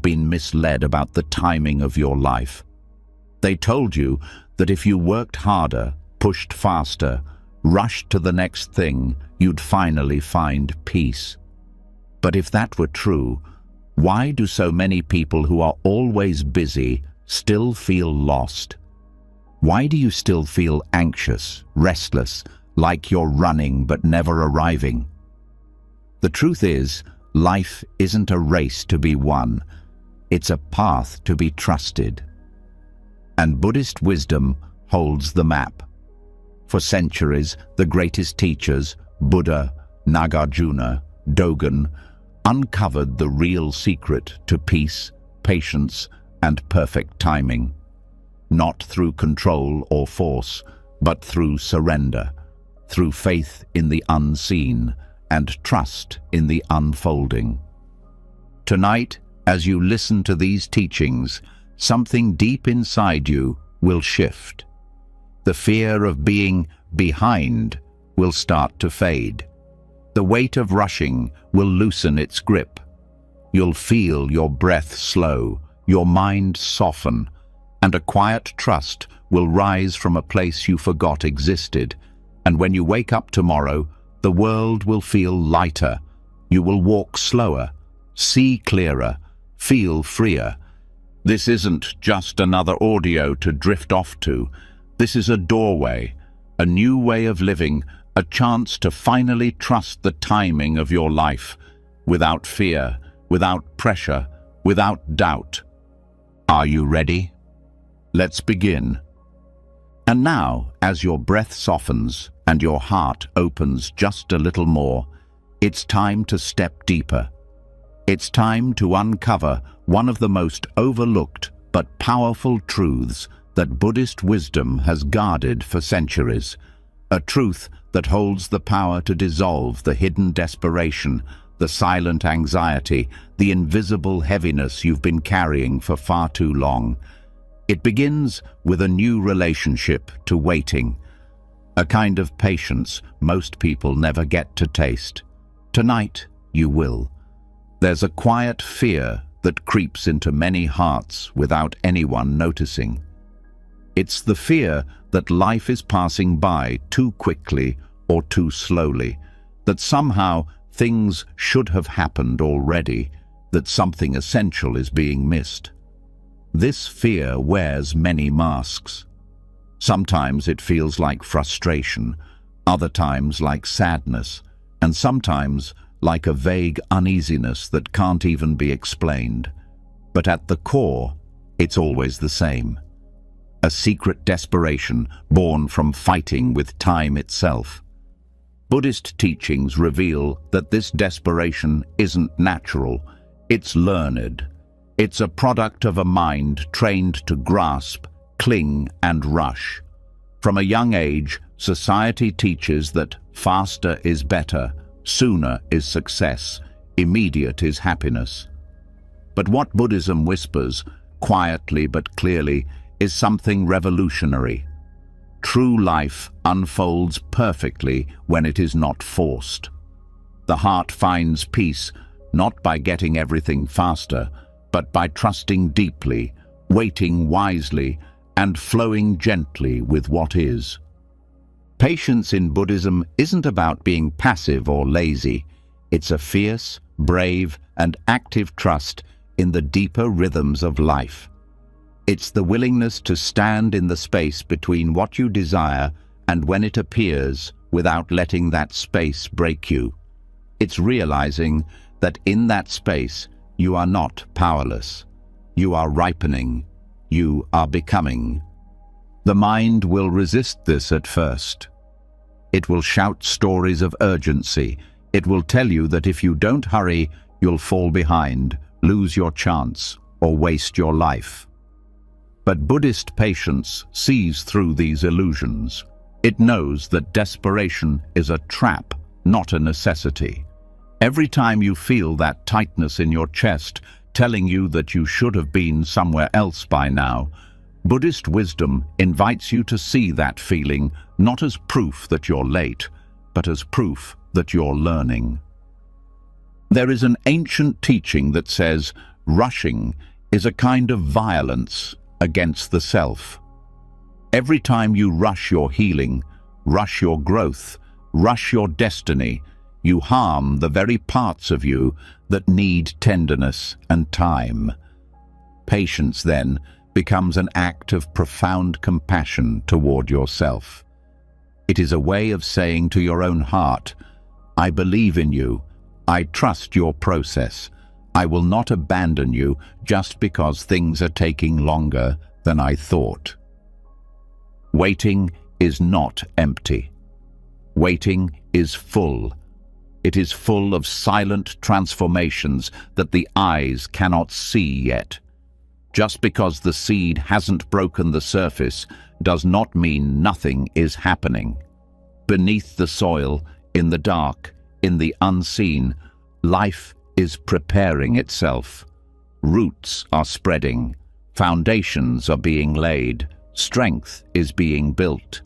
been misled about the timing of your life. They told you that if you worked harder, pushed faster, rushed to the next thing, you'd finally find peace. But if that were true, why do so many people who are always busy still feel lost? Why do you still feel anxious, restless, like you're running but never arriving? The truth is, life isn't a race to be won. It's a path to be trusted. And Buddhist wisdom holds the map. For centuries, the greatest teachers, Buddha, Nagarjuna, Dogen, uncovered the real secret to peace, patience, and perfect timing. Not through control or force, but through surrender, through faith in the unseen and trust in the unfolding. Tonight, as you listen to these teachings, something deep inside you will shift. The fear of being behind will start to fade. The weight of rushing will loosen its grip. You'll feel your breath slow, your mind soften, and a quiet trust will rise from a place you forgot existed. And when you wake up tomorrow, the world will feel lighter. You will walk slower, see clearer, feel freer. This isn't just another audio to drift off to. This is a doorway, a new way of living, a chance to finally trust the timing of your life, without fear, without pressure, without doubt. Are you ready? Let's begin. And now, as your breath softens and your heart opens just a little more, it's time to step deeper. It's time to uncover one of the most overlooked but powerful truths that Buddhist wisdom has guarded for centuries, a truth that holds the power to dissolve the hidden desperation, the silent anxiety, the invisible heaviness you've been carrying for far too long. It begins with a new relationship to waiting, a kind of patience most people never get to taste. Tonight, you will. There's a quiet fear that creeps into many hearts without anyone noticing. It's the fear that life is passing by too quickly or too slowly, that somehow things should have happened already, that something essential is being missed. This fear wears many masks. Sometimes it feels like frustration, other times like sadness, and sometimes like a vague uneasiness that can't even be explained. But at the core, it's always the same. A secret desperation born from fighting with time itself. Buddhist teachings reveal that this desperation isn't natural, it's learned. It's a product of a mind trained to grasp, cling, and rush. From a young age, society teaches that faster is better, sooner is success, immediate is happiness. But what Buddhism whispers, quietly but clearly, is something revolutionary. True life unfolds perfectly when it is not forced. The heart finds peace not by getting everything faster, but by trusting deeply, waiting wisely, and flowing gently with what is. Patience in Buddhism isn't about being passive or lazy. It's a fierce, brave, and active trust in the deeper rhythms of life. It's the willingness to stand in the space between what you desire and when it appears without letting that space break you. It's realizing that in that space you are not powerless. You are ripening. You are becoming. The mind will resist this at first. It will shout stories of urgency. It will tell you that if you don't hurry, you'll fall behind, lose your chance, or waste your life. But Buddhist patience sees through these illusions. It knows that desperation is a trap, not a necessity. Every time you feel that tightness in your chest telling you that you should have been somewhere else by now, Buddhist wisdom invites you to see that feeling not as proof that you're late, but as proof that you're learning. There is an ancient teaching that says, rushing is a kind of violence against the self. Every time you rush your healing, rush your growth, rush your destiny, you harm the very parts of you that need tenderness and time. Patience, then, becomes an act of profound compassion toward yourself. It is a way of saying to your own heart, I believe in you, I trust your process, I will not abandon you just because things are taking longer than I thought. Waiting is not empty. Waiting is full. It is full of silent transformations that the eyes cannot see yet. Just because the seed hasn't broken the surface does not mean nothing is happening. Beneath the soil, in the dark, in the unseen, life is preparing itself. Roots are spreading, foundations are being laid, strength is being built.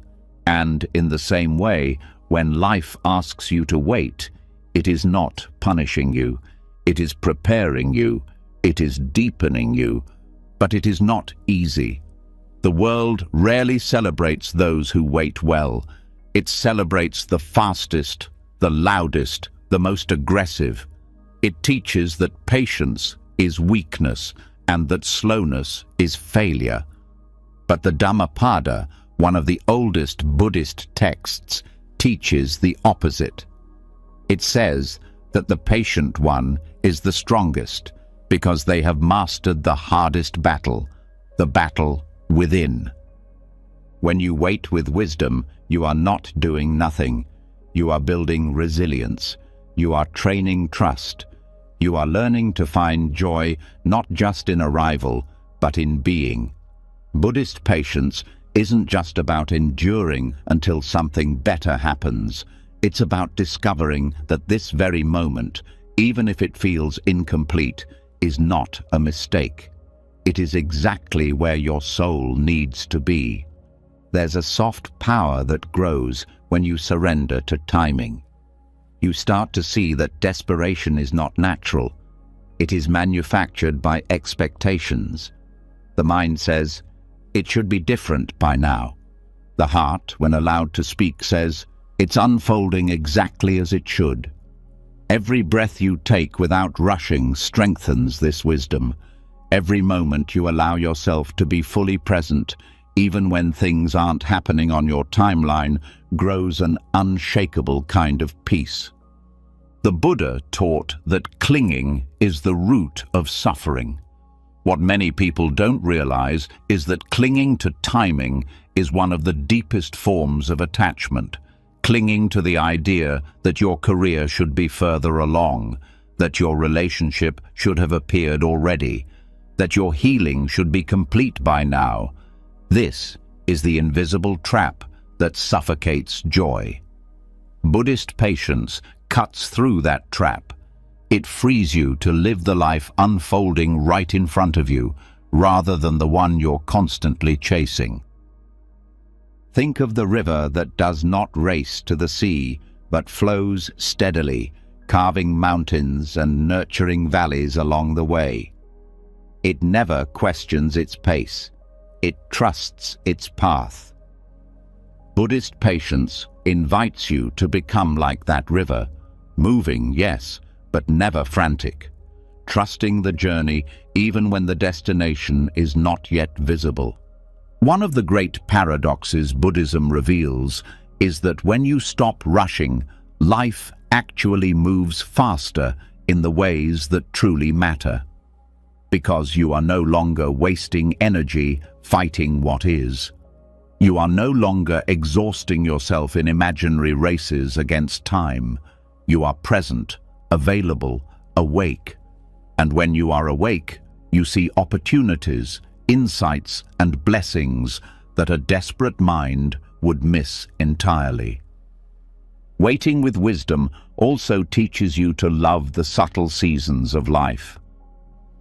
And in the same way, when life asks you to wait, it is not punishing you, it is preparing you, it is deepening you, but it is not easy. The world rarely celebrates those who wait well. It celebrates the fastest, the loudest, the most aggressive. It teaches that patience is weakness and that slowness is failure. But the Dhammapada, one of the oldest Buddhist texts, teaches the opposite. It says that the patient one is the strongest because they have mastered the hardest battle, the battle within. When you wait with wisdom, you are not doing nothing. You are building resilience. You are training trust. You are learning to find joy not just in arrival, but in being. Buddhist patience isn't just about enduring until something better happens. It's about discovering that this very moment, even if it feels incomplete, is not a mistake. It is exactly where your soul needs to be. There's a soft power that grows when you surrender to timing. You start to see that desperation is not natural. It is manufactured by expectations. The mind says, it should be different by now. The heart, when allowed to speak, says, it's unfolding exactly as it should. Every breath you take without rushing strengthens this wisdom. Every moment you allow yourself to be fully present, even when things aren't happening on your timeline, grows an unshakable kind of peace. The Buddha taught that clinging is the root of suffering. What many people don't realize is that clinging to timing is one of the deepest forms of attachment. Clinging to the idea that your career should be further along, that your relationship should have appeared already, that your healing should be complete by now. This is the invisible trap that suffocates joy. Buddhist patience cuts through that trap. It frees you to live the life unfolding right in front of you, rather than the one you're constantly chasing. Think of the river that does not race to the sea, but flows steadily, carving mountains and nurturing valleys along the way. It never questions its pace. It trusts its path. Buddhist patience invites you to become like that river, moving, yes, but never frantic, trusting the journey even when the destination is not yet visible. One of the great paradoxes Buddhism reveals is that when you stop rushing, life actually moves faster in the ways that truly matter. Because you are no longer wasting energy fighting what is. You are no longer exhausting yourself in imaginary races against time. You are present, available, awake. And when you are awake, you see opportunities, insights and blessings that a desperate mind would miss entirely. Waiting with wisdom also teaches you to love the subtle seasons of life.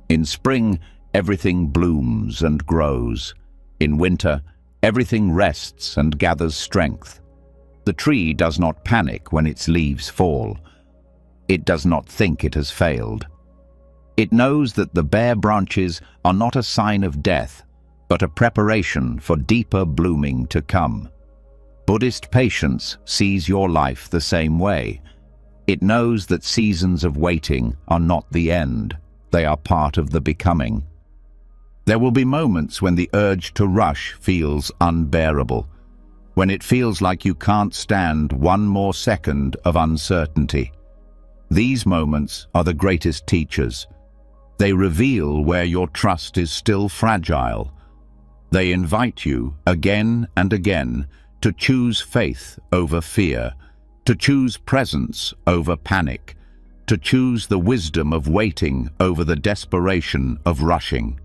In spring, everything blooms and grows. In winter, everything rests and gathers strength. The tree does not panic when its leaves fall. It does not think it has failed. It knows that the bare branches are not a sign of death, but a preparation for deeper blooming to come. Buddhist patience sees your life the same way. It knows that seasons of waiting are not the end. They are part of the becoming. There will be moments when the urge to rush feels unbearable, when it feels like you can't stand one more second of uncertainty. These moments are the greatest teachers. They reveal where your trust is still fragile. They invite you again and again to choose faith over fear, to choose presence over panic, to choose the wisdom of waiting over the desperation of rushing.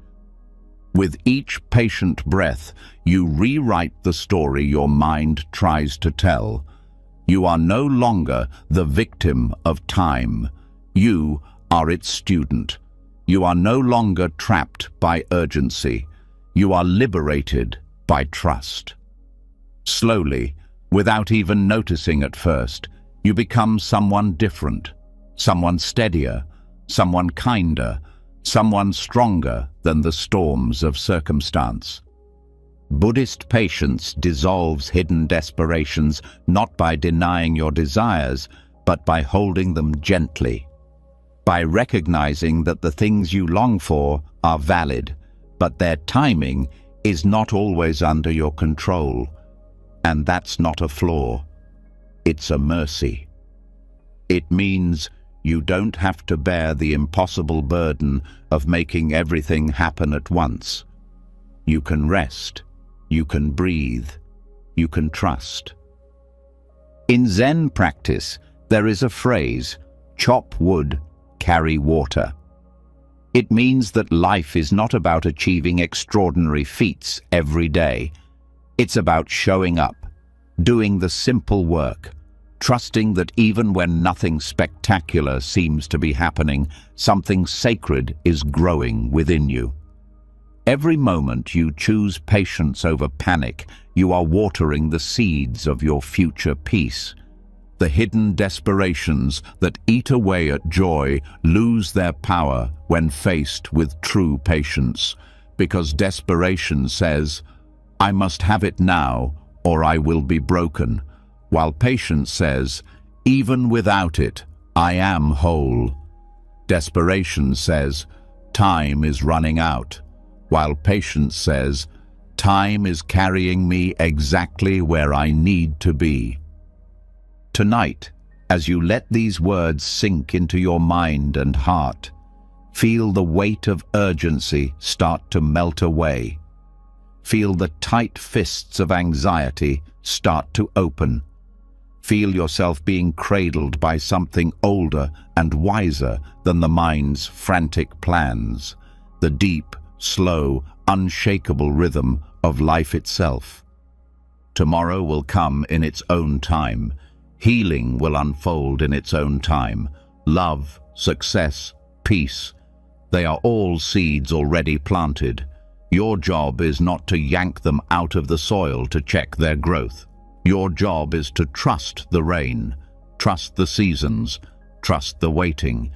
With each patient breath, you rewrite the story your mind tries to tell. You are no longer the victim of time. You are its student. You are no longer trapped by urgency. You are liberated by trust. Slowly, without even noticing at first, you become someone different, someone steadier, someone kinder, someone stronger than the storms of circumstance. Buddhist patience dissolves hidden desperations not by denying your desires, but by holding them gently. By recognizing that the things you long for are valid, but their timing is not always under your control. And that's not a flaw. It's a mercy. It means you don't have to bear the impossible burden of making everything happen at once. You can rest. You can breathe. You can trust. In Zen practice, there is a phrase, chop wood, carry water. It means that life is not about achieving extraordinary feats every day. It's about showing up, doing the simple work, trusting that even when nothing spectacular seems to be happening, something sacred is growing within you. Every moment you choose patience over panic, you are watering the seeds of your future peace. The hidden desperations that eat away at joy lose their power when faced with true patience, because desperation says, "I must have it now, or I will be broken," while patience says, "Even without it, I am whole." Desperation says, "Time is running out," while patience says, "Time is carrying me exactly where I need to be." Tonight, as you let these words sink into your mind and heart, feel the weight of urgency start to melt away. Feel the tight fists of anxiety start to open. Feel yourself being cradled by something older and wiser than the mind's frantic plans, the deep, slow, unshakable rhythm of life itself. Tomorrow will come in its own time. Healing will unfold in its own time. Love, success, peace, they are all seeds already planted. Your job is not to yank them out of the soil to check their growth. Your job is to trust the rain, trust the seasons, trust the waiting.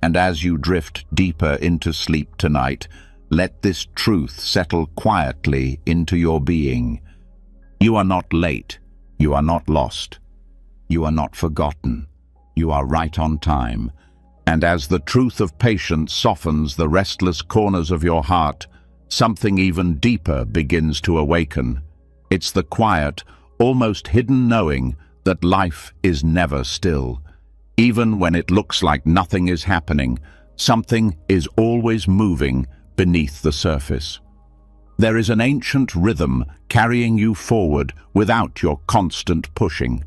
And as you drift deeper into sleep tonight, let this truth settle quietly into your being. You are not late. You are not lost. You are not forgotten. You are right on time. And as the truth of patience softens the restless corners of your heart, something even deeper begins to awaken. It's the quiet, almost hidden knowing that life is never still. Even when it looks like nothing is happening, something is always moving beneath the surface. There is an ancient rhythm carrying you forward without your constant pushing.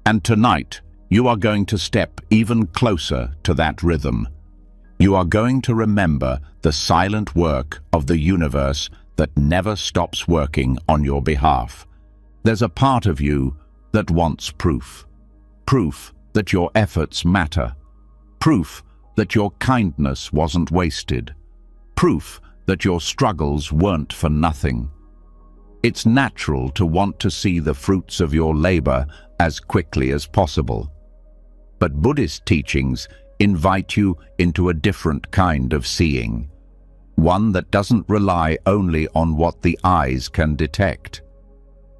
And tonight, you are going to step even closer to that rhythm. You are going to remember the silent work of the universe that never stops working on your behalf. There's a part of you that wants proof. Proof that your efforts matter. Proof that your kindness wasn't wasted. Proof that your struggles weren't for nothing. It's natural to want to see the fruits of your labor as quickly as possible. But Buddhist teachings invite you into a different kind of seeing, one that doesn't rely only on what the eyes can detect.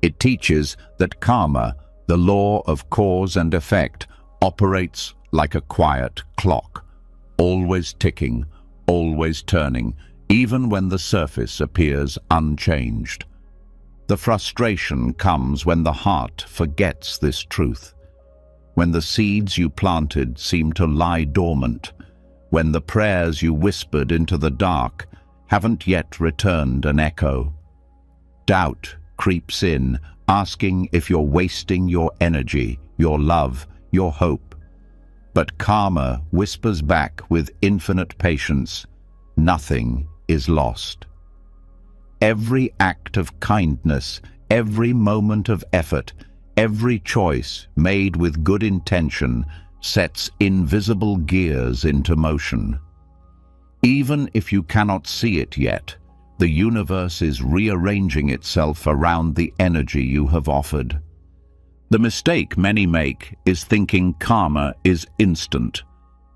It teaches that karma, the law of cause and effect, operates like a quiet clock, always ticking, always turning, even when the surface appears unchanged. The frustration comes when the heart forgets this truth, when the seeds you planted seem to lie dormant, when the prayers you whispered into the dark haven't yet returned an echo. Doubt creeps in, asking if you're wasting your energy, your love, your hope. But karma whispers back with infinite patience, nothing is lost. Every act of kindness, every moment of effort, every choice made with good intention sets invisible gears into motion. Even if you cannot see it yet, the universe is rearranging itself around the energy you have offered. The mistake many make is thinking karma is instant,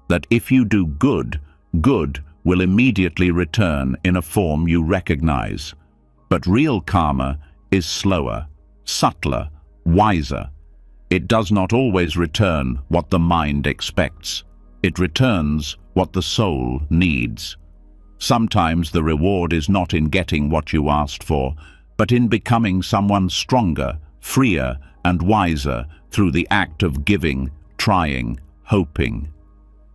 that if you do good, good will immediately return in a form you recognize. But real karma is slower, subtler, wiser. It does not always return what the mind expects. It returns what the soul needs. Sometimes the reward is not in getting what you asked for, but in becoming someone stronger, freer, and wiser through the act of giving, trying, hoping.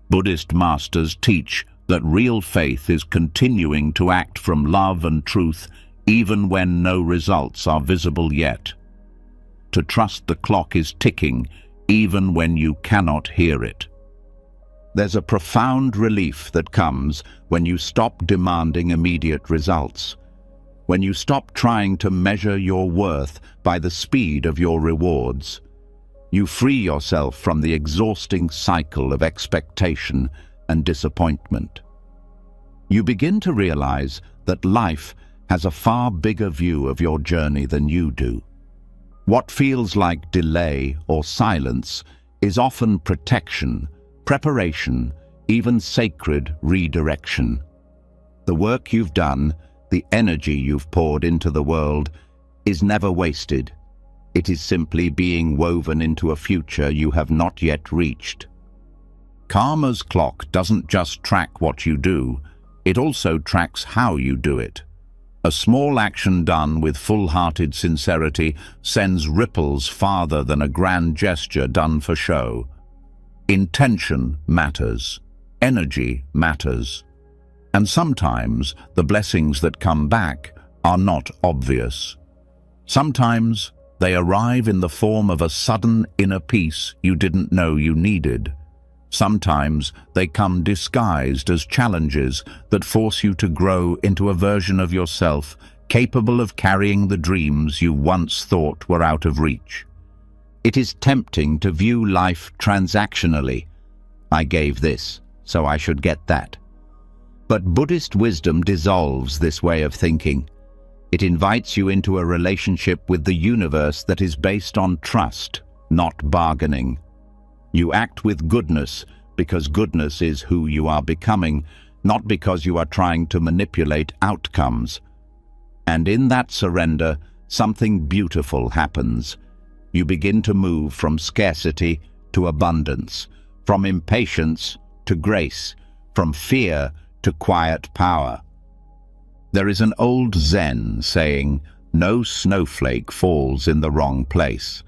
Buddhist masters teach that real faith is continuing to act from love and truth even when no results are visible yet. To trust the clock is ticking even when you cannot hear it. There's a profound relief that comes when you stop demanding immediate results, when you stop trying to measure your worth by the speed of your rewards. You free yourself from the exhausting cycle of expectation and disappointment. You begin to realize that life has a far bigger view of your journey than you do. What feels like delay or silence is often protection, preparation, even sacred redirection. The work you've done, the energy you've poured into the world, is never wasted. It is simply being woven into a future you have not yet reached. Karma's clock doesn't just track what you do, it also tracks how you do it. A small action done with full-hearted sincerity sends ripples farther than a grand gesture done for show. Intention matters. Energy matters. And sometimes the blessings that come back are not obvious. Sometimes they arrive in the form of a sudden inner peace you didn't know you needed. Sometimes they come disguised as challenges that force you to grow into a version of yourself capable of carrying the dreams you once thought were out of reach. It is tempting to view life transactionally. I gave this, so I should get that. But Buddhist wisdom dissolves this way of thinking. It invites you into a relationship with the universe that is based on trust, not bargaining. You act with goodness because goodness is who you are becoming, not because you are trying to manipulate outcomes. And in that surrender, something beautiful happens. You begin to move from scarcity to abundance, from impatience to grace, from fear to quiet power. There is an old Zen saying, "No snowflake falls in the wrong place."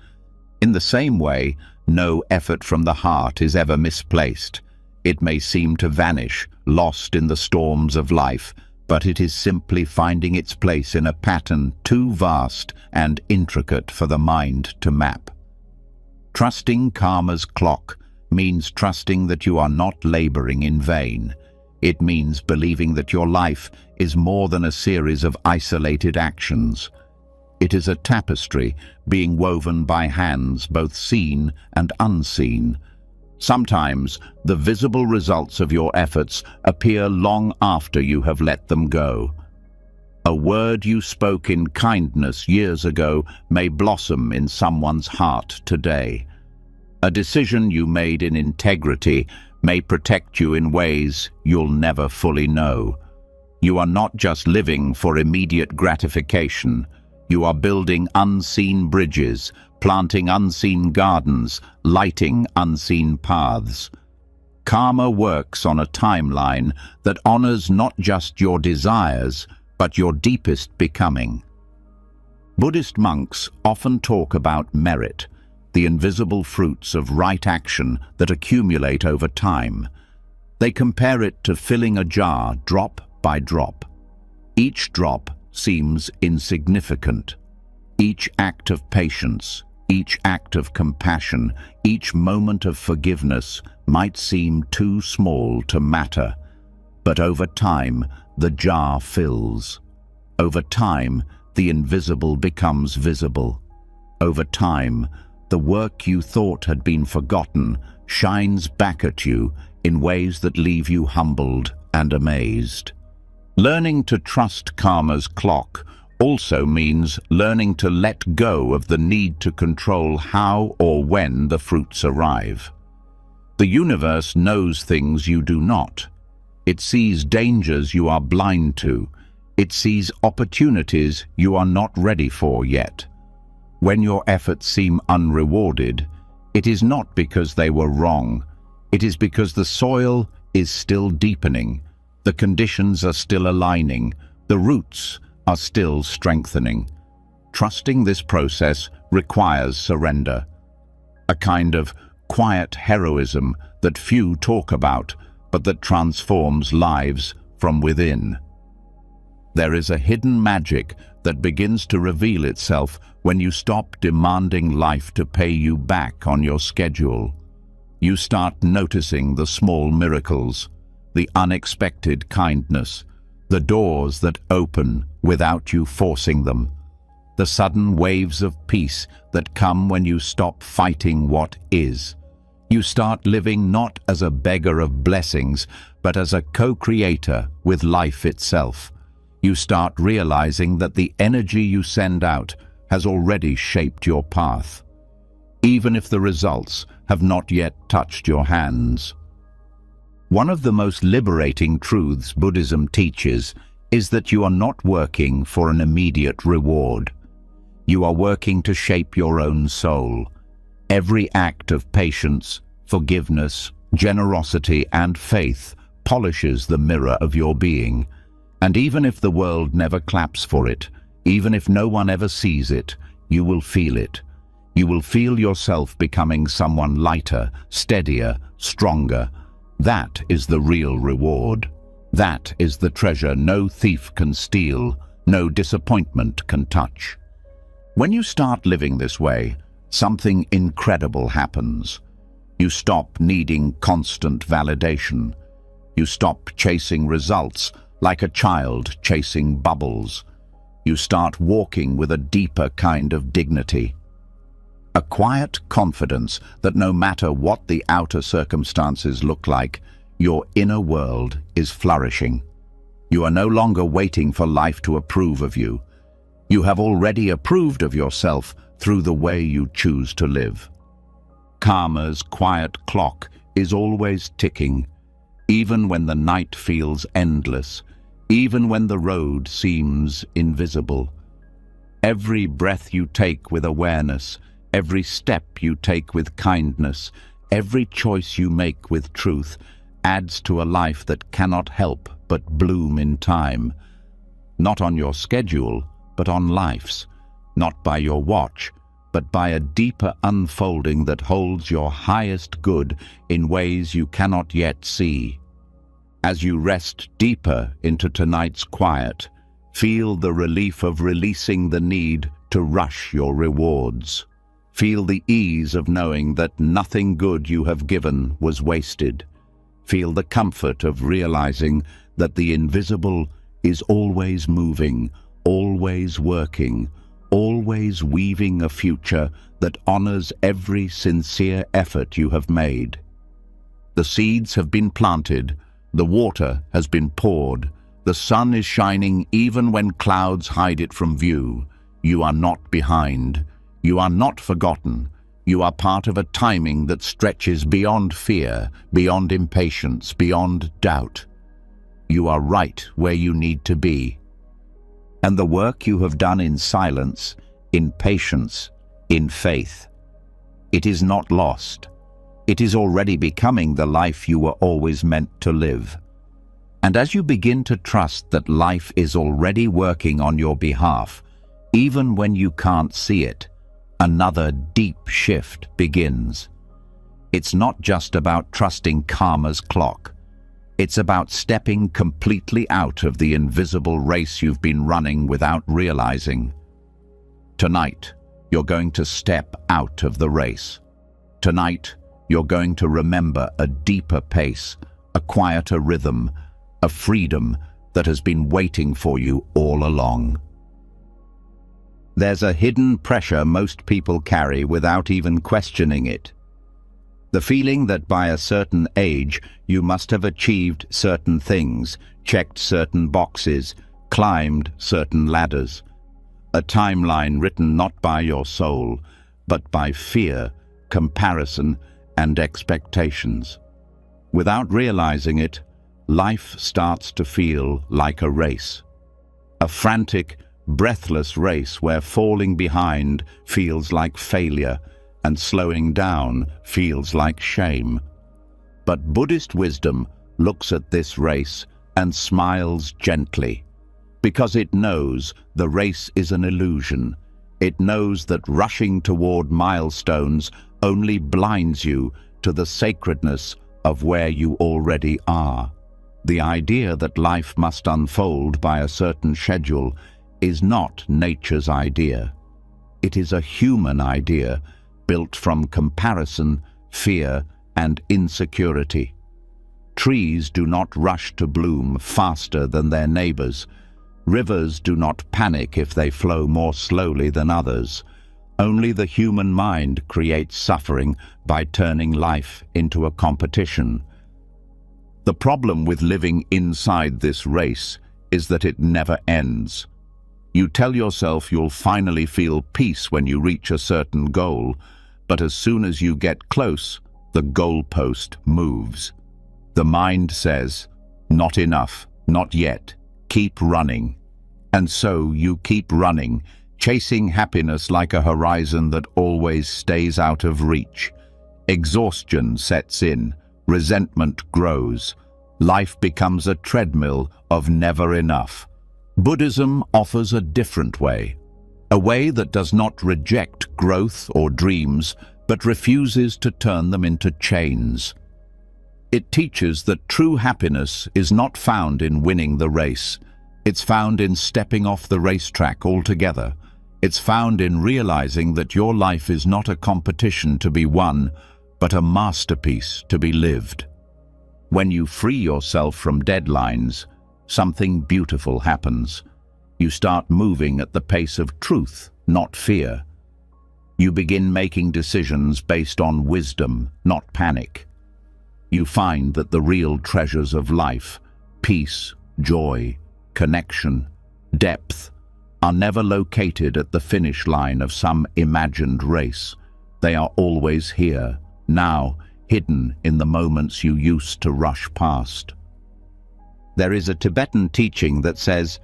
In the same way, no effort from the heart is ever misplaced. It may seem to vanish, lost in the storms of life, but it is simply finding its place in a pattern too vast and intricate for the mind to map. Trusting karma's clock means trusting that you are not laboring in vain. It means believing that your life is more than a series of isolated actions. It is a tapestry being woven by hands both seen and unseen. Sometimes the visible results of your efforts appear long after you have let them go. A word you spoke in kindness years ago may blossom in someone's heart today. A decision you made in integrity may protect you in ways you'll never fully know. You are not just living for immediate gratification. You are building unseen bridges, planting unseen gardens, lighting unseen paths. Karma works on a timeline that honors not just your desires, but your deepest becoming. Buddhist monks often talk about merit, the invisible fruits of right action that accumulate over time. They compare it to filling a jar drop by drop. Each drop seems insignificant. Each act of patience, each act of compassion, each moment of forgiveness might seem too small to matter. But over time, the jar fills. Over time, the invisible becomes visible. Over time, the work you thought had been forgotten shines back at you in ways that leave you humbled and amazed. Learning to trust karma's clock also means learning to let go of the need to control how or when the fruits arrive. The universe knows things you do not. It sees dangers you are blind to. It sees opportunities you are not ready for yet. When your efforts seem unrewarded, it is not because they were wrong. It is because the soil is still deepening, the conditions are still aligning, the roots are still strengthening. Trusting this process requires surrender, a kind of quiet heroism that few talk about, but that transforms lives from within. There is a hidden magic that begins to reveal itself when you stop demanding life to pay you back on your schedule. You start noticing the small miracles, the unexpected kindness, the doors that open without you forcing them, the sudden waves of peace that come when you stop fighting what is. You start living not as a beggar of blessings, but as a co-creator with life itself. You start realizing that the energy you send out has already shaped your path, even if the results have not yet touched your hands. One of the most liberating truths Buddhism teaches is that you are not working for an immediate reward. You are working to shape your own soul. Every act of patience, forgiveness, generosity, and faith polishes the mirror of your being. And even if the world never claps for it, even if no one ever sees it, you will feel it. You will feel yourself becoming someone lighter, steadier, stronger. That is the real reward. That is the treasure no thief can steal, no disappointment can touch. When you start living this way, something incredible happens. You stop needing constant validation. You stop chasing results like a child chasing bubbles. You start walking with a deeper kind of dignity. A quiet confidence that no matter what the outer circumstances look like, your inner world is flourishing. You are no longer waiting for life to approve of you. You have already approved of yourself through the way you choose to live. Karma's quiet clock is always ticking, even when the night feels endless, even when the road seems invisible. Every breath you take with awareness, every step you take with kindness, every choice you make with truth adds to a life that cannot help but bloom in time. Not on your schedule, but on life's. Not by your watch, but by a deeper unfolding that holds your highest good in ways you cannot yet see. As you rest deeper into tonight's quiet, feel the relief of releasing the need to rush your rewards. Feel the ease of knowing that nothing good you have given was wasted. Feel the comfort of realizing that the invisible is always moving, always working, always weaving a future that honors every sincere effort you have made. The seeds have been planted, the water has been poured, the sun is shining even when clouds hide it from view. You are not behind. You are not forgotten. You are part of a timing that stretches beyond fear, beyond impatience, beyond doubt. You are right where you need to be. And the work you have done in silence, in patience, in faith, it is not lost. It is already becoming the life you were always meant to live. And as you begin to trust that life is already working on your behalf, even when you can't see it, another deep shift begins. It's not just about trusting karma's clock. It's about stepping completely out of the invisible race you've been running without realizing. Tonight, you're going to step out of the race. Tonight, you're going to remember a deeper pace, a quieter rhythm, a freedom that has been waiting for you all along. There's a hidden pressure most people carry without even questioning it. The feeling that by a certain age you must have achieved certain things, checked certain boxes, climbed certain ladders. A timeline written not by your soul, but by fear, comparison, and expectations. Without realizing it, life starts to feel like a race. A frantic, breathless race where falling behind feels like failure and slowing down feels like shame. But Buddhist wisdom looks at this race and smiles gently, because it knows the race is an illusion. It knows that rushing toward milestones only blinds you to the sacredness of where you already are. The idea that life must unfold by a certain schedule is not nature's idea. It is a human idea built from comparison, fear, and insecurity. Trees do not rush to bloom faster than their neighbors. Rivers do not panic if they flow more slowly than others. Only the human mind creates suffering by turning life into a competition. The problem with living inside this race is that it never ends. You tell yourself you'll finally feel peace when you reach a certain goal, but as soon as you get close, the goalpost moves. The mind says, "Not enough, not yet, keep running." And so you keep running, chasing happiness like a horizon that always stays out of reach. Exhaustion sets in, resentment grows. Life becomes a treadmill of never enough. Buddhism offers a different way, a way that does not reject growth or dreams, but refuses to turn them into chains. It teaches that true happiness is not found in winning the race. It's found in stepping off the racetrack altogether. It's found in realizing that your life is not a competition to be won, but a masterpiece to be lived. When you free yourself from deadlines, something beautiful happens. You start moving at the pace of truth, not fear. You begin making decisions based on wisdom, not panic. You find that the real treasures of life, peace, joy, connection, depth, are never located at the finish line of some imagined race. They are always here, now, hidden in the moments you used to rush past. There is a Tibetan teaching that says,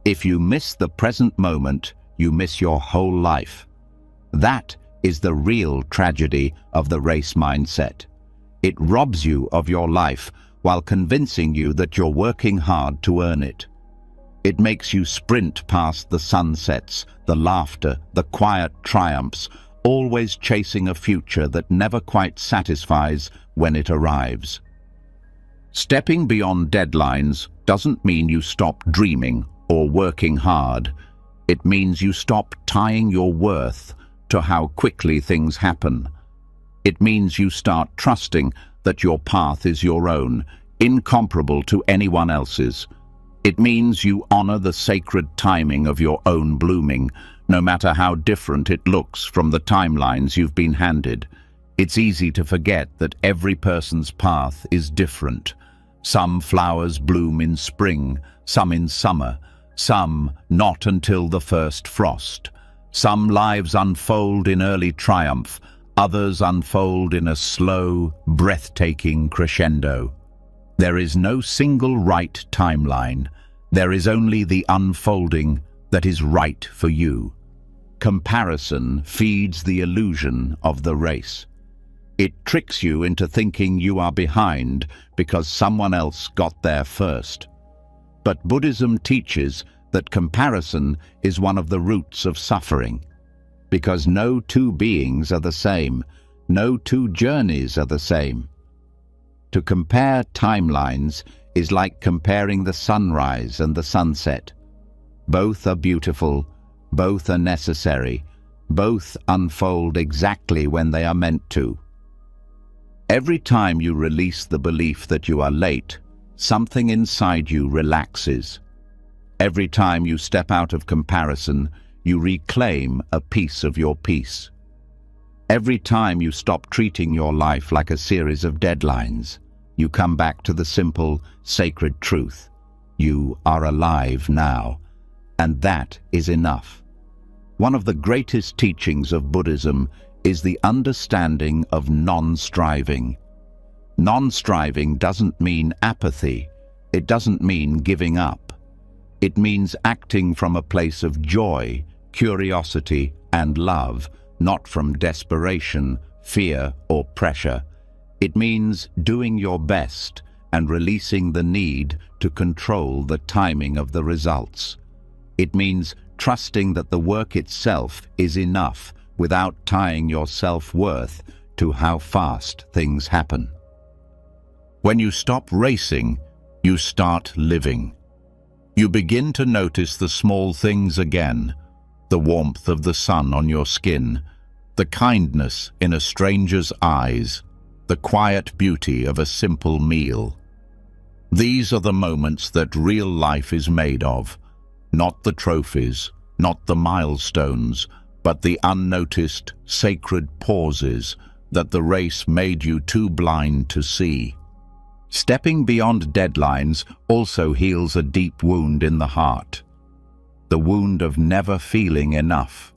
if you miss the present moment, you miss your whole life. That is the real tragedy of the race mindset. It robs you of your life while convincing you that you're working hard to earn it. It makes you sprint past the sunsets, the laughter, the quiet triumphs, always chasing a future that never quite satisfies when it arrives. Stepping beyond deadlines doesn't mean you stop dreaming or working hard. It means you stop tying your worth to how quickly things happen. It means you start trusting that your path is your own, incomparable to anyone else's. It means you honor the sacred timing of your own blooming, no matter how different it looks from the timelines you've been handed. It's easy to forget that every person's path is different. Some flowers bloom in spring, some in summer, some not until the first frost. Some lives unfold in early triumph, Others unfold in a slow, breathtaking crescendo. There is no single right timeline. There is only the unfolding that is right for you. Comparison feeds the illusion of the race. It tricks you into thinking you are behind because someone else got there first. But Buddhism teaches that comparison is one of the roots of suffering, because no two beings are the same, no two journeys are the same. To compare timelines is like comparing the sunrise and the sunset. Both are beautiful, both are necessary, both unfold exactly when they are meant to. Every time you release the belief that you are late, something inside you relaxes. Every time you step out of comparison, you reclaim a piece of your peace. Every time you stop treating your life like a series of deadlines, you come back to the simple, sacred truth. You are alive now, and that is enough. One of the greatest teachings of Buddhism is the understanding of non-striving. Non-striving doesn't mean apathy. It doesn't mean giving up. It means acting from a place of joy, curiosity, and love, not from desperation, fear, or pressure. It means doing your best and releasing the need to control the timing of the results. It means trusting that the work itself is enough without tying your self-worth to how fast things happen. When you stop racing, you start living. You begin to notice the small things again, the warmth of the sun on your skin, the kindness in a stranger's eyes, the quiet beauty of a simple meal. These are the moments that real life is made of, not the trophies, not the milestones, but the unnoticed, sacred pauses that the race made you too blind to see. Stepping beyond deadlines also heals a deep wound in the heart, the wound of never feeling enough.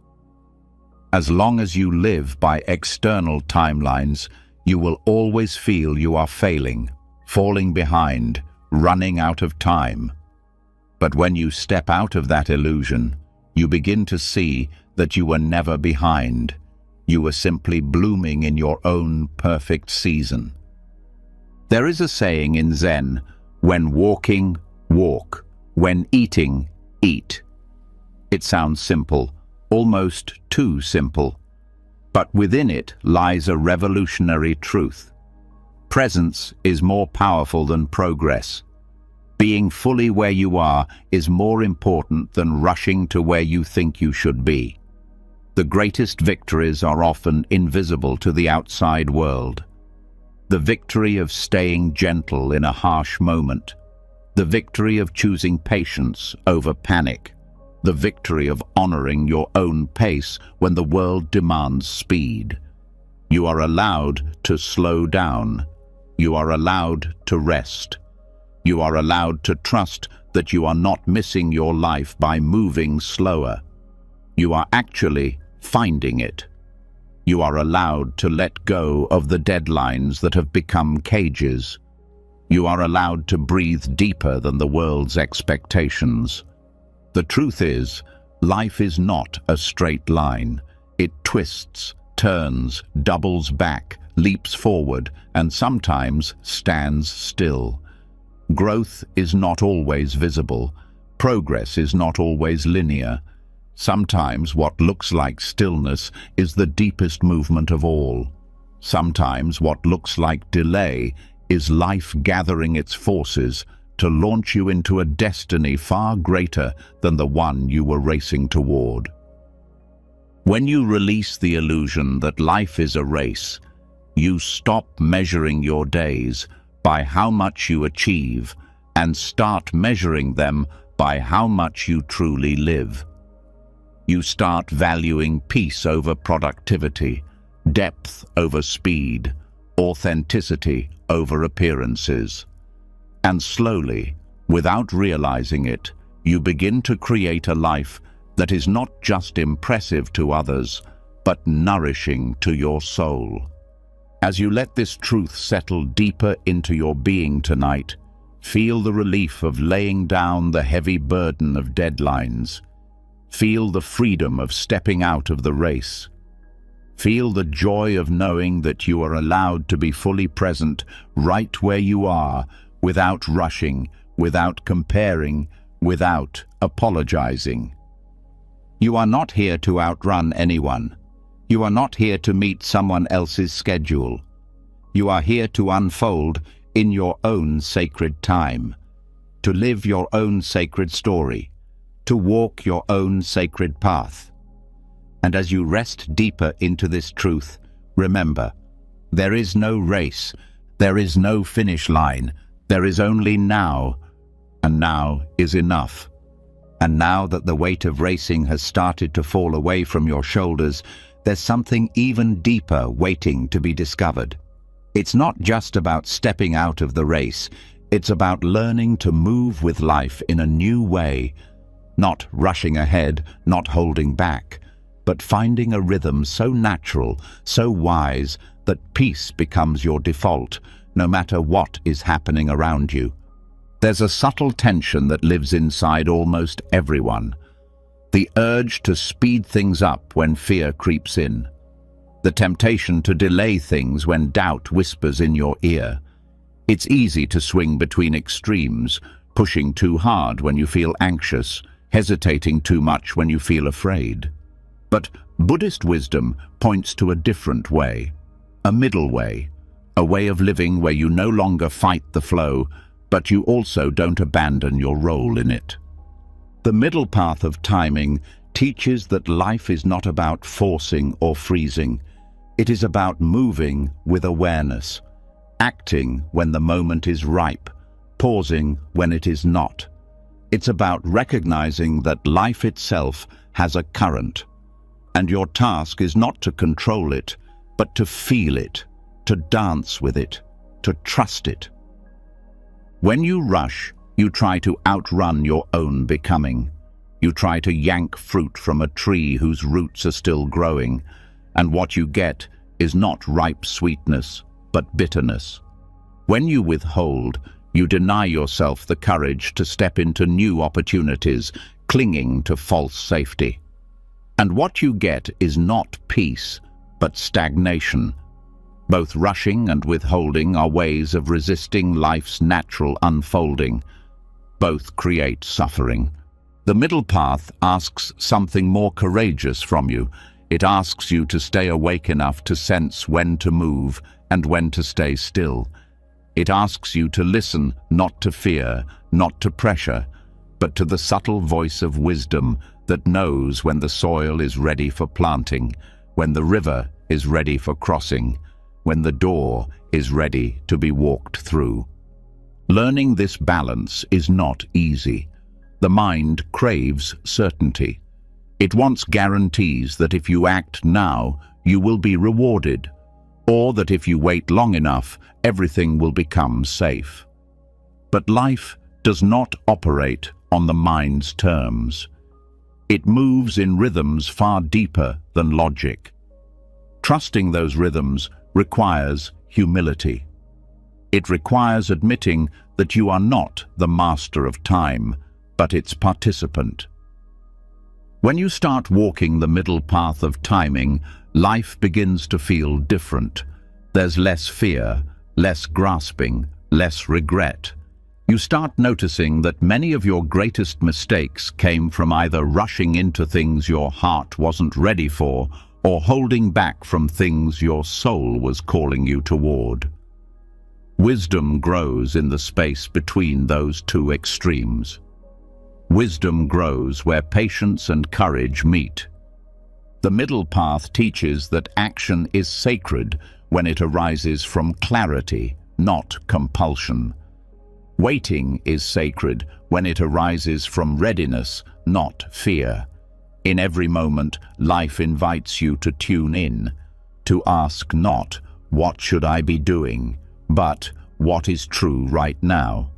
As long as you live by external timelines, you will always feel you are failing, falling behind, running out of time. But when you step out of that illusion, you begin to see that you were never behind. You were simply blooming in your own perfect season. There is a saying in Zen, when walking, walk, when eating, eat. It sounds simple, almost too simple, but within it lies a revolutionary truth. Presence is more powerful than progress. Being fully where you are is more important than rushing to where you think you should be. The greatest victories are often invisible to the outside world. The victory of staying gentle in a harsh moment. The victory of choosing patience over panic. The victory of honoring your own pace when the world demands speed. You are allowed to slow down. You are allowed to rest. You are allowed to trust that you are not missing your life by moving slower. You are actually finding it. You are allowed to let go of the deadlines that have become cages. You are allowed to breathe deeper than the world's expectations. The truth is, life is not a straight line. It twists, turns, doubles back, leaps forward, and sometimes stands still. Growth is not always visible. Progress is not always linear. Sometimes what looks like stillness is the deepest movement of all. Sometimes what looks like delay is life gathering its forces to launch you into a destiny far greater than the one you were racing toward. When you release the illusion that life is a race, you stop measuring your days by how much you achieve and start measuring them by how much you truly live. You start valuing peace over productivity, depth over speed, authenticity over appearances. And slowly, without realizing it, you begin to create a life that is not just impressive to others, but nourishing to your soul. As you let this truth settle deeper into your being tonight, feel the relief of laying down the heavy burden of deadlines. Feel the freedom of stepping out of the race. Feel the joy of knowing that you are allowed to be fully present right where you are, without rushing, without comparing, without apologizing. You are not here to outrun anyone. You are not here to meet someone else's schedule. You are here to unfold in your own sacred time, to live your own sacred story, to walk your own sacred path. And as you rest deeper into this truth, remember, there is no race, there is no finish line, there is only now, and now is enough. And now that the weight of racing has started to fall away from your shoulders, there's something even deeper waiting to be discovered. It's not just about stepping out of the race, it's about learning to move with life in a new way, not rushing ahead, not holding back, but finding a rhythm so natural, so wise, that peace becomes your default, no matter what is happening around you. There's a subtle tension that lives inside almost everyone. The urge to speed things up when fear creeps in. The temptation to delay things when doubt whispers in your ear. It's easy to swing between extremes, pushing too hard when you feel anxious, hesitating too much when you feel afraid. But Buddhist wisdom points to a different way, a middle way, a way of living where you no longer fight the flow, but you also don't abandon your role in it. The middle path of timing teaches that life is not about forcing or freezing. It is about moving with awareness, acting when the moment is ripe, pausing when it is not. It's about recognizing that life itself has a current, and your task is not to control it, but to feel it, to dance with it, to trust it. When you rush, you try to outrun your own becoming. You try to yank fruit from a tree whose roots are still growing, and what you get is not ripe sweetness, but bitterness. When you withhold, you deny yourself the courage to step into new opportunities, clinging to false safety. And what you get is not peace, but stagnation. Both rushing and withholding are ways of resisting life's natural unfolding. Both create suffering. The middle path asks something more courageous from you. It asks you to stay awake enough to sense when to move and when to stay still. It asks you to listen not to fear, not to pressure, but to the subtle voice of wisdom that knows when the soil is ready for planting, when the river is ready for crossing, when the door is ready to be walked through. Learning this balance is not easy. The mind craves certainty. It wants guarantees that if you act now, you will be rewarded, or that if you wait long enough, everything will become safe. But life does not operate on the mind's terms. It moves in rhythms far deeper than logic. Trusting those rhythms requires humility. It requires admitting that you are not the master of time, but its participant. When you start walking the middle path of timing, life begins to feel different. There's less fear, less grasping, less regret. You start noticing that many of your greatest mistakes came from either rushing into things your heart wasn't ready for, or holding back from things your soul was calling you toward. Wisdom grows in the space between those two extremes. Wisdom grows where patience and courage meet. The middle path teaches that action is sacred when it arises from clarity, not compulsion. Waiting is sacred when it arises from readiness, not fear. In every moment, life invites you to tune in, to ask not, "What should I be doing?" but "What is true right now?"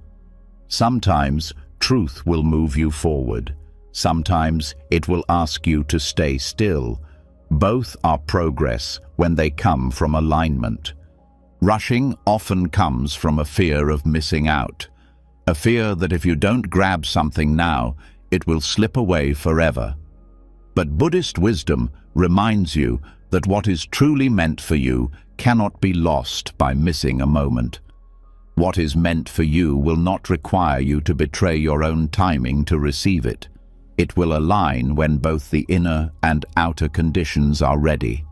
Sometimes truth will move you forward. Sometimes it will ask you to stay still. Both are progress when they come from alignment. Rushing often comes from a fear of missing out, a fear that if you don't grab something now, it will slip away forever. But Buddhist wisdom reminds you that what is truly meant for you cannot be lost by missing a moment. What is meant for you will not require you to betray your own timing to receive it. It will align when both the inner and outer conditions are ready.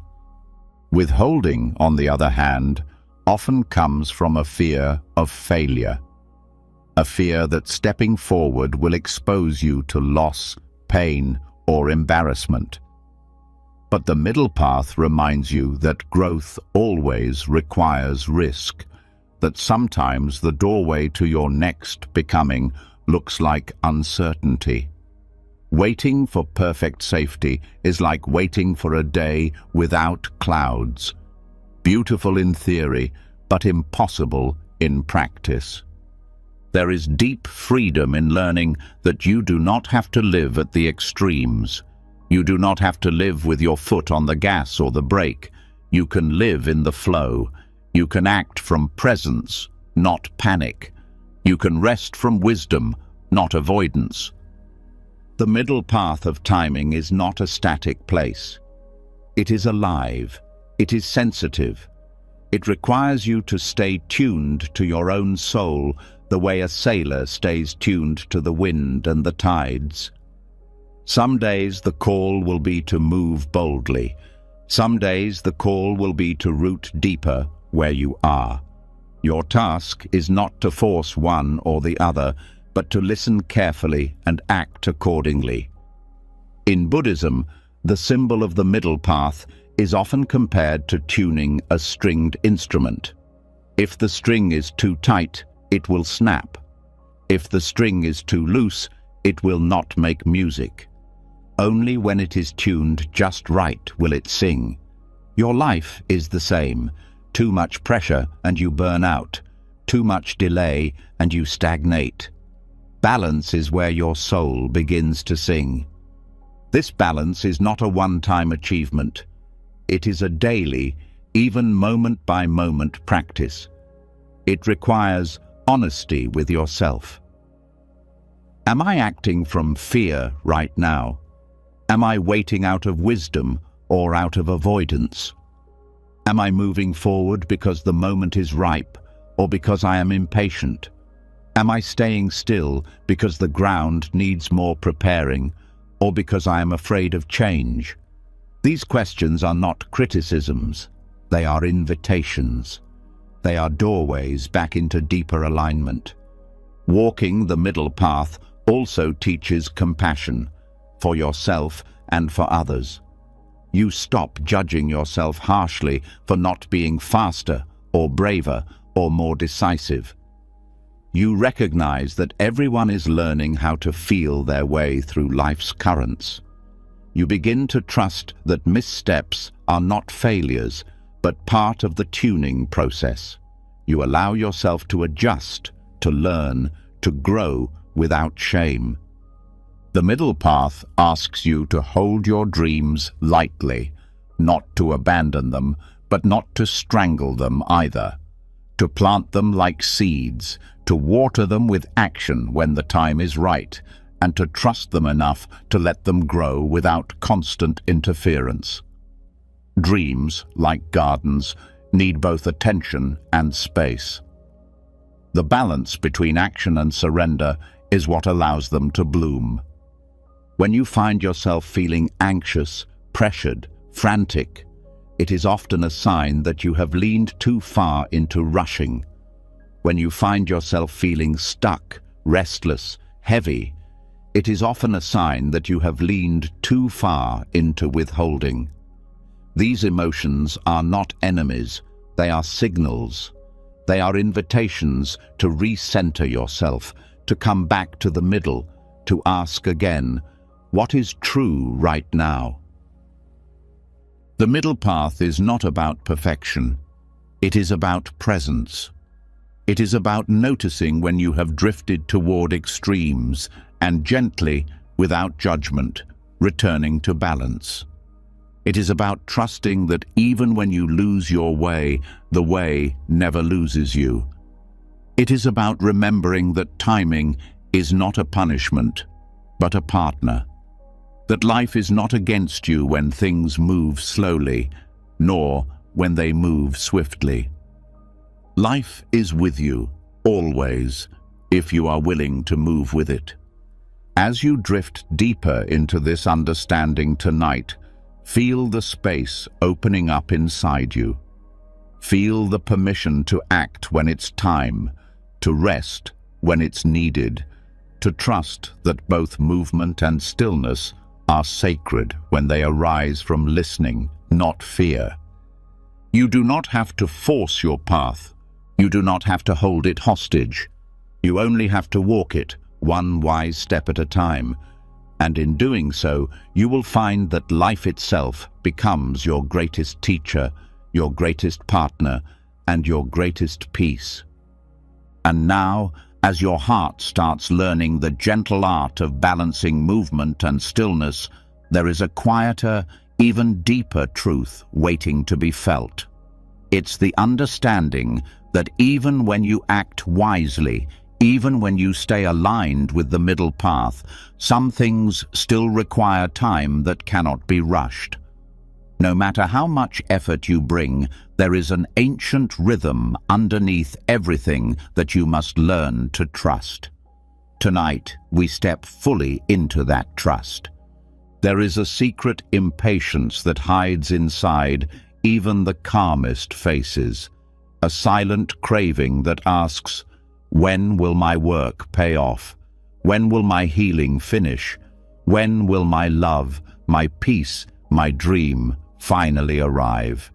Withholding, on the other hand, often comes from a fear of failure. A fear that stepping forward will expose you to loss, pain, or embarrassment. But the middle path reminds you that growth always requires risk, that sometimes the doorway to your next becoming looks like uncertainty. Waiting for perfect safety is like waiting for a day without clouds. Beautiful in theory, but impossible in practice. There is deep freedom in learning that you do not have to live at the extremes. You do not have to live with your foot on the gas or the brake. You can live in the flow. You can act from presence, not panic. You can rest from wisdom, not avoidance. The middle path of timing is not a static place. It is alive. It is sensitive. It requires you to stay tuned to your own soul the way a sailor stays tuned to the wind and the tides. Some days the call will be to move boldly. Some days the call will be to root deeper where you are. Your task is not to force one or the other, but to listen carefully and act accordingly. In Buddhism, the symbol of the middle path is often compared to tuning a stringed instrument. If the string is too tight, it will snap. If the string is too loose, it will not make music. Only when it is tuned just right will it sing. Your life is the same. Too much pressure and you burn out. Too much delay and you stagnate. Balance is where your soul begins to sing. This balance is not a one-time achievement. It is a daily, even moment-by-moment practice. It requires honesty with yourself. Am I acting from fear right now? Am I waiting out of wisdom or out of avoidance? Am I moving forward because the moment is ripe or because I am impatient? Am I staying still because the ground needs more preparing or because I am afraid of change? These questions are not criticisms. They are invitations. They are doorways back into deeper alignment. Walking the middle path also teaches compassion for yourself and for others. You stop judging yourself harshly for not being faster or braver or more decisive. You recognize that everyone is learning how to feel their way through life's currents. You begin to trust that missteps are not failures, but part of the tuning process. You allow yourself to adjust, to learn, to grow without shame. The middle path asks you to hold your dreams lightly, not to abandon them, but not to strangle them either. To plant them like seeds, to water them with action when the time is right, and to trust them enough to let them grow without constant interference. Dreams, like gardens, need both attention and space. The balance between action and surrender is what allows them to bloom. When you find yourself feeling anxious, pressured, frantic, it is often a sign that you have leaned too far into rushing. When you find yourself feeling stuck, restless, heavy, it is often a sign that you have leaned too far into withholding. These emotions are not enemies, they are signals. They are invitations to recenter yourself, to come back to the middle, to ask again, what is true right now? The middle path is not about perfection. It is about presence. It is about noticing when you have drifted toward extremes and gently, without judgment, returning to balance. It is about trusting that even when you lose your way, the way never loses you. It is about remembering that timing is not a punishment, but a partner. That life is not against you when things move slowly, nor when they move swiftly. Life is with you, always, if you are willing to move with it. As you drift deeper into this understanding tonight, feel the space opening up inside you. Feel the permission to act when it's time, to rest when it's needed, to trust that both movement and stillness are sacred when they arise from listening, not fear. You do not have to force your path. You do not have to hold it hostage. You only have to walk it, one wise step at a time. And in doing so, you will find that life itself becomes your greatest teacher, your greatest partner, and your greatest peace. And now, as your heart starts learning the gentle art of balancing movement and stillness, there is a quieter, even deeper truth waiting to be felt. It's the understanding that even when you act wisely, even when you stay aligned with the middle path, some things still require time that cannot be rushed. No matter how much effort you bring, there is an ancient rhythm underneath everything that you must learn to trust. Tonight, we step fully into that trust. There is a secret impatience that hides inside even the calmest faces, a silent craving that asks, when will my work pay off? When will my healing finish? When will my love, my peace, my dream finally arrive?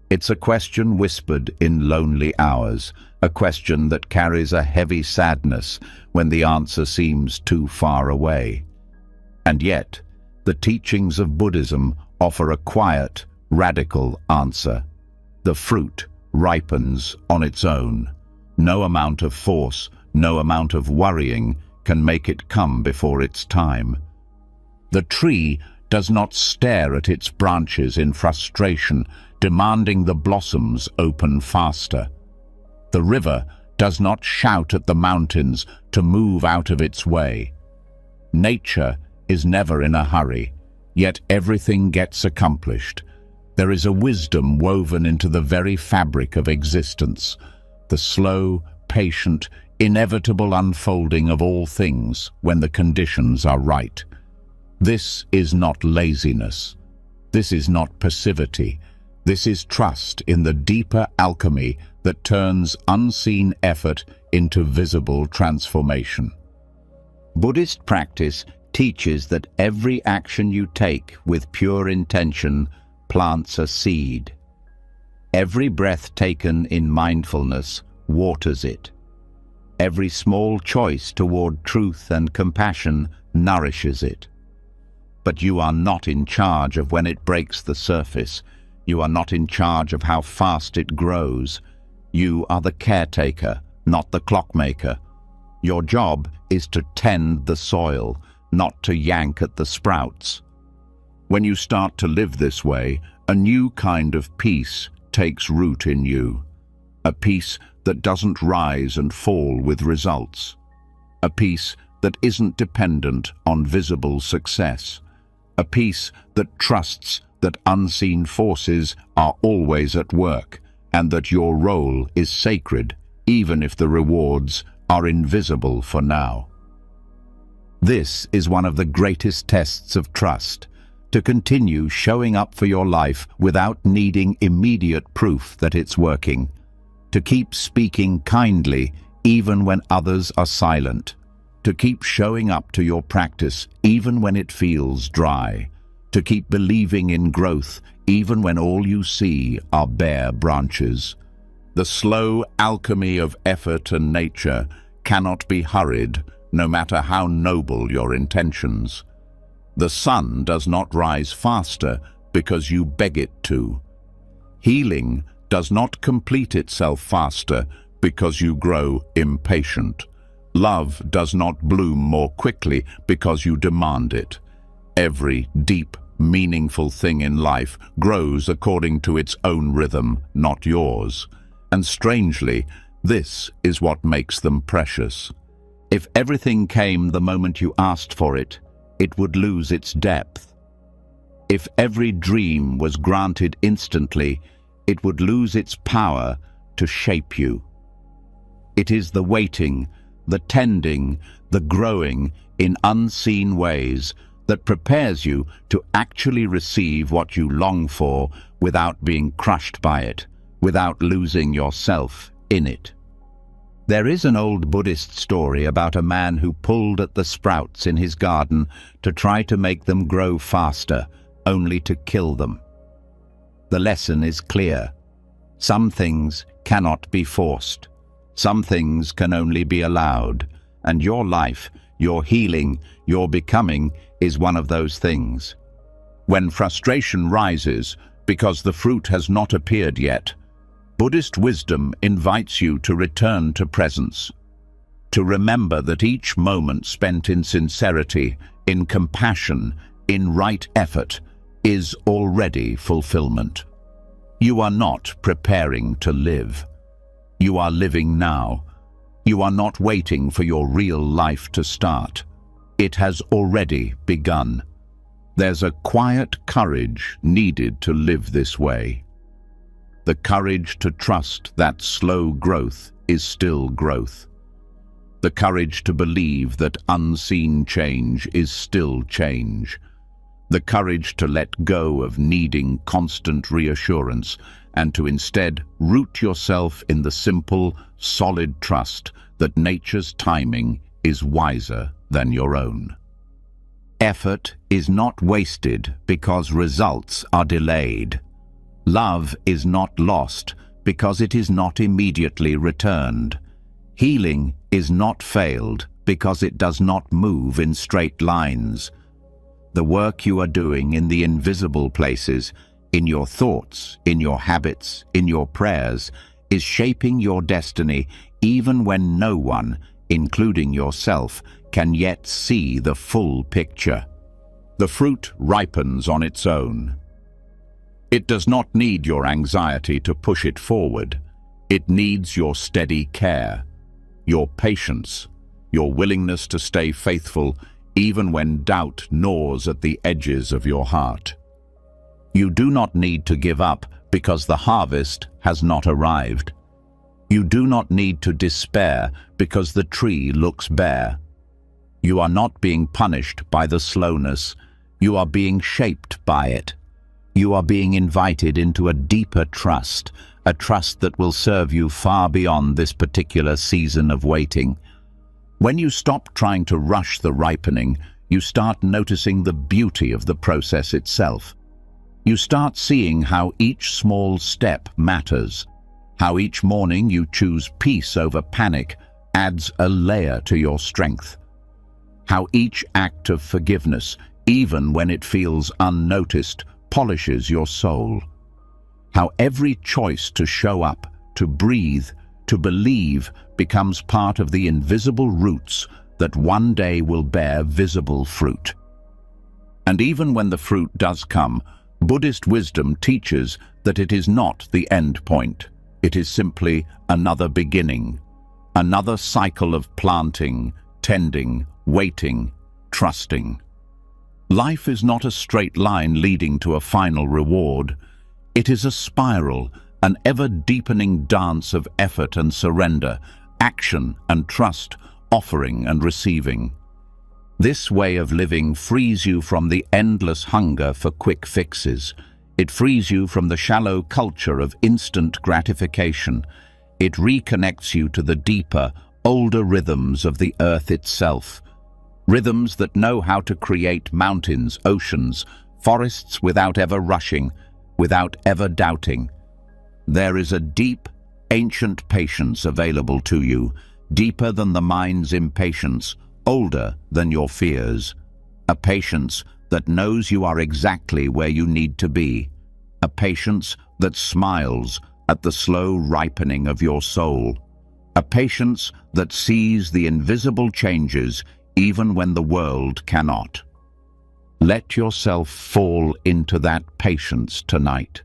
It's a question whispered in lonely hours, a question that carries a heavy sadness when the answer seems too far away. And yet, the teachings of Buddhism offer a quiet, radical answer. The fruit ripens on its own. No amount of force, no amount of worrying can make it come before its time. The tree does not stare at its branches in frustration, demanding the blossoms open faster. The river does not shout at the mountains to move out of its way. Nature is never in a hurry, yet everything gets accomplished. There is a wisdom woven into the very fabric of existence, the slow, patient, inevitable unfolding of all things when the conditions are right. This is not laziness. This is not passivity. This is trust in the deeper alchemy that turns unseen effort into visible transformation. Buddhist practice teaches that every action you take with pure intention plants a seed. Every breath taken in mindfulness waters it. Every small choice toward truth and compassion nourishes it. But you are not in charge of when it breaks the surface. You are not in charge of how fast it grows. You are the caretaker, not the clockmaker. Your job is to tend the soil, not to yank at the sprouts. When you start to live this way, a new kind of peace takes root in you. A peace that doesn't rise and fall with results. A peace that isn't dependent on visible success. A peace that trusts that unseen forces are always at work and that your role is sacred, even if the rewards are invisible for now. This is one of the greatest tests of trust, to continue showing up for your life without needing immediate proof that it's working, to keep speaking kindly even when others are silent, to keep showing up to your practice even when it feels dry, to keep believing in growth even when all you see are bare branches. The slow alchemy of effort and nature cannot be hurried, no matter how noble your intentions. The sun does not rise faster because you beg it to. Healing does not complete itself faster because you grow impatient. Love does not bloom more quickly because you demand it. Every deep meaningful thing in life grows according to its own rhythm, not yours. And strangely, this is what makes them precious. If everything came the moment you asked for it, it would lose its depth. If every dream was granted instantly, it would lose its power to shape you. It is the waiting, the tending, the growing in unseen ways that prepares you to actually receive what you long for without being crushed by it, without losing yourself in it. There is an old Buddhist story about a man who pulled at the sprouts in his garden to try to make them grow faster, only to kill them. The lesson is clear. Some things cannot be forced. Some things can only be allowed. And your life, your healing, your becoming is one of those things. When frustration rises because the fruit has not appeared yet, Buddhist wisdom invites you to return to presence, to remember that each moment spent in sincerity, in compassion, in right effort, is already fulfillment. You are not preparing to live. You are living now. You are not waiting for your real life to start. It has already begun. There's a quiet courage needed to live this way. The courage to trust that slow growth is still growth. The courage to believe that unseen change is still change. The courage to let go of needing constant reassurance and to instead root yourself in the simple, solid trust that nature's timing is wiser than your own. Effort is not wasted because results are delayed. Love is not lost because it is not immediately returned. Healing is not failed because it does not move in straight lines. The work you are doing in the invisible places, in your thoughts, in your habits, in your prayers, is shaping your destiny even when no one, including yourself, can yet see the full picture. The fruit ripens on its own. It does not need your anxiety to push it forward. It needs your steady care, your patience, your willingness to stay faithful even when doubt gnaws at the edges of your heart. You do not need to give up because the harvest has not arrived. You do not need to despair because the tree looks bare. You are not being punished by the slowness. You are being shaped by it. You are being invited into a deeper trust, a trust that will serve you far beyond this particular season of waiting. When you stop trying to rush the ripening, you start noticing the beauty of the process itself. You start seeing how each small step matters, how each morning you choose peace over panic adds a layer to your strength, how each act of forgiveness, even when it feels unnoticed, polishes your soul, how every choice to show up, to breathe, to believe becomes part of the invisible roots that one day will bear visible fruit. And even when the fruit does come, Buddhist wisdom teaches that it is not the end point. It is simply another beginning, another cycle of planting, tending, waiting, trusting. Life is not a straight line leading to a final reward. It is a spiral, an ever-deepening dance of effort and surrender, action and trust, offering and receiving. This way of living frees you from the endless hunger for quick fixes. It frees you from the shallow culture of instant gratification. It reconnects you to the deeper, older rhythms of the earth itself. Rhythms that know how to create mountains, oceans, forests without ever rushing, without ever doubting. There is a deep, ancient patience available to you, deeper than the mind's impatience, older than your fears. A patience that knows you are exactly where you need to be. A patience that smiles at the slow ripening of your soul. A patience that sees the invisible changes even when the world cannot. Let yourself fall into that patience tonight.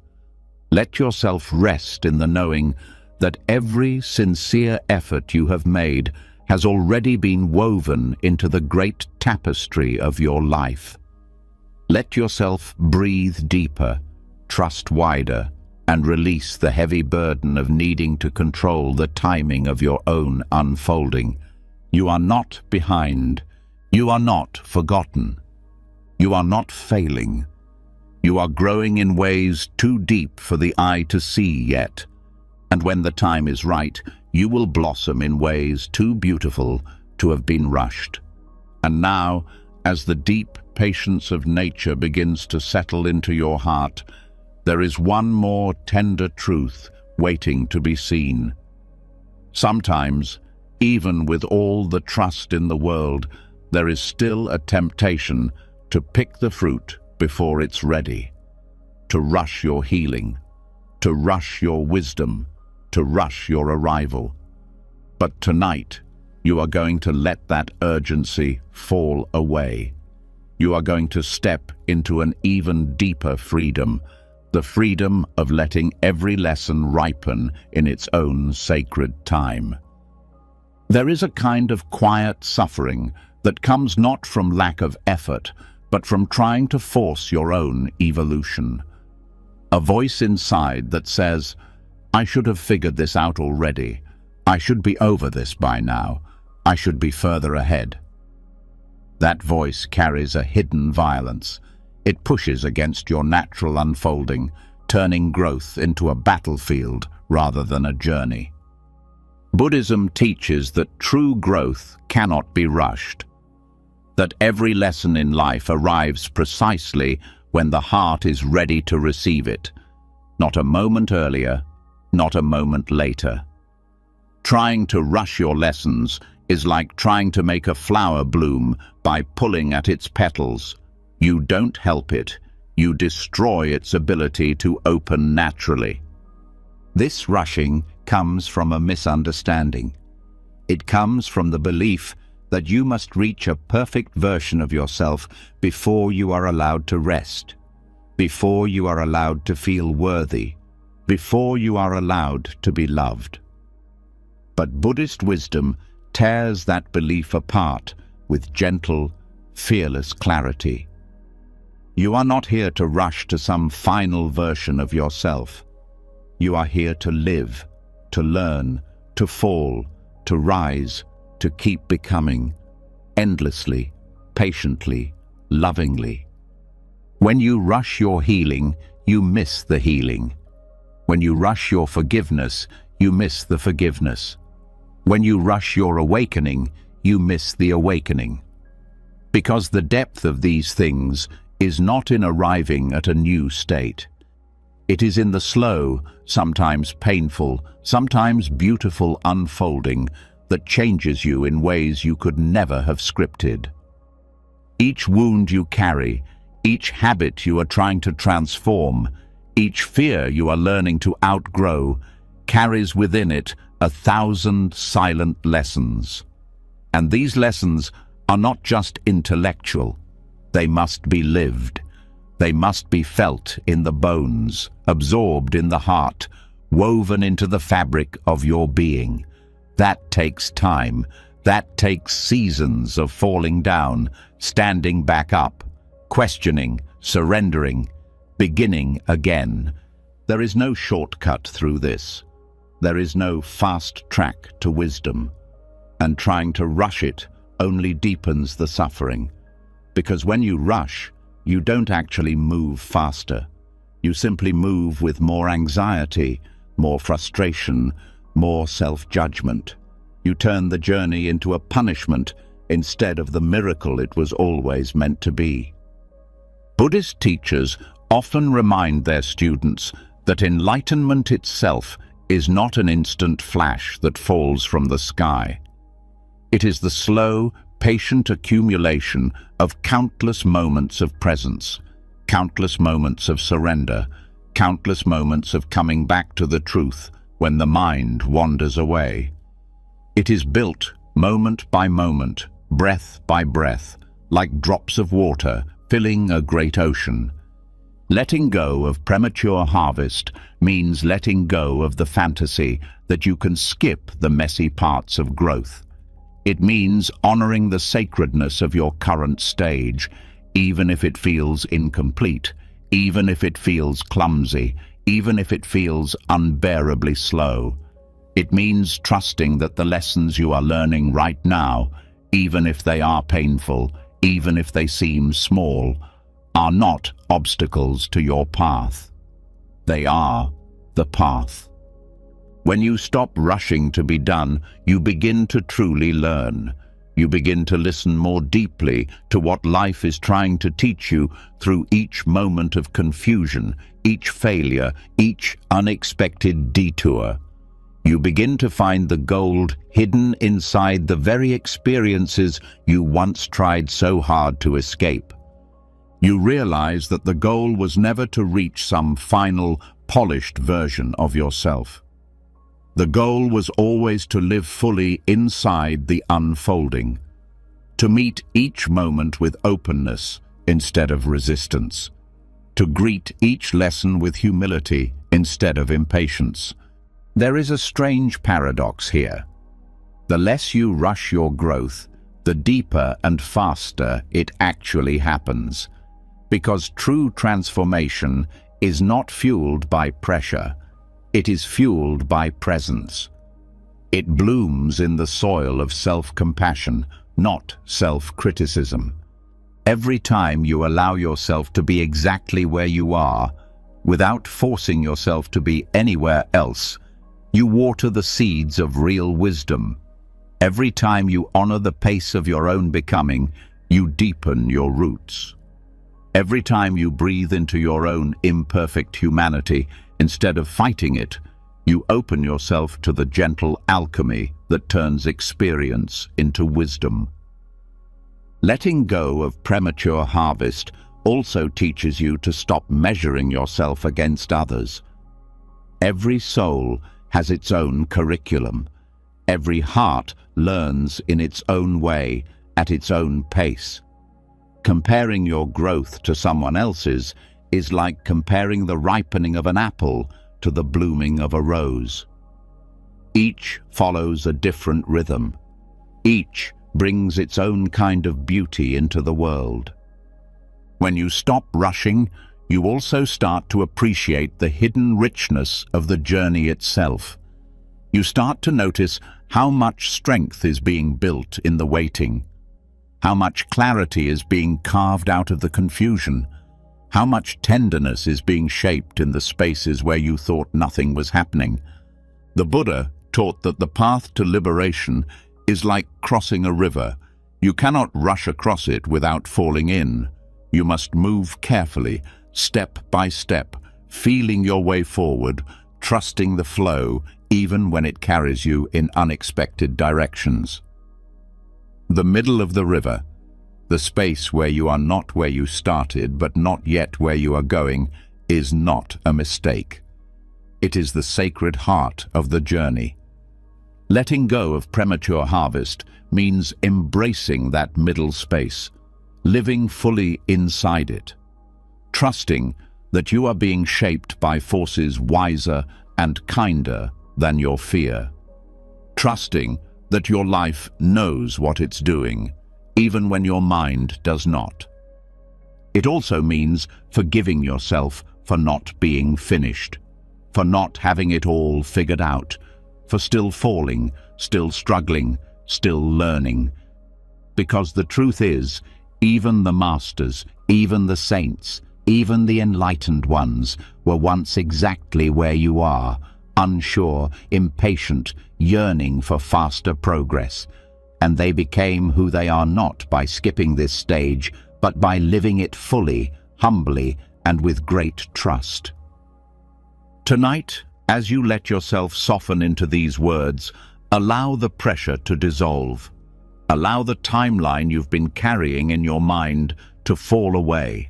Let yourself rest in the knowing that every sincere effort you have made has already been woven into the great tapestry of your life. Let yourself breathe deeper, trust wider, and release the heavy burden of needing to control the timing of your own unfolding. You are not behind. You are not forgotten. You are not failing. You are growing in ways too deep for the eye to see yet. And when the time is right, you will blossom in ways too beautiful to have been rushed. And now, as the deep patience of nature begins to settle into your heart, there is one more tender truth waiting to be seen. Sometimes, even with all the trust in the world, there is still a temptation to pick the fruit before it's ready, to rush your healing, to rush your wisdom, to rush your arrival. But tonight, you are going to let that urgency fall away. You are going to step into an even deeper freedom, the freedom of letting every lesson ripen in its own sacred time. There is a kind of quiet suffering that comes not from lack of effort, but from trying to force your own evolution. A voice inside that says, "I should have figured this out already. I should be over this by now. I should be further ahead." That voice carries a hidden violence. It pushes against your natural unfolding, turning growth into a battlefield rather than a journey. Buddhism teaches that true growth cannot be rushed, that every lesson in life arrives precisely when the heart is ready to receive it, not a moment earlier, not a moment later. Trying to rush your lessons is like trying to make a flower bloom by pulling at its petals. You don't help it, you destroy its ability to open naturally. This rushing comes from a misunderstanding. It comes from the belief that you must reach a perfect version of yourself before you are allowed to rest, before you are allowed to feel worthy, before you are allowed to be loved. But Buddhist wisdom tears that belief apart with gentle, fearless clarity. You are not here to rush to some final version of yourself. You are here to live, to learn, to fall, to rise, to keep becoming, endlessly, patiently, lovingly. When you rush your healing, you miss the healing. When you rush your forgiveness, you miss the forgiveness. When you rush your awakening, you miss the awakening. Because the depth of these things is not in arriving at a new state. It is in the slow, sometimes painful, sometimes beautiful unfolding that changes you in ways you could never have scripted. Each wound you carry, each habit you are trying to transform, each fear you are learning to outgrow, carries within it 1,000 silent lessons. And these lessons are not just intellectual. They must be lived. They must be felt in the bones, absorbed in the heart, woven into the fabric of your being. That takes time. That takes seasons of falling down, standing back up, questioning, surrendering, beginning again. There is no shortcut through this. There is no fast track to wisdom. And trying to rush it only deepens the suffering. Because when you rush, you don't actually move faster. You simply move with more anxiety, more frustration, more self-judgment. You turn the journey into a punishment instead of the miracle it was always meant to be. Buddhist teachers often remind their students that enlightenment itself is not an instant flash that falls from the sky. It is the slow, patient accumulation of countless moments of presence, countless moments of surrender, countless moments of coming back to the truth when the mind wanders away. It is built moment by moment, breath by breath, like drops of water filling a great ocean. Letting go of premature harvest means letting go of the fantasy that you can skip the messy parts of growth. It means honoring the sacredness of your current stage, even if it feels incomplete, even if it feels clumsy, even if it feels unbearably slow. It means trusting that the lessons you are learning right now, even if they are painful, even if they seem small, are not obstacles to your path. They are the path. When you stop rushing to be done, you begin to truly learn. You begin to listen more deeply to what life is trying to teach you through each moment of confusion, each failure, each unexpected detour. You begin to find the gold hidden inside the very experiences you once tried so hard to escape. You realize that the goal was never to reach some final, polished version of yourself. The goal was always to live fully inside the unfolding, to meet each moment with openness instead of resistance, to greet each lesson with humility instead of impatience. There is a strange paradox here. The less you rush your growth, the deeper and faster it actually happens. Because true transformation is not fueled by pressure, it is fueled by presence. It blooms in the soil of self-compassion, not self-criticism. Every time you allow yourself to be exactly where you are, without forcing yourself to be anywhere else, you water the seeds of real wisdom. Every time you honor the pace of your own becoming, you deepen your roots. Every time you breathe into your own imperfect humanity, instead of fighting it, you open yourself to the gentle alchemy that turns experience into wisdom. Letting go of premature harvest also teaches you to stop measuring yourself against others. Every soul has its own curriculum. Every heart learns in its own way, at its own pace. Comparing your growth to someone else's is like comparing the ripening of an apple to the blooming of a rose. Each follows a different rhythm. Each brings its own kind of beauty into the world. When you stop rushing, you also start to appreciate the hidden richness of the journey itself. You start to notice how much strength is being built in the waiting, how much clarity is being carved out of the confusion, how much tenderness is being shaped in the spaces where you thought nothing was happening. The Buddha taught that the path to liberation is like crossing a river. You cannot rush across it without falling in. You must move carefully, step by step, feeling your way forward, trusting the flow, even when it carries you in unexpected directions. The middle of the river, the space where you are not where you started but not yet where you are going, is not a mistake. It is the sacred heart of the journey. Letting go of premature harvest means embracing that middle space, living fully inside it, trusting that you are being shaped by forces wiser and kinder than your fear, trusting that your life knows what it's doing, even when your mind does not. It also means forgiving yourself for not being finished, for not having it all figured out, for still falling, still struggling, still learning. Because the truth is, even the masters, even the saints, even the enlightened ones were once exactly where you are, unsure, impatient, yearning for faster progress. And they became who they are not by skipping this stage, but by living it fully, humbly, and with great trust. Tonight, as you let yourself soften into these words, allow the pressure to dissolve. Allow the timeline you've been carrying in your mind to fall away.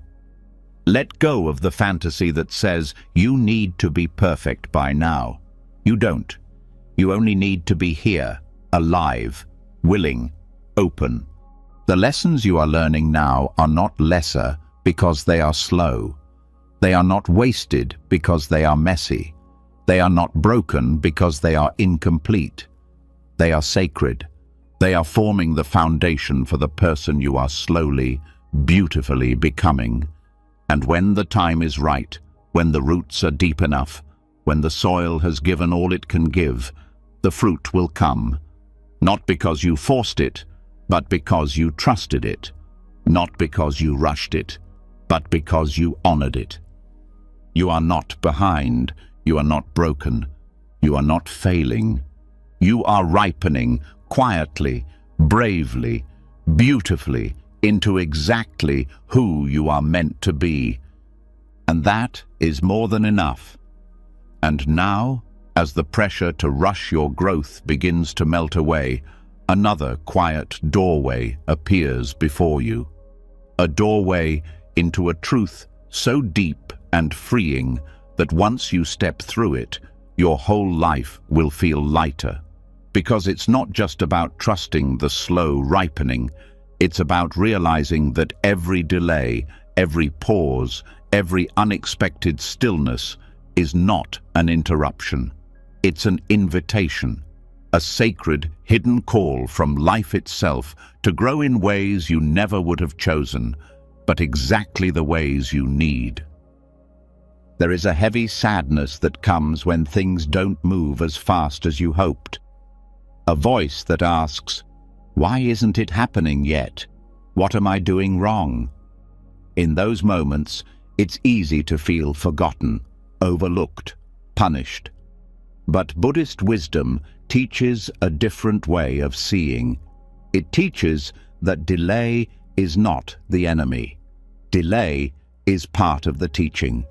Let go of the fantasy that says you need to be perfect by now. You don't. You only need to be here, alive, willing, open. The lessons you are learning now are not lesser, because they are slow. They are not wasted because they are messy. They are not broken because they are incomplete. They are sacred. They are forming the foundation for the person you are slowly, beautifully becoming. And when the time is right, when the roots are deep enough, when the soil has given all it can give, the fruit will come. Not because you forced it, but because you trusted it. Not because you rushed it, but because you honored it. You are not behind. You are not broken. You are not failing. You are ripening quietly, bravely, beautifully into exactly who you are meant to be. And that is more than enough. And now, as the pressure to rush your growth begins to melt away, another quiet doorway appears before you. A doorway into a truth so deep and freeing that once you step through it, your whole life will feel lighter. Because it's not just about trusting the slow ripening, it's about realizing that every delay, every pause, every unexpected stillness is not an interruption. It's an invitation, a sacred, hidden call from life itself to grow in ways you never would have chosen, but exactly the ways you need. There is a heavy sadness that comes when things don't move as fast as you hoped. A voice that asks, "Why isn't it happening yet? What am I doing wrong?" In those moments, it's easy to feel forgotten, overlooked, punished. But Buddhist wisdom teaches a different way of seeing. It teaches that delay is not the enemy. Delay is part of the teaching.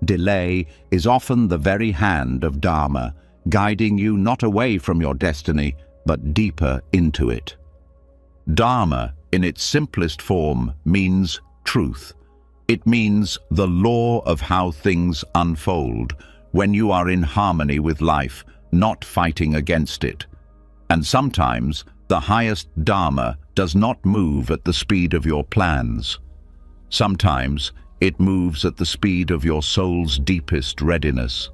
Delay is often the very hand of Dharma, guiding you not away from your destiny, but deeper into it. Dharma, in its simplest form, means truth. It means the law of how things unfold, when you are in harmony with life, not fighting against it. And sometimes, the highest Dharma does not move at the speed of your plans. Sometimes, it moves at the speed of your soul's deepest readiness.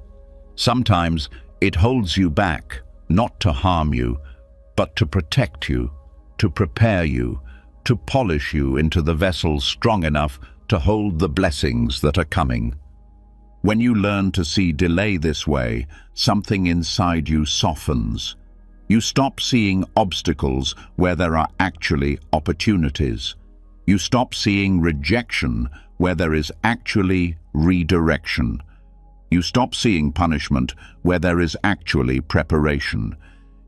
Sometimes, it holds you back, not to harm you, but to protect you, to prepare you, to polish you into the vessel strong enough to hold the blessings that are coming. When you learn to see delay this way, something inside you softens. You stop seeing obstacles where there are actually opportunities. You stop seeing rejection where there is actually redirection. You stop seeing punishment where there is actually preparation.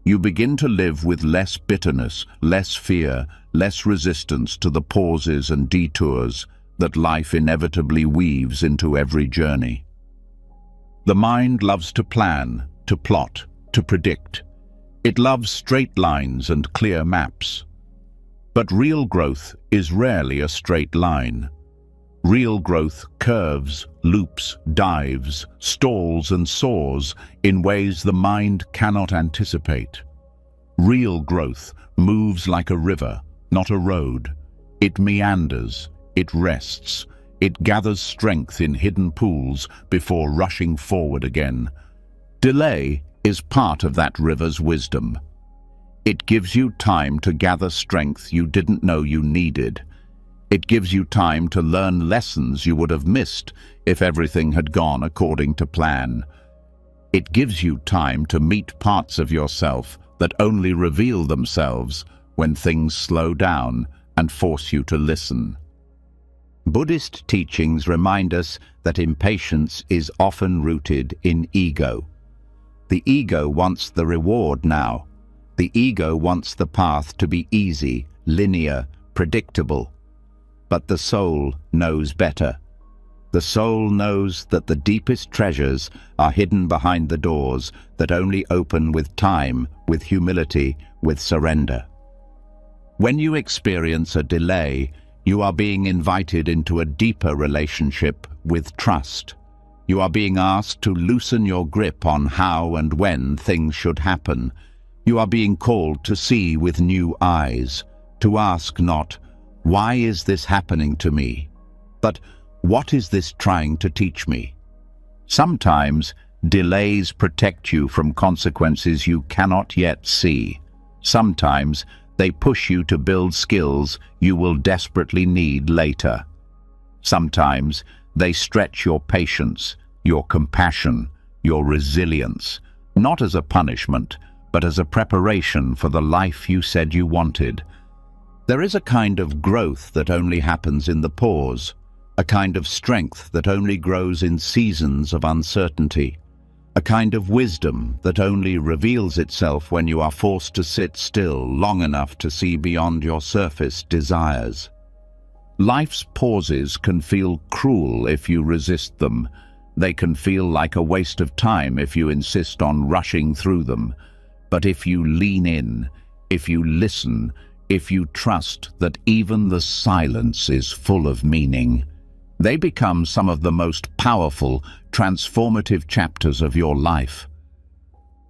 You begin to live with less bitterness, less fear, less resistance to the pauses and detours that life inevitably weaves into every journey. The mind loves to plan, to plot, to predict. It loves straight lines and clear maps. But real growth is rarely a straight line. Real growth curves, loops, dives, stalls and soars in ways the mind cannot anticipate. Real growth moves like a river, not a road. It meanders, it rests, it gathers strength in hidden pools before rushing forward again. Delay is part of that river's wisdom. It gives you time to gather strength you didn't know you needed. It gives you time to learn lessons you would have missed if everything had gone according to plan. It gives you time to meet parts of yourself that only reveal themselves when things slow down and force you to listen. Buddhist teachings remind us that impatience is often rooted in ego. The ego wants the reward now. The ego wants the path to be easy, linear, predictable. But the soul knows better. The soul knows that the deepest treasures are hidden behind the doors that only open with time, with humility, with surrender. When you experience a delay, you are being invited into a deeper relationship with trust. You are being asked to loosen your grip on how and when things should happen. You are being called to see with new eyes, to ask not, "Why is this happening to me?" But what is this trying to teach me? Sometimes delays protect you from consequences you cannot yet see. Sometimes they push you to build skills you will desperately need later. Sometimes they stretch your patience, your compassion, your resilience, not as a punishment, but as a preparation for the life you said you wanted. There is a kind of growth that only happens in the pause, a kind of strength that only grows in seasons of uncertainty, a kind of wisdom that only reveals itself when you are forced to sit still long enough to see beyond your surface desires. Life's pauses can feel cruel if you resist them. They can feel like a waste of time if you insist on rushing through them. But if you lean in, if you listen, if you trust that even the silence is full of meaning, they become some of the most powerful, transformative chapters of your life.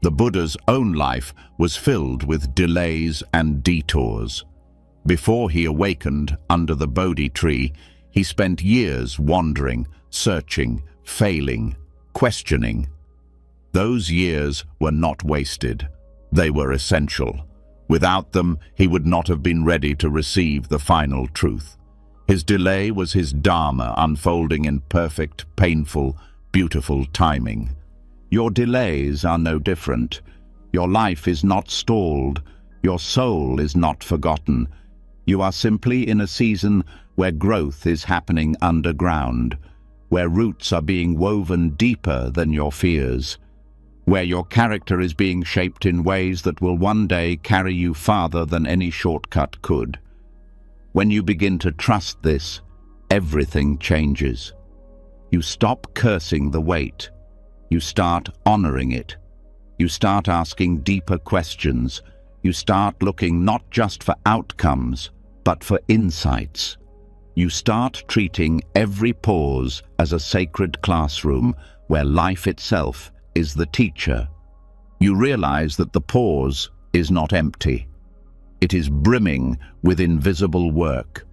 The Buddha's own life was filled with delays and detours. Before he awakened under the Bodhi tree, he spent years wandering, searching, failing, questioning. Those years were not wasted. They were essential. Without them, he would not have been ready to receive the final truth. His delay was his Dharma unfolding in perfect, painful, beautiful timing. Your delays are no different. Your life is not stalled. Your soul is not forgotten. You are simply in a season where growth is happening underground, where roots are being woven deeper than your fears, where your character is being shaped in ways that will one day carry you farther than any shortcut could. When you begin to trust this, everything changes. You stop cursing the wait. You start honoring it. You start asking deeper questions. You start looking not just for outcomes, but for insights. You start treating every pause as a sacred classroom where life itself is the teacher. You realize that the pause is not empty. It is brimming with invisible work.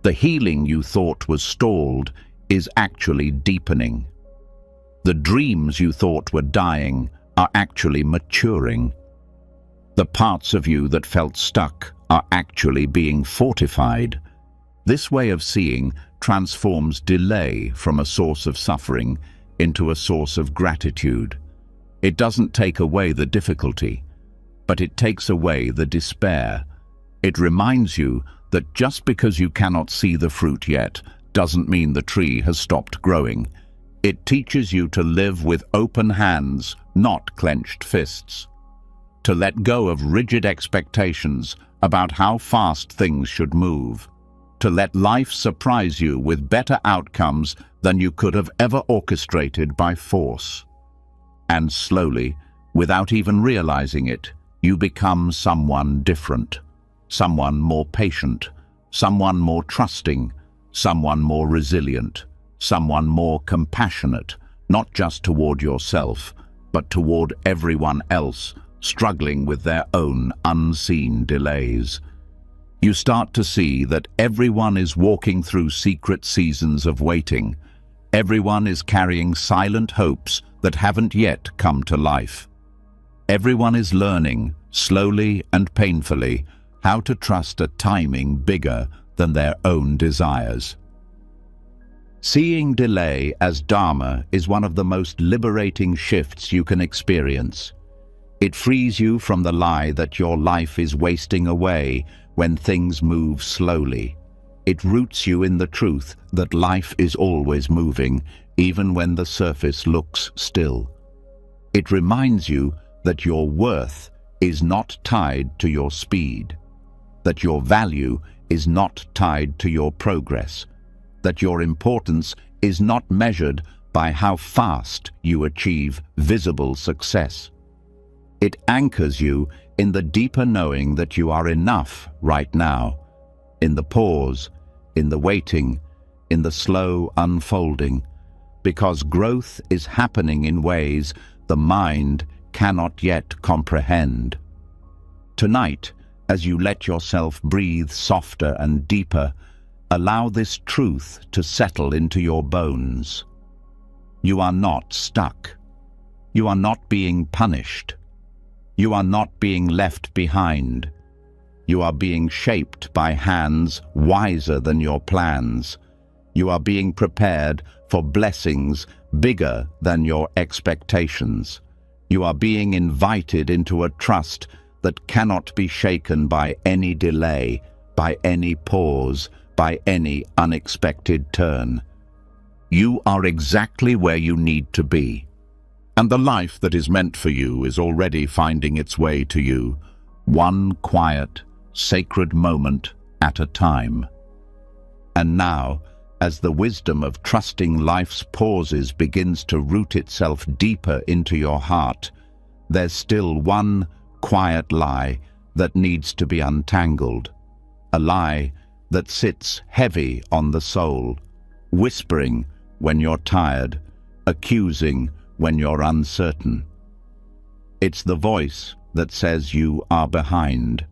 The healing you thought was stalled is actually deepening. The dreams you thought were dying are actually maturing. The parts of you that felt stuck are actually being fortified. This way of seeing transforms delay from a source of suffering into a source of gratitude. It doesn't take away the difficulty, but it takes away the despair. It reminds you that just because you cannot see the fruit yet doesn't mean the tree has stopped growing. It teaches you to live with open hands, not clenched fists. To let go of rigid expectations about how fast things should move. To let life surprise you with better outcomes than you could have ever orchestrated by force. And slowly, without even realizing it, you become someone different, someone more patient, someone more trusting, someone more resilient, someone more compassionate, not just toward yourself, but toward everyone else struggling with their own unseen delays. You start to see that everyone is walking through secret seasons of waiting. Everyone is carrying silent hopes that haven't yet come to life. Everyone is learning, slowly and painfully, how to trust a timing bigger than their own desires. Seeing delay as Dharma is one of the most liberating shifts you can experience. It frees you from the lie that your life is wasting away when things move slowly. It roots you in the truth that life is always moving, even when the surface looks still. It reminds you that your worth is not tied to your speed, that your value is not tied to your progress, that your importance is not measured by how fast you achieve visible success. It anchors you in the deeper knowing that you are enough right now, in the pause, in the waiting, in the slow unfolding, because growth is happening in ways the mind cannot yet comprehend. Tonight, as you let yourself breathe softer and deeper, Allow this truth to settle into your bones. You are not stuck. You are not being punished. You are not being left behind. You are being shaped by hands wiser than your plans. You are being prepared for blessings bigger than your expectations. You are being invited into a trust that cannot be shaken by any delay, by any pause, by any unexpected turn. You are exactly where you need to be, and the life that is meant for you is already finding its way to you, one quiet, sacred moment at a time. And now, as the wisdom of trusting life's pauses begins to root itself deeper into your heart, there's still one quiet lie that needs to be untangled. A lie that sits heavy on the soul, whispering when you're tired, accusing when you're uncertain. It's the voice that says you are behind,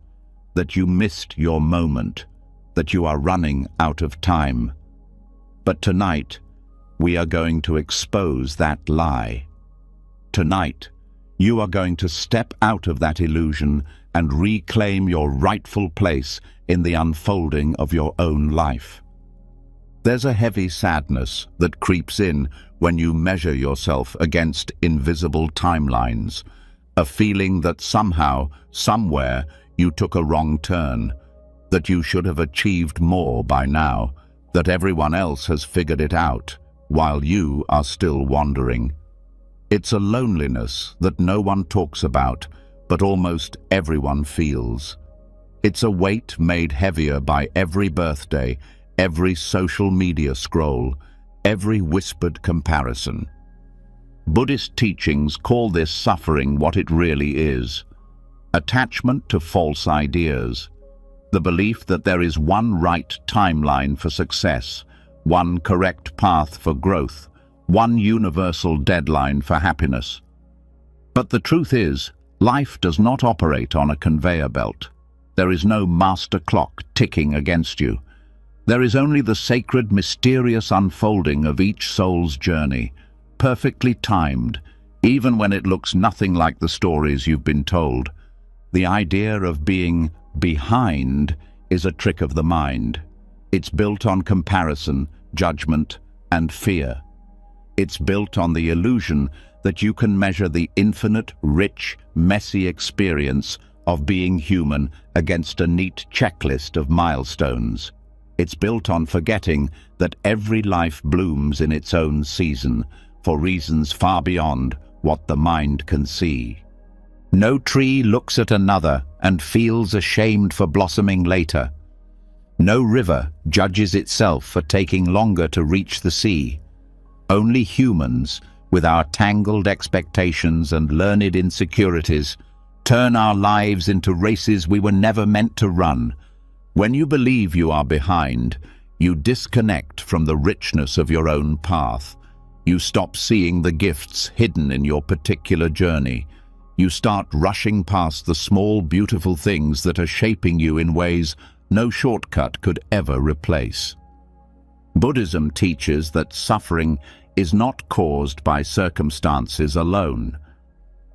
that you missed your moment, that you are running out of time. But tonight, we are going to expose that lie. Tonight, you are going to step out of that illusion and reclaim your rightful place in the unfolding of your own life. There's a heavy sadness that creeps in when you measure yourself against invisible timelines, a feeling that somehow, somewhere, you took a wrong turn, that you should have achieved more by now, that everyone else has figured it out, while you are still wandering. It's a loneliness that no one talks about, but almost everyone feels. It's a weight made heavier by every birthday, every social media scroll, every whispered comparison. Buddhist teachings call this suffering what it really is: attachment to false ideas, the belief that there is one right timeline for success, one correct path for growth, one universal deadline for happiness. But the truth is, life does not operate on a conveyor belt. There is no master clock ticking against you. There is only the sacred, mysterious unfolding of each soul's journey, perfectly timed, even when it looks nothing like the stories you've been told. The idea of being behind is a trick of the mind. It's built on comparison, judgment, and fear. It's built on the illusion that you can measure the infinite, rich, messy experience of being human against a neat checklist of milestones. It's built on forgetting that every life blooms in its own season, for reasons far beyond what the mind can see. No tree looks at another and feels ashamed for blossoming later. No river judges itself for taking longer to reach the sea. Only humans, with our tangled expectations and learned insecurities, turn our lives into races we were never meant to run. When you believe you are behind, you disconnect from the richness of your own path. You stop seeing the gifts hidden in your particular journey. You start rushing past the small, beautiful things that are shaping you in ways no shortcut could ever replace. Buddhism teaches that suffering is not caused by circumstances alone.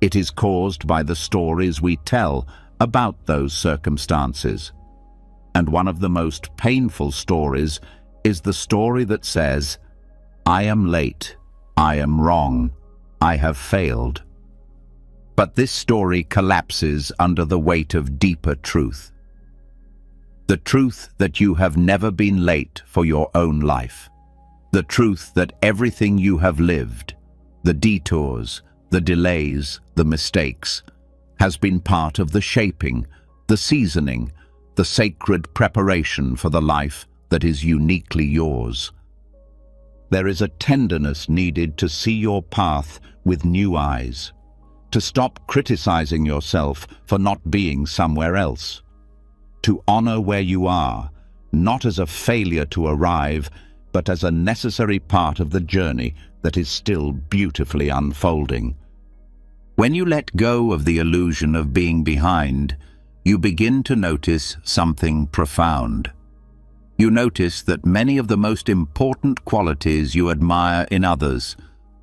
It is caused by the stories we tell about those circumstances. And one of the most painful stories is the story that says, "I am late, I am wrong, I have failed." But this story collapses under the weight of deeper truth. The truth that you have never been late for your own life. The truth that everything you have lived, the detours, the delays, the mistakes, has been part of the shaping, the seasoning, the sacred preparation for the life that is uniquely yours. There is a tenderness needed to see your path with new eyes, to stop criticizing yourself for not being somewhere else, to honor where you are, not as a failure to arrive, but as a necessary part of the journey that is still beautifully unfolding. When you let go of the illusion of being behind, you begin to notice something profound. You notice that many of the most important qualities you admire in others,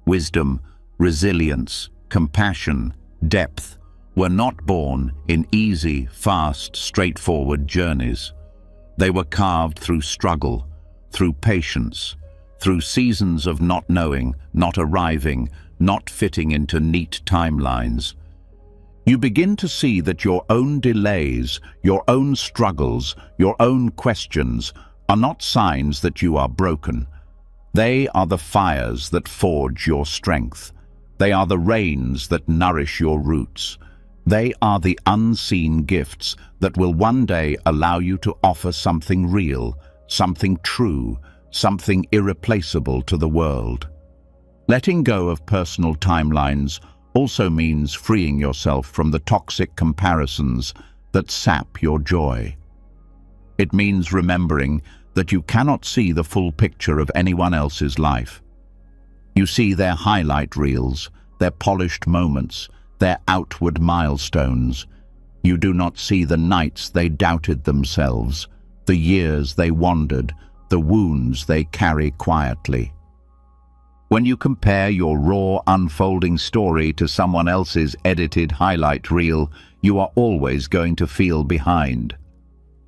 wisdom, resilience, compassion, depth, were not born in easy, fast, straightforward journeys. They were carved through struggle, through patience, through seasons of not knowing, not arriving, not fitting into neat timelines. You begin to see that your own delays, your own struggles, your own questions are not signs that you are broken. They are the fires that forge your strength. They are the rains that nourish your roots. They are the unseen gifts that will one day allow you to offer something real, something true, something irreplaceable to the world. Letting go of personal timelines also means freeing yourself from the toxic comparisons that sap your joy. It means remembering that you cannot see the full picture of anyone else's life. You see their highlight reels, their polished moments, their outward milestones. You do not see the nights they doubted themselves, the years they wandered, the wounds they carry quietly. When you compare your raw, unfolding story to someone else's edited highlight reel, you are always going to feel behind.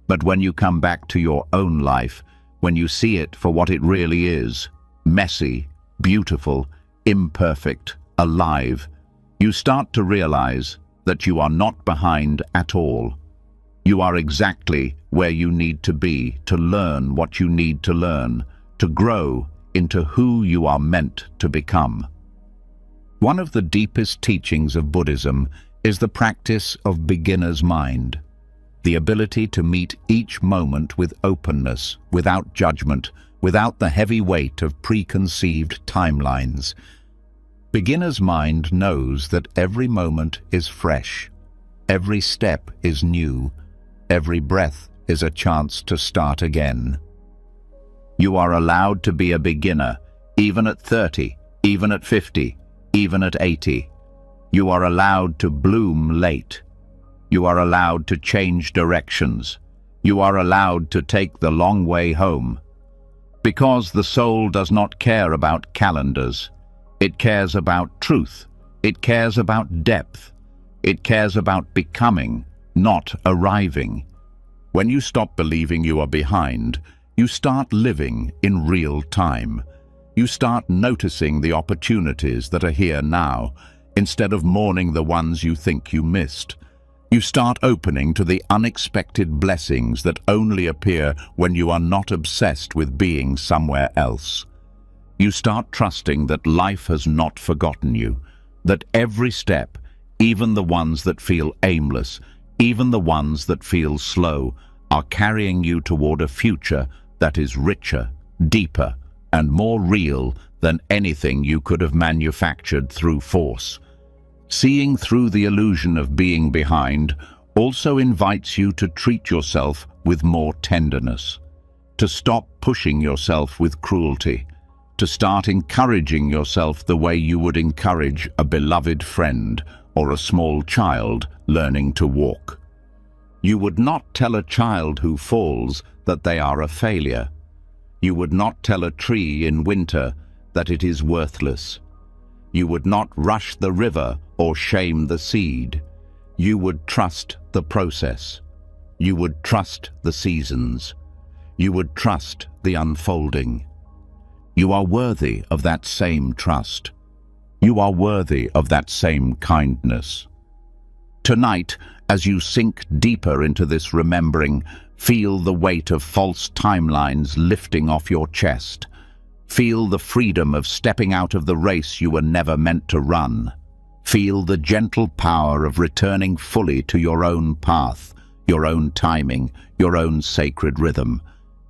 But when you come back to your own life, when you see it for what it really is, messy, beautiful, imperfect, alive, you start to realize that you are not behind at all. You are exactly where you need to be to learn what you need to learn, to grow into who you are meant to become. One of the deepest teachings of Buddhism is the practice of beginner's mind, the ability to meet each moment with openness, without judgment, without the heavy weight of preconceived timelines. Beginner's mind knows that every moment is fresh, every step is new, every breath is a chance to start again. You are allowed to be a beginner, even at 30, even at 50, even at 80. You are allowed to bloom late. You are allowed to change directions. You are allowed to take the long way home. Because the soul does not care about calendars. It cares about truth. It cares about depth. It cares about becoming, not arriving. When you stop believing you are behind, you start living in real time. You start noticing the opportunities that are here now, instead of mourning the ones you think you missed. You start opening to the unexpected blessings that only appear when you are not obsessed with being somewhere else. You start trusting that life has not forgotten you, that every step, even the ones that feel aimless, even the ones that feel slow, are carrying you toward a future that is richer, deeper, and more real than anything you could have manufactured through force. Seeing through the illusion of being behind also invites you to treat yourself with more tenderness, to stop pushing yourself with cruelty, to start encouraging yourself the way you would encourage a beloved friend or a small child learning to walk. You would not tell a child who falls that they are a failure. You would not tell a tree in winter that it is worthless. You would not rush the river or shame the seed. You would trust the process. You would trust the seasons. You would trust the unfolding. You are worthy of that same trust. You are worthy of that same kindness. Tonight, as you sink deeper into this remembering, feel the weight of false timelines lifting off your chest. Feel the freedom of stepping out of the race you were never meant to run. Feel the gentle power of returning fully to your own path, your own timing, your own sacred rhythm.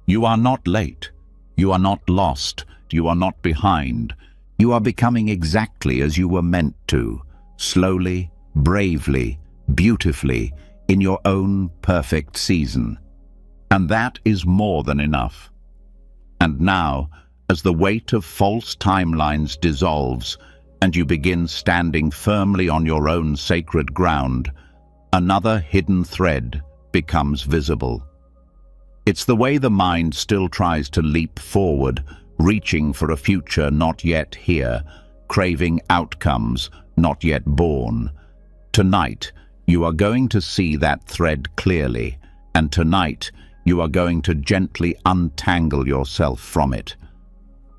You are not late. You are not lost. You are not behind. You are becoming exactly as you were meant to, slowly, bravely, beautifully, in your own perfect season. And that is more than enough. And now, as the weight of false timelines dissolves and you begin standing firmly on your own sacred ground, another hidden thread becomes visible. It's the way the mind still tries to leap forward, reaching for a future not yet here, craving outcomes not yet born. Tonight, you are going to see that thread clearly, and tonight, you are going to gently untangle yourself from it.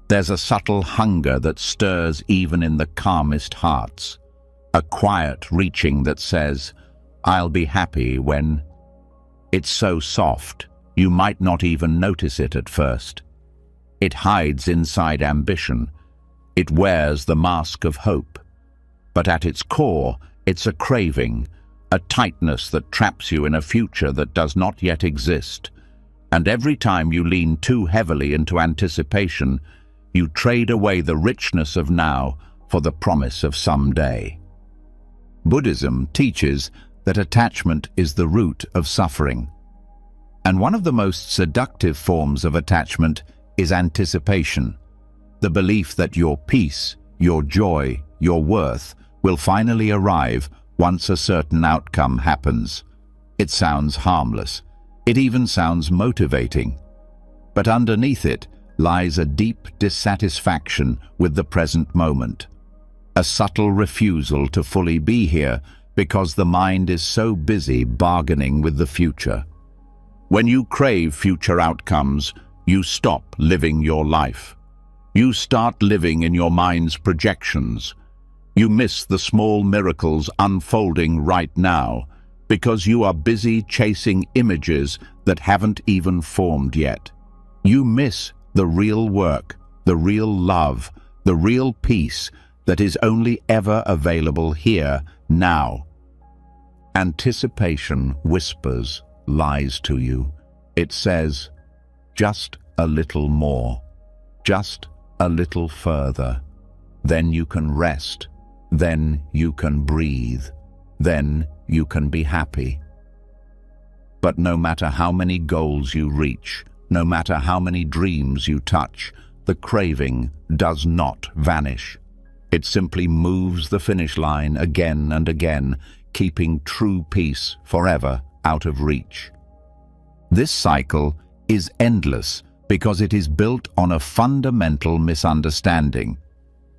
There's a subtle hunger that stirs even in the calmest hearts, a quiet reaching that says, "I'll be happy when..." It's so soft, you might not even notice it at first. It hides inside ambition. It wears the mask of hope. But at its core, it's a craving, a tightness that traps you in a future that does not yet exist. And every time you lean too heavily into anticipation, you trade away the richness of now for the promise of someday. Buddhism teaches that attachment is the root of suffering. And one of the most seductive forms of attachment is anticipation, the belief that your peace, your joy, your worth will finally arrive once a certain outcome happens. It sounds harmless. It even sounds motivating. But underneath it lies a deep dissatisfaction with the present moment, a subtle refusal to fully be here because the mind is so busy bargaining with the future. When you crave future outcomes, you stop living your life. You start living in your mind's projections. You miss the small miracles unfolding right now because you are busy chasing images that haven't even formed yet. You miss the real work, the real love, the real peace that is only ever available here, now. Anticipation whispers lies to you. It says, just a little more, just a little further. Then you can rest. Then you can breathe. Then you can be happy. But no matter how many goals you reach, no matter how many dreams you touch, the craving does not vanish. It simply moves the finish line again and again, keeping true peace forever out of reach. This cycle is endless because it is built on a fundamental misunderstanding.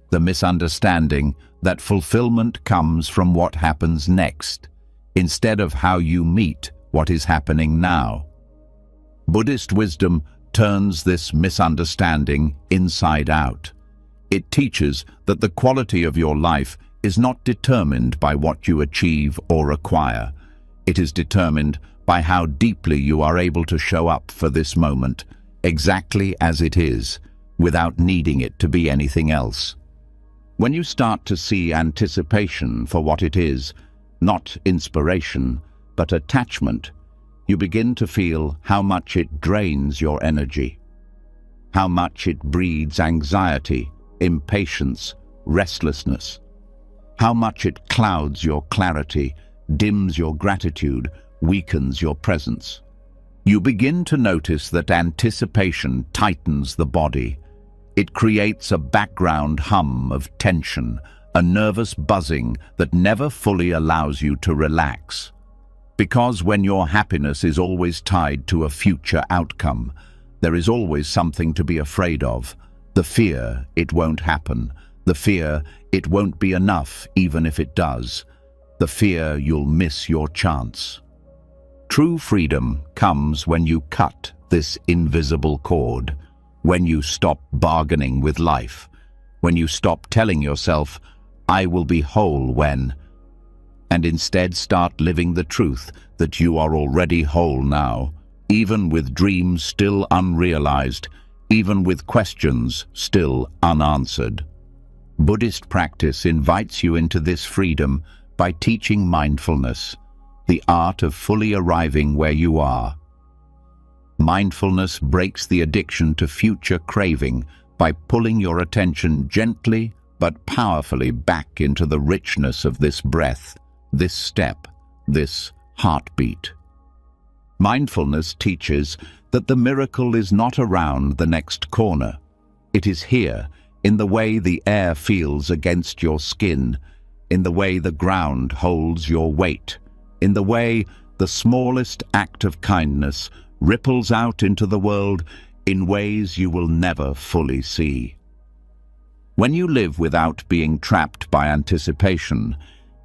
The misunderstanding that fulfillment comes from what happens next, instead of how you meet what is happening now. Buddhist wisdom turns this misunderstanding inside out. It teaches that the quality of your life is not determined by what you achieve or acquire. It is determined by how deeply you are able to show up for this moment, exactly as it is, without needing it to be anything else. When you start to see anticipation for what it is, not inspiration, but attachment, you begin to feel how much it drains your energy, how much it breeds anxiety, impatience, restlessness, how much it clouds your clarity, dims your gratitude, weakens your presence. You begin to notice that anticipation tightens the body. It creates a background hum of tension, a nervous buzzing that never fully allows you to relax. Because when your happiness is always tied to a future outcome, there is always something to be afraid of. The fear it won't happen, the fear it won't be enough even if it does, the fear you'll miss your chance. True freedom comes when you cut this invisible cord, when you stop bargaining with life, when you stop telling yourself, "I will be whole when," and instead start living the truth that you are already whole now, even with dreams still unrealized, even with questions still unanswered. Buddhist practice invites you into this freedom by teaching mindfulness, the art of fully arriving where you are. Mindfulness breaks the addiction to future craving by pulling your attention gently but powerfully back into the richness of this breath, this step, this heartbeat. Mindfulness teaches that the miracle is not around the next corner. It is here, in the way the air feels against your skin, in the way the ground holds your weight, in the way the smallest act of kindness ripples out into the world in ways you will never fully see. When you live without being trapped by anticipation,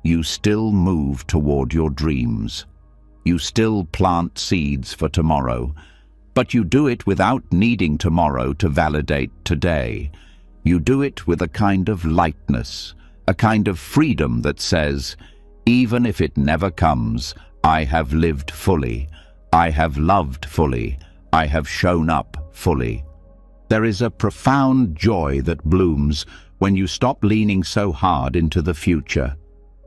you still move toward your dreams. You still plant seeds for tomorrow, but you do it without needing tomorrow to validate today. You do it with a kind of lightness, a kind of freedom that says, even if it never comes, I have lived fully, I have loved fully, I have shown up fully. There is a profound joy that blooms when you stop leaning so hard into the future.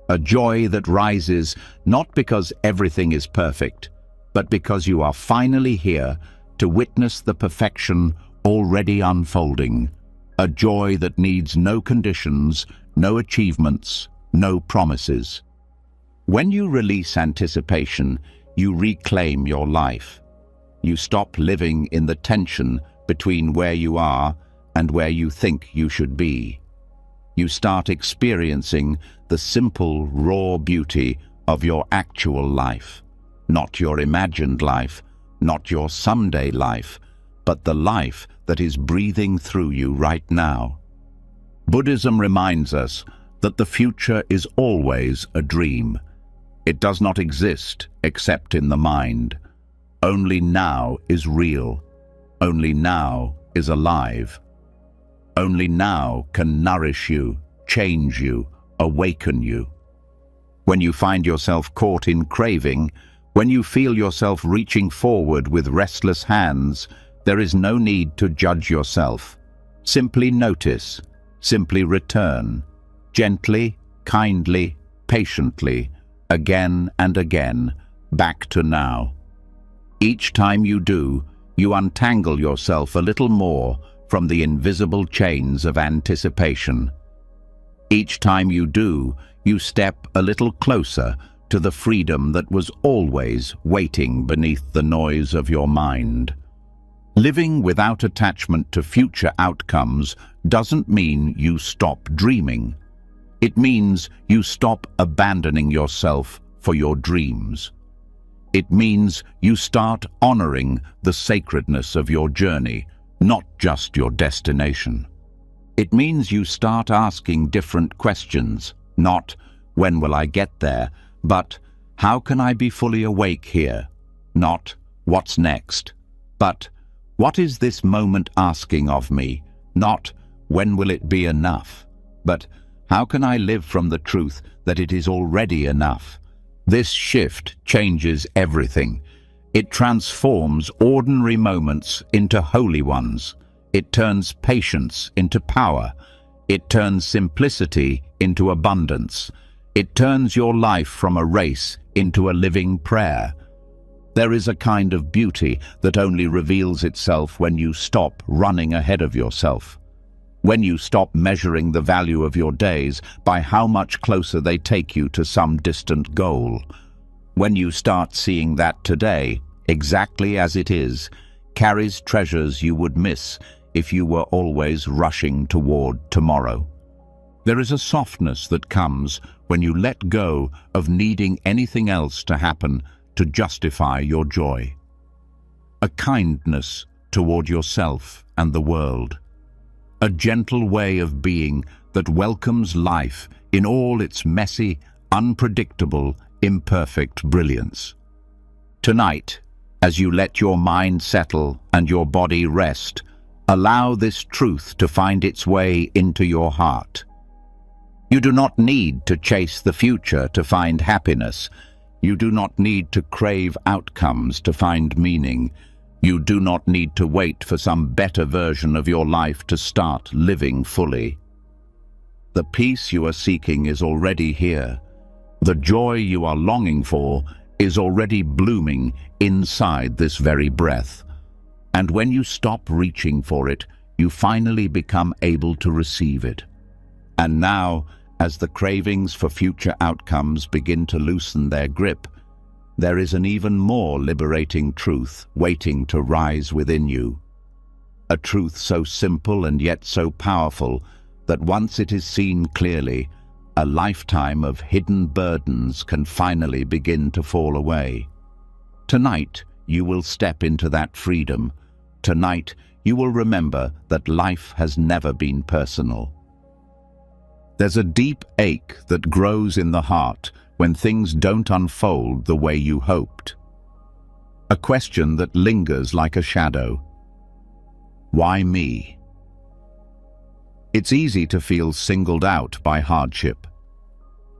A joy that rises not because everything is perfect, but because you are finally here to witness the perfection already unfolding. A joy that needs no conditions, no achievements, no promises. When you release anticipation, you reclaim your life. You stop living in the tension between where you are and where you think you should be. You start experiencing the simple, raw beauty of your actual life, not your imagined life, not your someday life, but the life that is breathing through you right now. Buddhism reminds us that the future is always a dream. It does not exist except in the mind. Only now is real. Only now is alive. Only now can nourish you, change you, awaken you. When you find yourself caught in craving, when you feel yourself reaching forward with restless hands, there is no need to judge yourself. Simply notice, simply return, gently, kindly, patiently, again and again, back to now. Each time you do, you untangle yourself a little more from the invisible chains of anticipation. Each time you do, you step a little closer to the freedom that was always waiting beneath the noise of your mind. Living without attachment to future outcomes doesn't mean you stop dreaming. It means you stop abandoning yourself for your dreams. It means you start honoring the sacredness of your journey, not just your destination. It means you start asking different questions, not when will I get there, but how can I be fully awake here? Not what's next, but what is this moment asking of me? Not when will it be enough, but how can I live from the truth that it is already enough? This shift changes everything. It transforms ordinary moments into holy ones. It turns patience into power. It turns simplicity into abundance. It turns your life from a race into a living prayer. There is a kind of beauty that only reveals itself when you stop running ahead of yourself. When you stop measuring the value of your days by how much closer they take you to some distant goal. When you start seeing that today, exactly as it is, carries treasures you would miss if you were always rushing toward tomorrow. There is a softness that comes when you let go of needing anything else to happen to justify your joy. A kindness toward yourself and the world. A gentle way of being that welcomes life in all its messy, unpredictable, imperfect brilliance. Tonight, as you let your mind settle and your body rest, allow this truth to find its way into your heart. You do not need to chase the future to find happiness. You do not need to crave outcomes to find meaning. You do not need to wait for some better version of your life to start living fully. The peace you are seeking is already here. The joy you are longing for is already blooming inside this very breath. And when you stop reaching for it, you finally become able to receive it. And now, as the cravings for future outcomes begin to loosen their grip, there is an even more liberating truth waiting to rise within you. A truth so simple and yet so powerful that once it is seen clearly, a lifetime of hidden burdens can finally begin to fall away. Tonight, you will step into that freedom. Tonight, you will remember that life has never been personal. There's a deep ache that grows in the heart when things don't unfold the way you hoped. A question that lingers like a shadow. Why me? It's easy to feel singled out by hardship.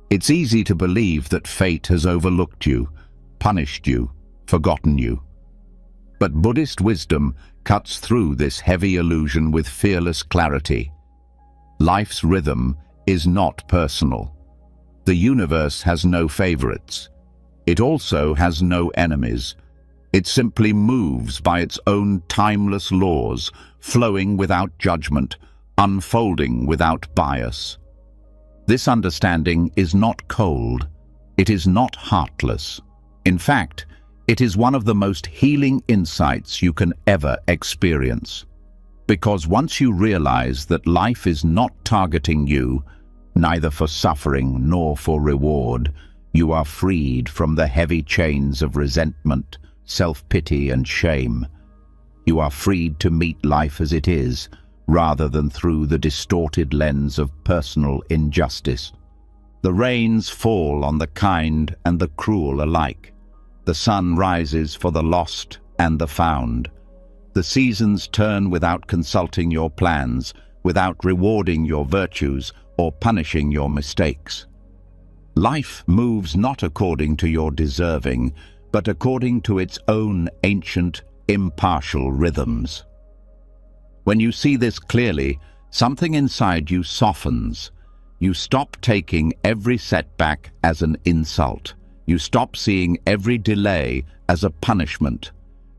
It's easy to believe that fate has overlooked you, punished you, forgotten you. But Buddhist wisdom cuts through this heavy illusion with fearless clarity. Life's rhythm is not personal. The universe has no favorites. It also has no enemies. It simply moves by its own timeless laws, flowing without judgment, unfolding without bias. This understanding is not cold. It is not heartless. In fact, it is one of the most healing insights you can ever experience. Because once you realize that life is not targeting you, neither for suffering nor for reward, you are freed from the heavy chains of resentment, self-pity and shame. You are freed to meet life as it is, rather than through the distorted lens of personal injustice. The rains fall on the kind and the cruel alike. The sun rises for the lost and the found. The seasons turn without consulting your plans, without rewarding your virtues or punishing your mistakes. Life moves not according to your deserving, but according to its own ancient, impartial rhythms. When you see this clearly, something inside you softens. You stop taking every setback as an insult. You stop seeing every delay as a punishment.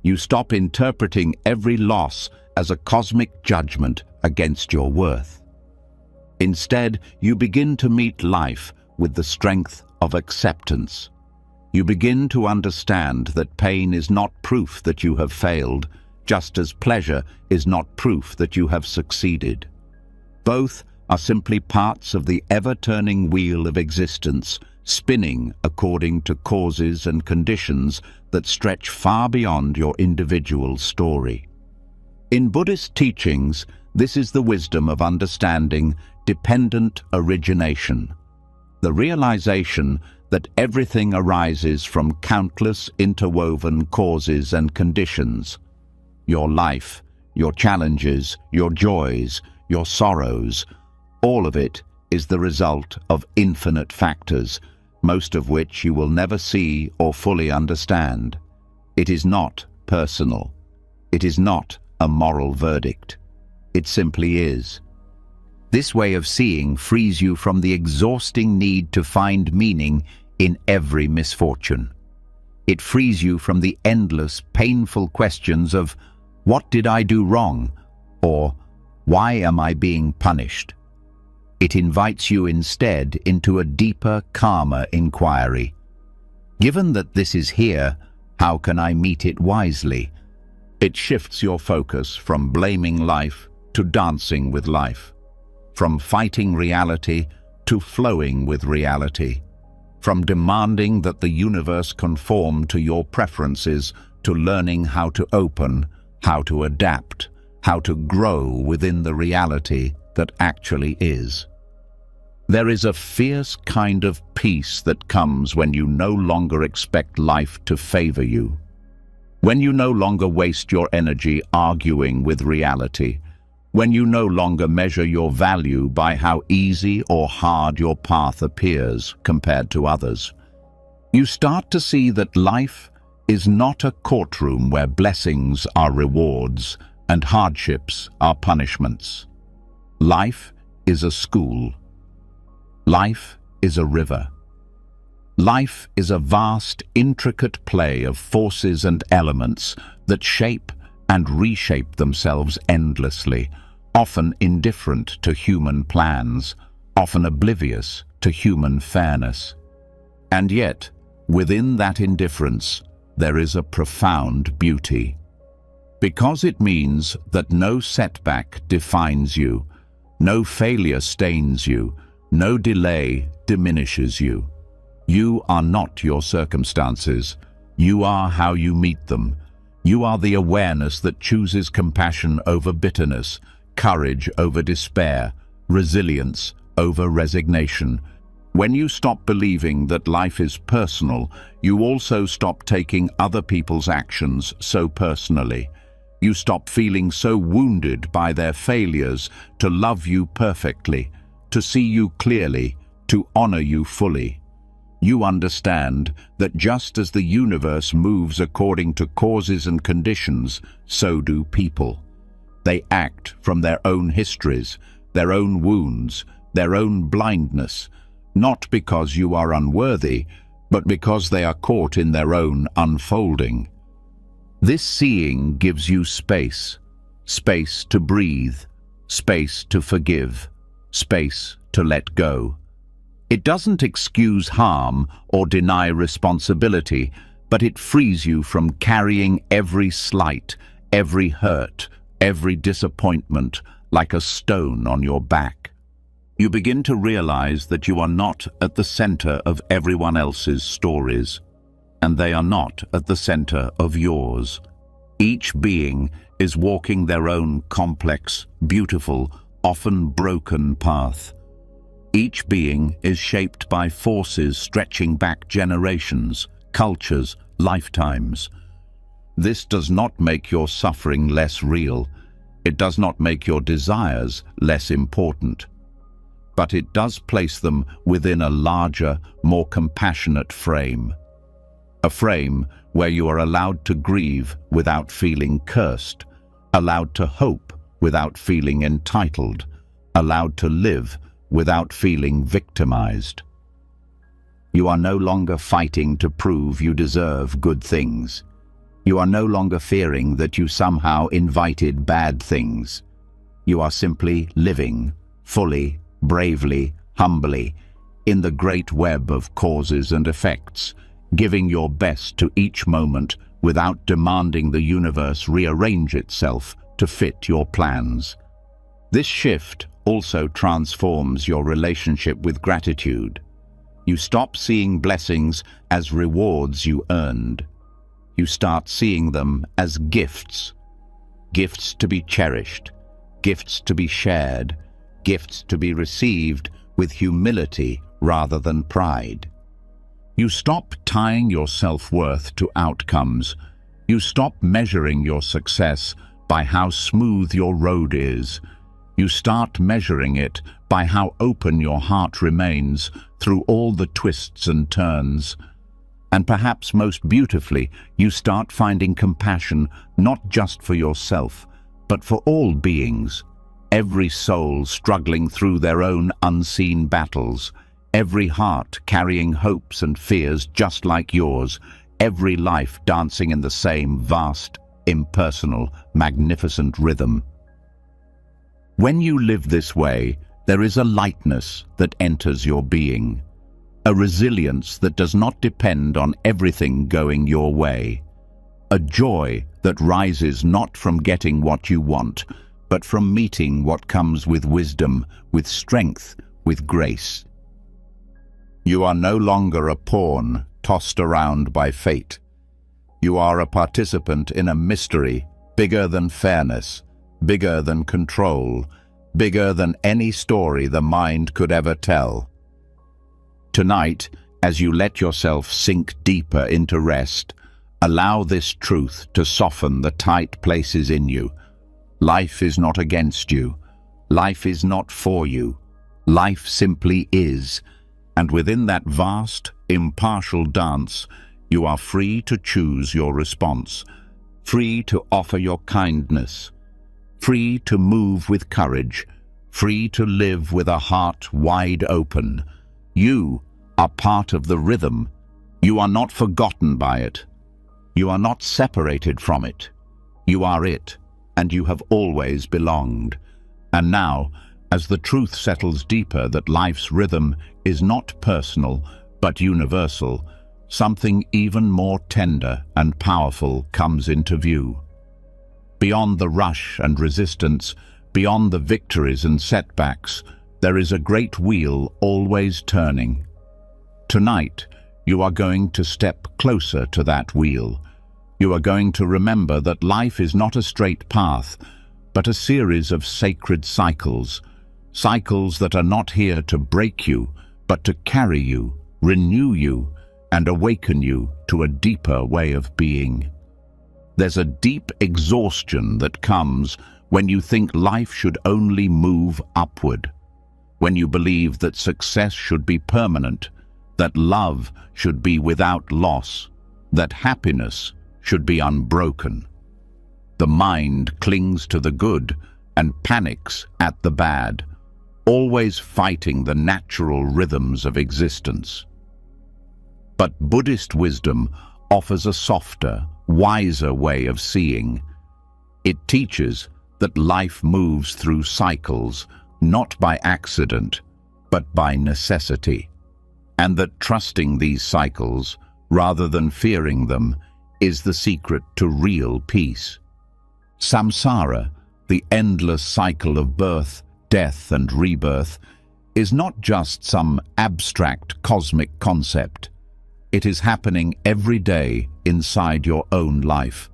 You stop interpreting every loss as a cosmic judgment against your worth. Instead, you begin to meet life with the strength of acceptance. You begin to understand that pain is not proof that you have failed, just as pleasure is not proof that you have succeeded. Both are simply parts of the ever-turning wheel of existence, spinning according to causes and conditions that stretch far beyond your individual story. In Buddhist teachings, this is the wisdom of understanding dependent origination, the realization that everything arises from countless interwoven causes and conditions. Your life, your challenges, your joys, your sorrows, all of it is the result of infinite factors, most of which you will never see or fully understand. It is not personal. It is not a moral verdict. It simply is. This way of seeing frees you from the exhausting need to find meaning in every misfortune. It frees you from the endless, painful questions of, "What did I do wrong?" or "Why am I being punished?" It invites you instead into a deeper, calmer inquiry. Given that this is here, how can I meet it wisely? It shifts your focus from blaming life to dancing with life, from fighting reality to flowing with reality, from demanding that the universe conform to your preferences to learning how to open, how to adapt, how to grow within the reality that actually is. There is a fierce kind of peace that comes when you no longer expect life to favor you. When you no longer waste your energy arguing with reality. When you no longer measure your value by how easy or hard your path appears compared to others. You start to see that life is not a courtroom where blessings are rewards and hardships are punishments. Life is a school. Life is a river. Life is a vast, intricate play of forces and elements that shape and reshape themselves endlessly, often indifferent to human plans, often oblivious to human fairness. And yet, within that indifference, there is a profound beauty. Because it means that no setback defines you, no failure stains you, no delay diminishes you. You are not your circumstances. You are how you meet them, You are the awareness that chooses compassion over bitterness, courage over despair, resilience over resignation. When you stop believing that life is personal, you also stop taking other people's actions so personally. You stop feeling so wounded by their failures to love you perfectly, to see you clearly, to honor you fully. You understand that just as the universe moves according to causes and conditions, so do people. They act from their own histories, their own wounds, their own blindness, not because you are unworthy, but because they are caught in their own unfolding. This seeing gives you space, space to breathe, space to forgive, space to let go. It doesn't excuse harm or deny responsibility, but it frees you from carrying every slight, every hurt, every disappointment like a stone on your back. You begin to realize that you are not at the center of everyone else's stories, and they are not at the center of yours. Each being is walking their own complex, beautiful, often broken path. Each being is shaped by forces stretching back generations, cultures, lifetimes. This does not make your suffering less real. It does not make your desires less important. But it does place them within a larger, more compassionate frame. A frame where you are allowed to grieve without feeling cursed, allowed to hope without feeling entitled, allowed to live without feeling victimized. You are no longer fighting to prove you deserve good things. You are no longer fearing that you somehow invited bad things. You are simply living, fully, bravely, humbly, in the great web of causes and effects, giving your best to each moment without demanding the universe rearrange itself to fit your plans. This shift also transforms your relationship with gratitude. You stop seeing blessings as rewards you earned. You start seeing them as gifts. Gifts to be cherished, gifts to be shared, gifts to be received with humility rather than pride. You stop tying your self-worth to outcomes. You stop measuring your success by how smooth your road is. You start measuring it by how open your heart remains through all the twists and turns. And perhaps most beautifully, you start finding compassion not just for yourself, but for all beings, every soul struggling through their own unseen battles, every heart carrying hopes and fears just like yours, every life dancing in the same vast, impersonal, magnificent rhythm. When you live this way, there is a lightness that enters your being, a resilience that does not depend on everything going your way, a joy that rises not from getting what you want, but from meeting what comes with wisdom, with strength, with grace. You are no longer a pawn tossed around by fate. You are a participant in a mystery bigger than fairness, bigger than control, bigger than any story the mind could ever tell. Tonight, as you let yourself sink deeper into rest, allow this truth to soften the tight places in you. Life is not against you. Life is not for you. Life simply is. And within that vast, impartial dance, you are free to choose your response, free to offer your kindness, free to move with courage, free to live with a heart wide open. You are part of the rhythm. You are not forgotten by it. You are not separated from it. You are it, and you have always belonged. And now, as the truth settles deeper that life's rhythm is not personal but universal, something even more tender and powerful comes into view. Beyond the rush and resistance, beyond the victories and setbacks, there is a great wheel always turning. Tonight, you are going to step closer to that wheel, You are going to remember that life is not a straight path, but a series of sacred cycles. Cycles that are not here to break you, but to carry you, renew you, and awaken you to a deeper way of being. There's a deep exhaustion that comes when you think life should only move upward, when you believe that success should be permanent, that love should be without loss, that happiness should be unbroken. The mind clings to the good and panics at the bad, always fighting the natural rhythms of existence. But Buddhist wisdom offers a softer, wiser way of seeing. It teaches that life moves through cycles, not by accident, but by necessity, and that trusting these cycles, rather than fearing them, is the secret to real peace. Samsara, the endless cycle of birth, death, and rebirth, is not just some abstract cosmic concept. It is happening every day inside your own life.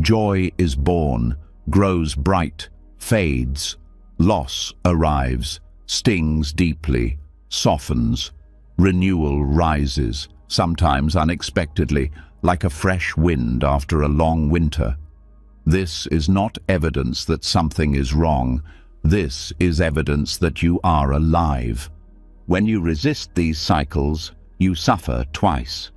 Joy is born, grows bright, fades. Loss arrives, stings deeply, softens. Renewal rises, sometimes unexpectedly, like a fresh wind after a long winter. This is not evidence that something is wrong. This is evidence that you are alive. When you resist these cycles, you suffer twice.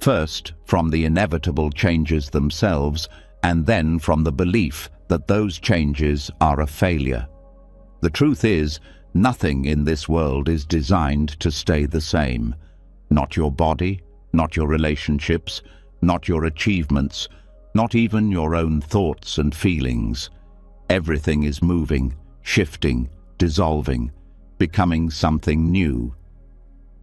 First, from the inevitable changes themselves, and then from the belief that those changes are a failure. The truth is, nothing in this world is designed to stay the same. Not your body, not your relationships, not your achievements, not even your own thoughts and feelings. Everything is moving, shifting, dissolving, becoming something new.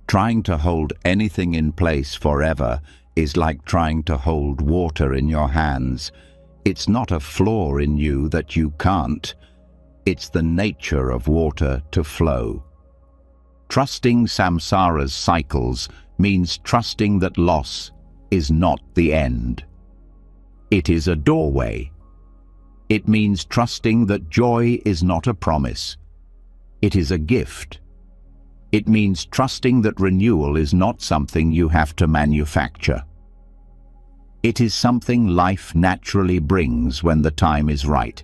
Trying to hold anything in place forever is like trying to hold water in your hands. It's not a flaw in you that you can't. It's the nature of water to flow. Trusting samsara's cycles means trusting that loss is not the end. It is a doorway. It means trusting that joy is not a promise. It is a gift. It means trusting that renewal is not something you have to manufacture. It is something life naturally brings when the time is right,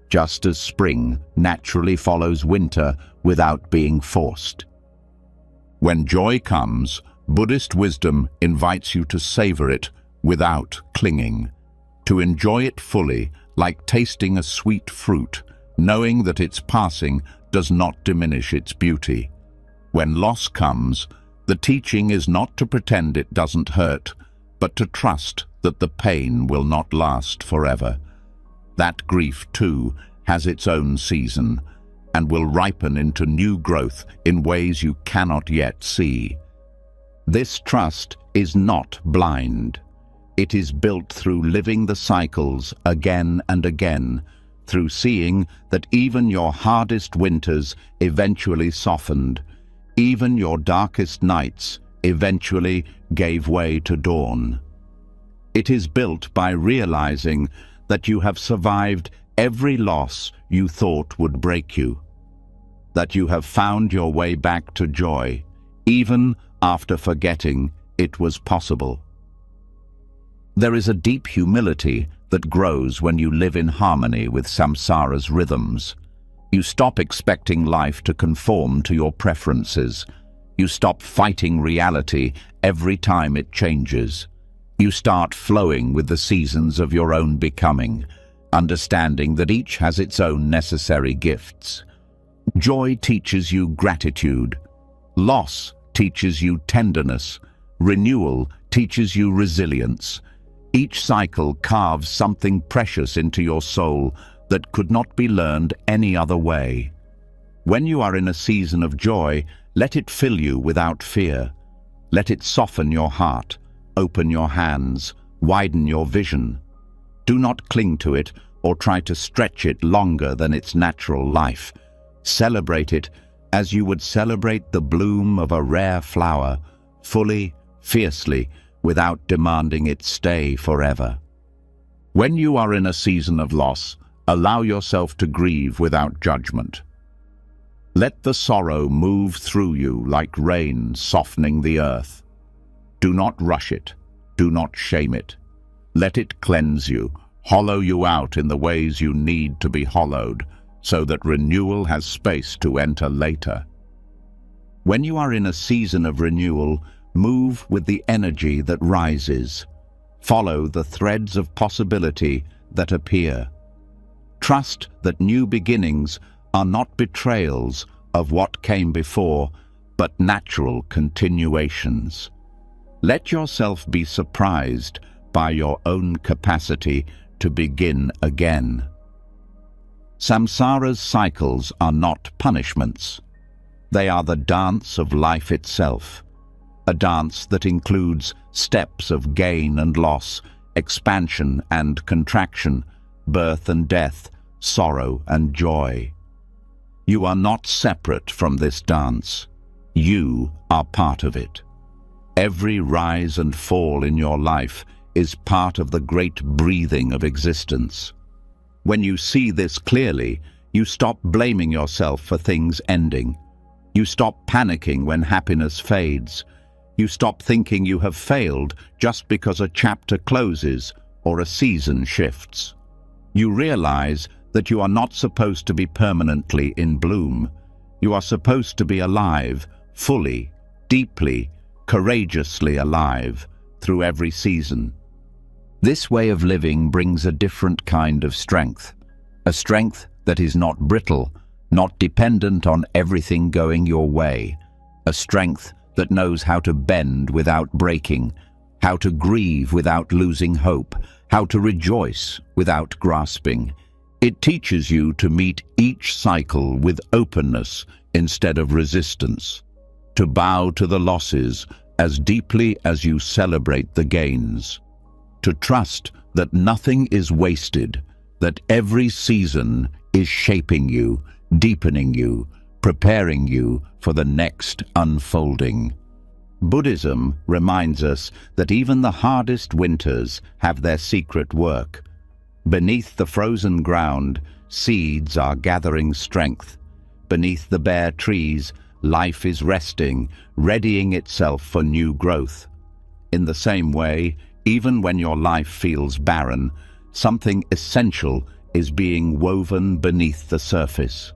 just as spring naturally follows winter without being forced. When joy comes, Buddhist wisdom invites you to savor it without clinging, to enjoy it fully, like tasting a sweet fruit, knowing that its passing does not diminish its beauty. When loss comes, the teaching is not to pretend it doesn't hurt, but to trust that the pain will not last forever. That grief, too, has its own season, and will ripen into new growth in ways you cannot yet see. This trust is not blind. It is built through living the cycles again and again, through seeing that even your hardest winters eventually softened, even your darkest nights eventually gave way to dawn. It is built by realizing that you have survived every loss you thought would break you, that you have found your way back to joy, even after forgetting it was possible. There is a deep humility that grows when you live in harmony with samsara's rhythms. You stop expecting life to conform to your preferences. You stop fighting reality every time it changes. You start flowing with the seasons of your own becoming, understanding that each has its own necessary gifts. Joy teaches you gratitude. Loss teaches you tenderness. Renewal teaches you resilience. Each cycle carves something precious into your soul that could not be learned any other way. When you are in a season of joy, let it fill you without fear. Let it soften your heart, open your hands, widen your vision. Do not cling to it or try to stretch it longer than its natural life. Celebrate it as you would celebrate the bloom of a rare flower, fully, fiercely, without demanding it stay forever. When you are in a season of loss, allow yourself to grieve without judgment. Let the sorrow move through you like rain softening the earth. Do not rush it. Do not shame it. Let it cleanse you, hollow you out in the ways you need to be hollowed, so that renewal has space to enter later. When you are in a season of renewal, move with the energy that rises. Follow the threads of possibility that appear. Trust that new beginnings are not betrayals of what came before, but natural continuations. Let yourself be surprised by your own capacity to begin again. Samsara's cycles are not punishments. They are the dance of life itself, a dance that includes steps of gain and loss, expansion and contraction, birth and death, sorrow and joy. You are not separate from this dance. You are part of it. Every rise and fall in your life is part of the great breathing of existence. When you see this clearly, you stop blaming yourself for things ending. You stop panicking when happiness fades. You stop thinking you have failed just because a chapter closes or a season shifts. You realize that you are not supposed to be permanently in bloom. You are supposed to be alive, fully, deeply, courageously alive through every season. This way of living brings a different kind of strength, a strength that is not brittle, not dependent on everything going your way, a strength that knows how to bend without breaking, how to grieve without losing hope, how to rejoice without grasping. It teaches you to meet each cycle with openness instead of resistance, to bow to the losses as deeply as you celebrate the gains, to trust that nothing is wasted, that every season is shaping you, deepening you, preparing you for the next unfolding. Buddhism reminds us that even the hardest winters have their secret work. Beneath the frozen ground, seeds are gathering strength. Beneath the bare trees, life is resting, readying itself for new growth. In the same way, even when your life feels barren, something essential is being woven beneath the surface.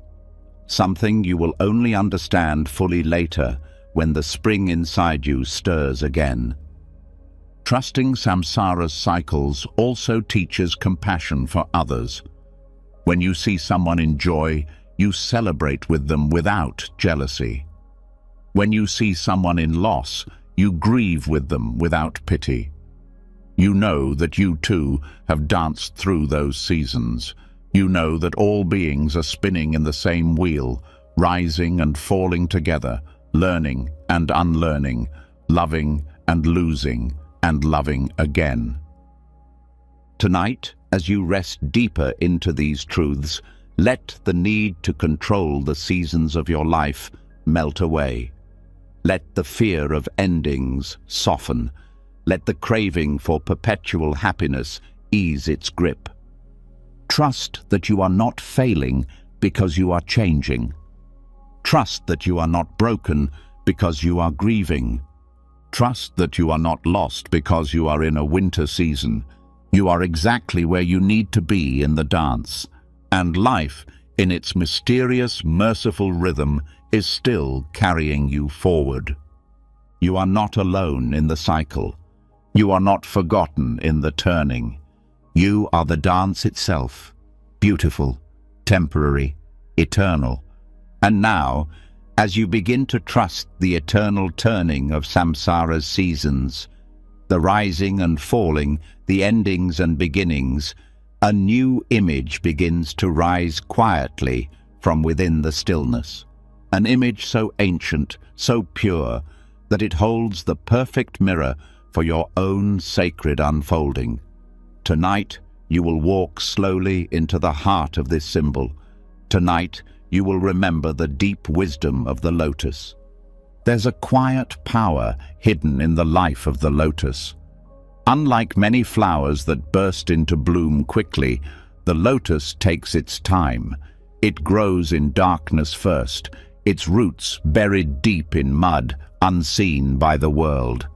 Something you will only understand fully later when the spring inside you stirs again. Trusting samsara's cycles also teaches compassion for others. When you see someone in joy, you celebrate with them without jealousy. When you see someone in loss, you grieve with them without pity. You know that you too have danced through those seasons. You know that all beings are spinning in the same wheel, rising and falling together, learning and unlearning, loving and losing, and loving again. Tonight, as you rest deeper into these truths, let the need to control the seasons of your life melt away. Let the fear of endings soften. Let the craving for perpetual happiness ease its grip. Trust that you are not failing because you are changing. Trust that you are not broken because you are grieving. Trust that you are not lost because you are in a winter season. You are exactly where you need to be in the dance, and life, in its mysterious, merciful rhythm, is still carrying you forward. You are not alone in the cycle. You are not forgotten in the turning. You are the dance itself, beautiful, temporary, eternal. And now, as you begin to trust the eternal turning of samsara's seasons, the rising and falling, the endings and beginnings, a new image begins to rise quietly from within the stillness. An image so ancient, so pure, that it holds the perfect mirror for your own sacred unfolding. Tonight, you will walk slowly into the heart of this symbol. Tonight, you will remember the deep wisdom of the lotus. There's a quiet power hidden in the life of the lotus. Unlike many flowers that burst into bloom quickly, the lotus takes its time. It grows in darkness first, its roots buried deep in mud, unseen by the world.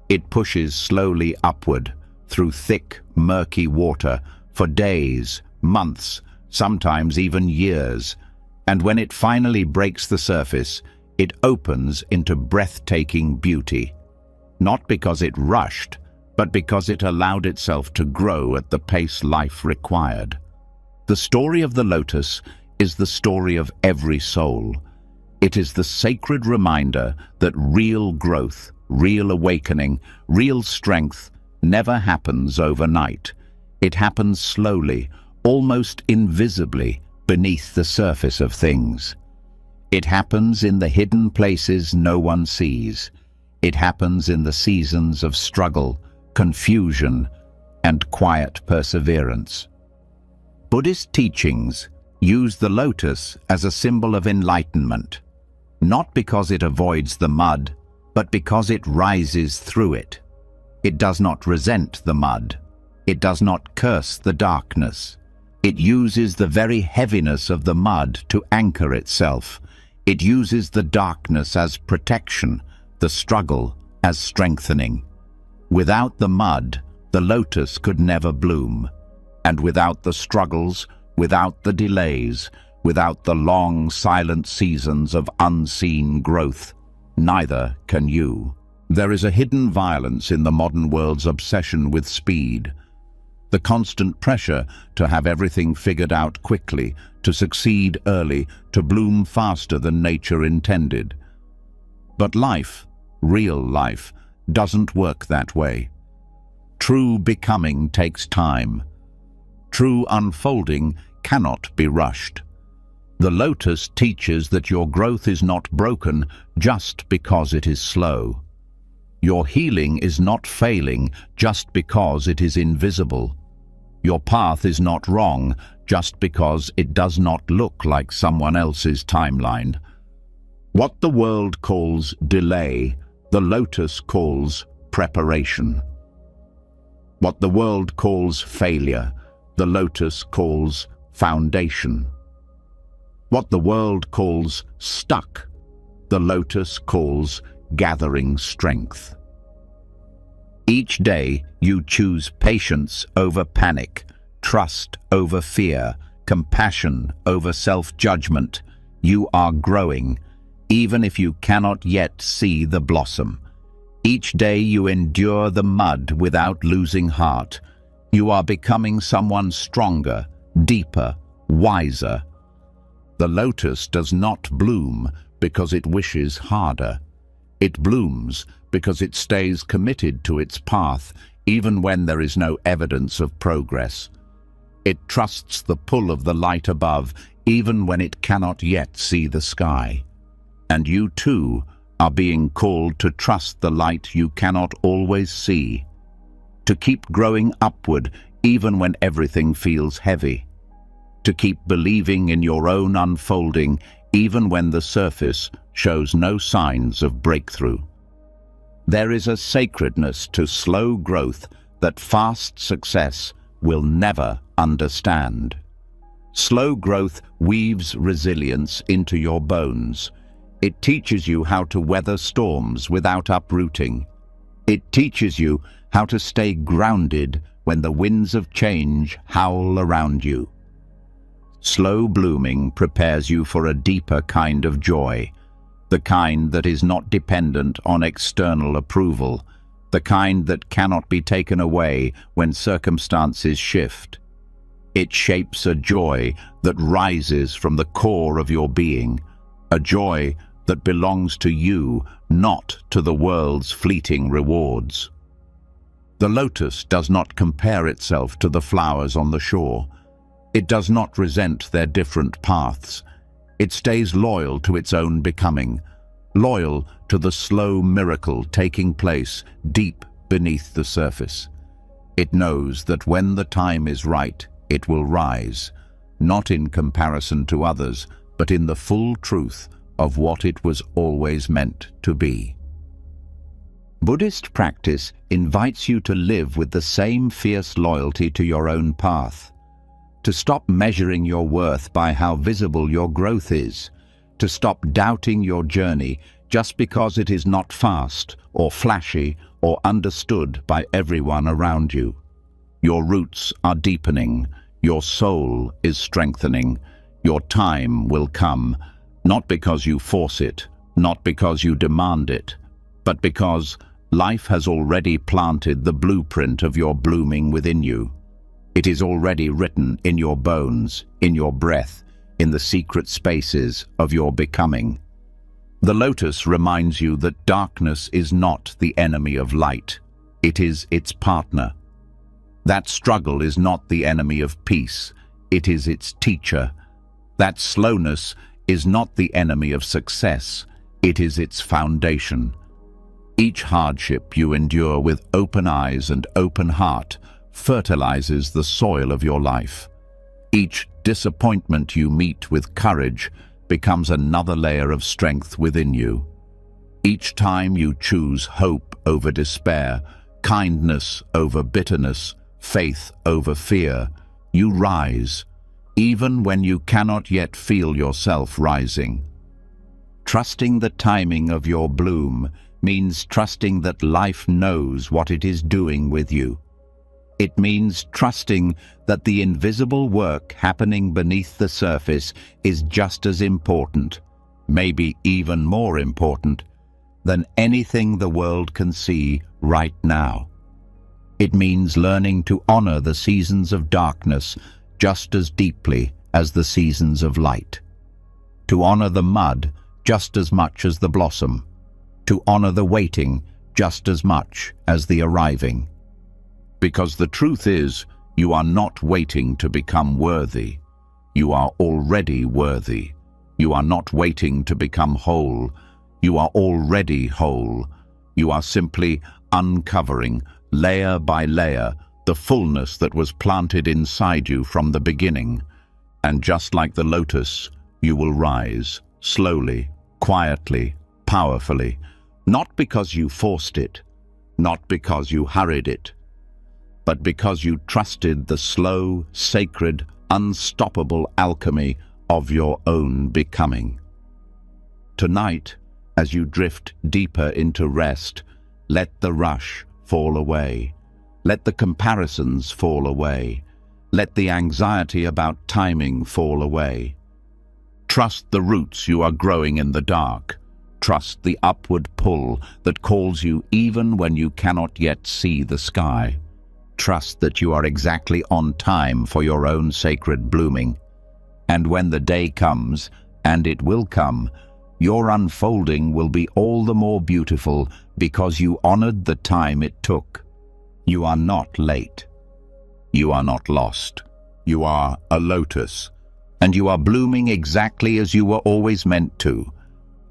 It pushes slowly upward, through thick, murky water, for days, months, sometimes even years. And when it finally breaks the surface, it opens into breathtaking beauty. Not because it rushed, but because it allowed itself to grow at the pace life required. The story of the lotus is the story of every soul. It is the sacred reminder that real growth, real awakening, real strength never happens overnight. It happens slowly, almost invisibly, beneath the surface of things. It happens in the hidden places no one sees. It happens in the seasons of struggle, confusion, and quiet perseverance. Buddhist teachings use the lotus as a symbol of enlightenment, not because it avoids the mud, but because it rises through it. It does not resent the mud. It does not curse the darkness. It uses the very heaviness of the mud to anchor itself. It uses the darkness as protection, the struggle as strengthening. Without the mud, the lotus could never bloom. And without the struggles, without the delays, without the long, silent seasons of unseen growth, neither can you. There is a hidden violence in the modern world's obsession with speed. The constant pressure to have everything figured out quickly, to succeed early, to bloom faster than nature intended. But life, real life, doesn't work that way. True becoming takes time. True unfolding cannot be rushed. The lotus teaches that your growth is not broken just because it is slow. Your healing is not failing just because it is invisible. Your path is not wrong just because it does not look like someone else's timeline. What the world calls delay, the lotus calls preparation. What the world calls failure, the lotus calls foundation. What the world calls stuck, the lotus calls gathering strength. Each day you choose patience over panic, trust over fear, compassion over self-judgment. You are growing, even if you cannot yet see the blossom. Each day you endure the mud without losing heart. You are becoming someone stronger, deeper, wiser. The lotus does not bloom because it wishes harder. It blooms because it stays committed to its path, even when there is no evidence of progress. It trusts the pull of the light above, even when it cannot yet see the sky. And you too are being called to trust the light you cannot always see, to keep growing upward even when everything feels heavy, to keep believing in your own unfolding even when the surface shows no signs of breakthrough. There is a sacredness to slow growth that fast success will never understand. Slow growth weaves resilience into your bones. It teaches you how to weather storms without uprooting. It teaches you how to stay grounded when the winds of change howl around you. Slow blooming prepares you for a deeper kind of joy, the kind that is not dependent on external approval, the kind that cannot be taken away when circumstances shift. It shapes a joy that rises from the core of your being, a joy that belongs to you, not to the world's fleeting rewards. The lotus does not compare itself to the flowers on the shore. It does not resent their different paths. It stays loyal to its own becoming, loyal to the slow miracle taking place deep beneath the surface. It knows that when the time is right, it will rise, not in comparison to others, but in the full truth of what it was always meant to be. Buddhist practice invites you to live with the same fierce loyalty to your own path, to stop measuring your worth by how visible your growth is, to stop doubting your journey just because it is not fast or flashy or understood by everyone around you. Your roots are deepening, your soul is strengthening, your time will come, not because you force it, not because you demand it, but because life has already planted the blueprint of your blooming within you. It is already written in your bones, in your breath, in the secret spaces of your becoming. The lotus reminds you that darkness is not the enemy of light. It is its partner. That struggle is not the enemy of peace. It is its teacher. That slowness is not the enemy of success. It is its foundation. Each hardship you endure with open eyes and open heart fertilizes the soil of your life. Each disappointment you meet with courage becomes another layer of strength within you. Each time you choose hope over despair, kindness over bitterness, faith over fear, you rise, even when you cannot yet feel yourself rising. Trusting the timing of your bloom means trusting that life knows what it is doing with you. It means trusting that the invisible work happening beneath the surface is just as important, maybe even more important, than anything the world can see right now. It means learning to honor the seasons of darkness just as deeply as the seasons of light. To honor the mud just as much as the blossom. To honor the waiting just as much as the arriving. Because the truth is, you are not waiting to become worthy. You are already worthy. You are not waiting to become whole. You are already whole. You are simply uncovering, layer by layer, the fullness that was planted inside you from the beginning. And just like the lotus, you will rise, slowly, quietly, powerfully, not because you forced it, not because you hurried it, but because you trusted the slow, sacred, unstoppable alchemy of your own becoming. Tonight, as you drift deeper into rest, let the rush fall away. Let the comparisons fall away. Let the anxiety about timing fall away. Trust the roots you are growing in the dark. Trust the upward pull that calls you even when you cannot yet see the sky. Trust that you are exactly on time for your own sacred blooming. And when the day comes, and it will come, your unfolding will be all the more beautiful because you honored the time it took. You are not late. You are not lost. You are a lotus, and you are blooming exactly as you were always meant to.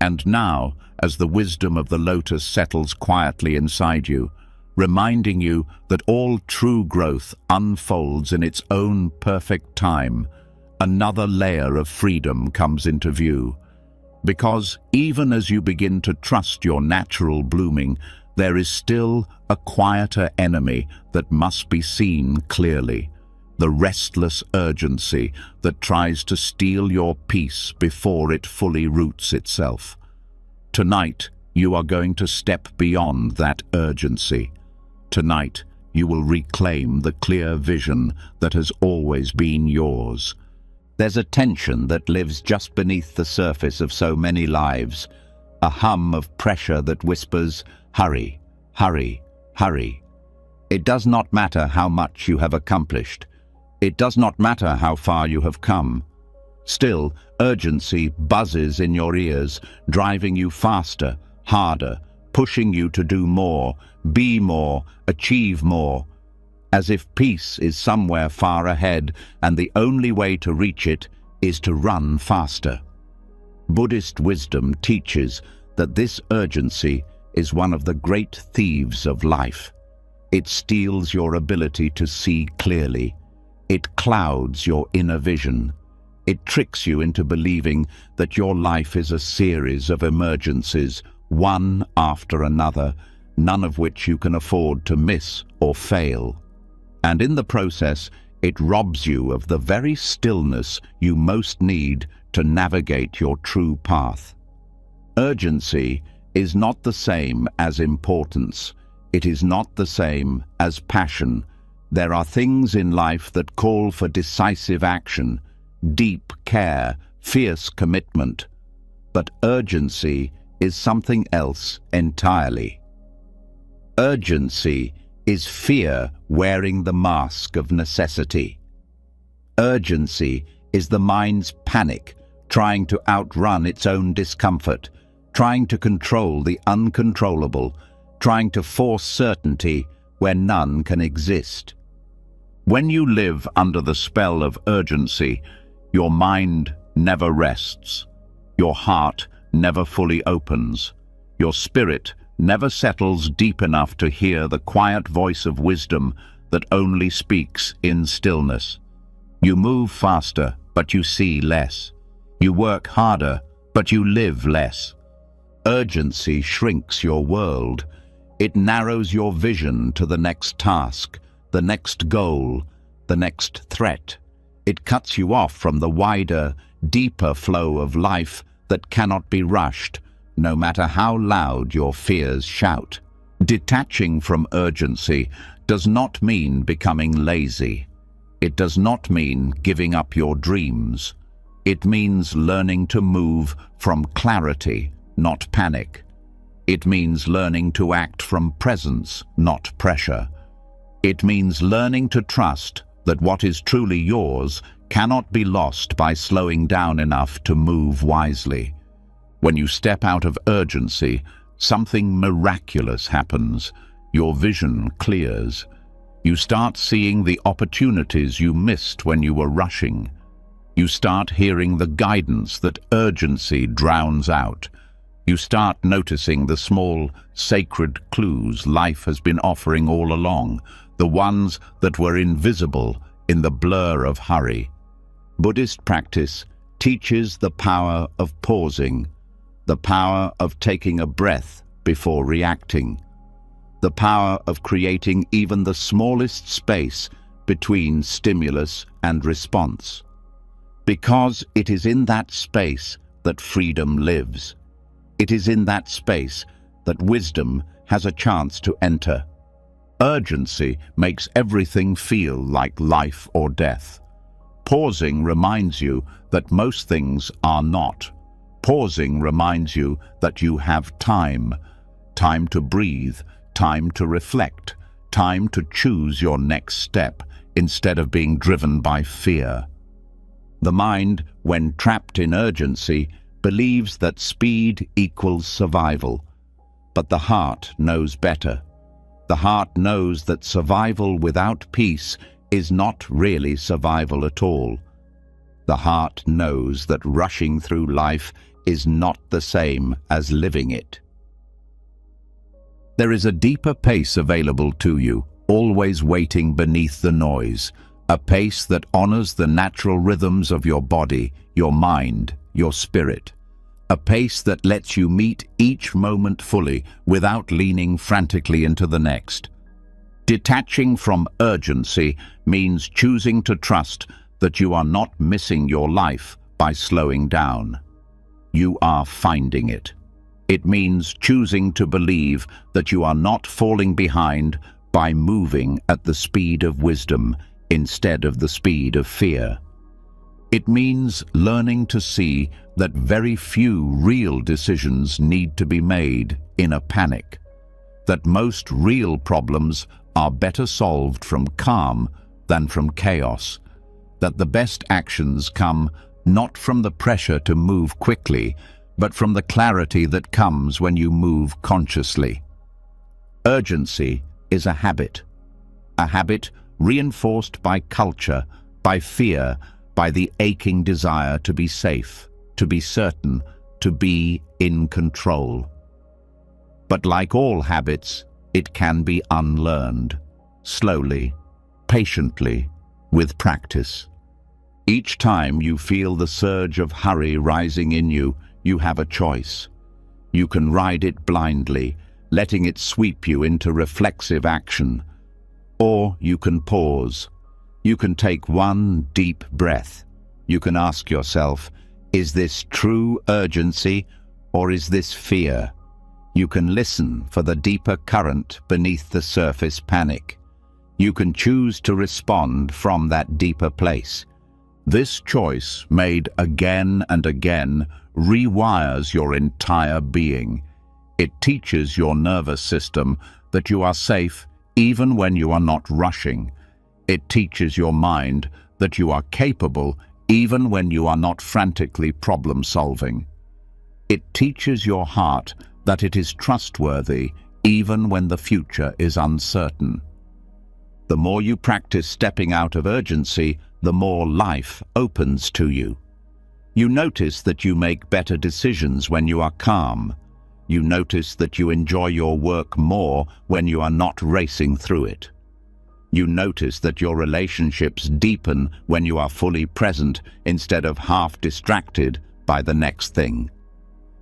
And now, as the wisdom of the lotus settles quietly inside you, reminding you that all true growth unfolds in its own perfect time, another layer of freedom comes into view. Because even as you begin to trust your natural blooming, there is still a quieter enemy that must be seen clearly, the restless urgency that tries to steal your peace before it fully roots itself. Tonight, you are going to step beyond that urgency. Tonight, you will reclaim the clear vision that has always been yours. There's a tension that lives just beneath the surface of so many lives, a hum of pressure that whispers, "Hurry, hurry, hurry." It does not matter how much you have accomplished. It does not matter how far you have come. Still, urgency buzzes in your ears, driving you faster, harder, pushing you to do more, be more, achieve more, as if peace is somewhere far ahead and the only way to reach it is to run faster. Buddhist wisdom teaches that this urgency is one of the great thieves of life. It steals your ability to see clearly. It clouds your inner vision. It tricks you into believing that your life is a series of emergencies, one after another, none of which you can afford to miss or fail. And in the process, it robs you of the very stillness you most need to navigate your true path. Urgency is not the same as importance. It is not the same as passion. There are things in life that call for decisive action, deep care, fierce commitment. But urgency is something else entirely. Urgency is fear wearing the mask of necessity. Urgency is the mind's panic, trying to outrun its own discomfort, trying to control the uncontrollable, trying to force certainty where none can exist. When you live under the spell of urgency, your mind never rests, your heart never fully opens, your spirit never settles deep enough to hear the quiet voice of wisdom that only speaks in stillness. You move faster, but you see less. You work harder, but you live less. Urgency shrinks your world. It narrows your vision to the next task, the next goal, the next threat. It cuts you off from the wider, deeper flow of life that cannot be rushed, no matter how loud your fears shout. Detaching from urgency does not mean becoming lazy. It does not mean giving up your dreams. It means learning to move from clarity, not panic. It means learning to act from presence, not pressure. It means learning to trust that what is truly yours cannot be lost by slowing down enough to move wisely. When you step out of urgency, something miraculous happens. Your vision clears. You start seeing the opportunities you missed when you were rushing. You start hearing the guidance that urgency drowns out. You start noticing the small, sacred clues life has been offering all along, the ones that were invisible in the blur of hurry. Buddhist practice teaches the power of pausing, the power of taking a breath before reacting, the power of creating even the smallest space between stimulus and response. Because it is in that space that freedom lives. It is in that space that wisdom has a chance to enter. Urgency makes everything feel like life or death. Pausing reminds you that most things are not. Pausing reminds you that you have time. Time to breathe, time to reflect, time to choose your next step instead of being driven by fear. The mind, when trapped in urgency, believes that speed equals survival. But the heart knows better. The heart knows that survival without peace is not really survival at all. The heart knows that rushing through life is not the same as living it. There is a deeper pace available to you, always waiting beneath the noise, a pace that honors the natural rhythms of your body, your mind, your spirit. A pace that lets you meet each moment fully without leaning frantically into the next. Detaching from urgency means choosing to trust that you are not missing your life by slowing down. You are finding it. It means choosing to believe that you are not falling behind by moving at the speed of wisdom instead of the speed of fear. It means learning to see that very few real decisions need to be made in a panic, that most real problems are better solved from calm than from chaos, that the best actions come not from the pressure to move quickly, but from the clarity that comes when you move consciously. Urgency is a habit reinforced by culture, by fear, by the aching desire to be safe, to be certain, to be in control. But like all habits, it can be unlearned, slowly, patiently, with practice. Each time you feel the surge of hurry rising in you, you have a choice. You can ride it blindly, letting it sweep you into reflexive action. Or you can pause. You can take one deep breath. You can ask yourself, is this true urgency or is this fear? You can listen for the deeper current beneath the surface panic. You can choose to respond from that deeper place. This choice, made again and again, rewires your entire being. It teaches your nervous system that you are safe even when you are not rushing. It teaches your mind that you are capable even when you are not frantically problem-solving. It teaches your heart that it is trustworthy even when the future is uncertain. The more you practice stepping out of urgency, the more life opens to you. You notice that you make better decisions when you are calm. You notice that you enjoy your work more when you are not racing through it. You notice that your relationships deepen when you are fully present instead of half distracted by the next thing.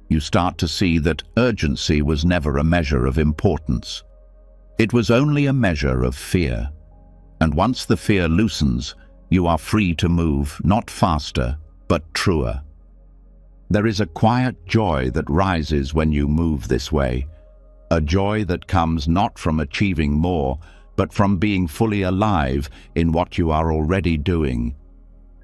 You start to see that urgency was never a measure of importance. It was only a measure of fear. And once the fear loosens, you are free to move not faster, but truer. There is a quiet joy that rises when you move this way, a joy that comes not from achieving more, but from being fully alive in what you are already doing.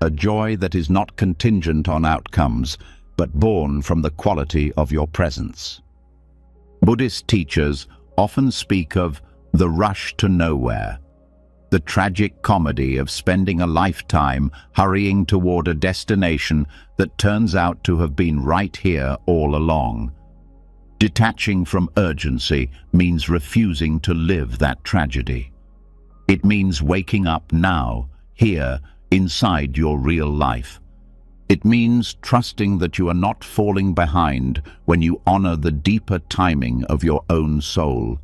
A joy that is not contingent on outcomes, but born from the quality of your presence. Buddhist teachers often speak of the rush to nowhere, the tragic comedy of spending a lifetime hurrying toward a destination that turns out to have been right here all along. Detaching from urgency means refusing to live that tragedy. It means waking up now, here, inside your real life. It means trusting that you are not falling behind when you honor the deeper timing of your own soul.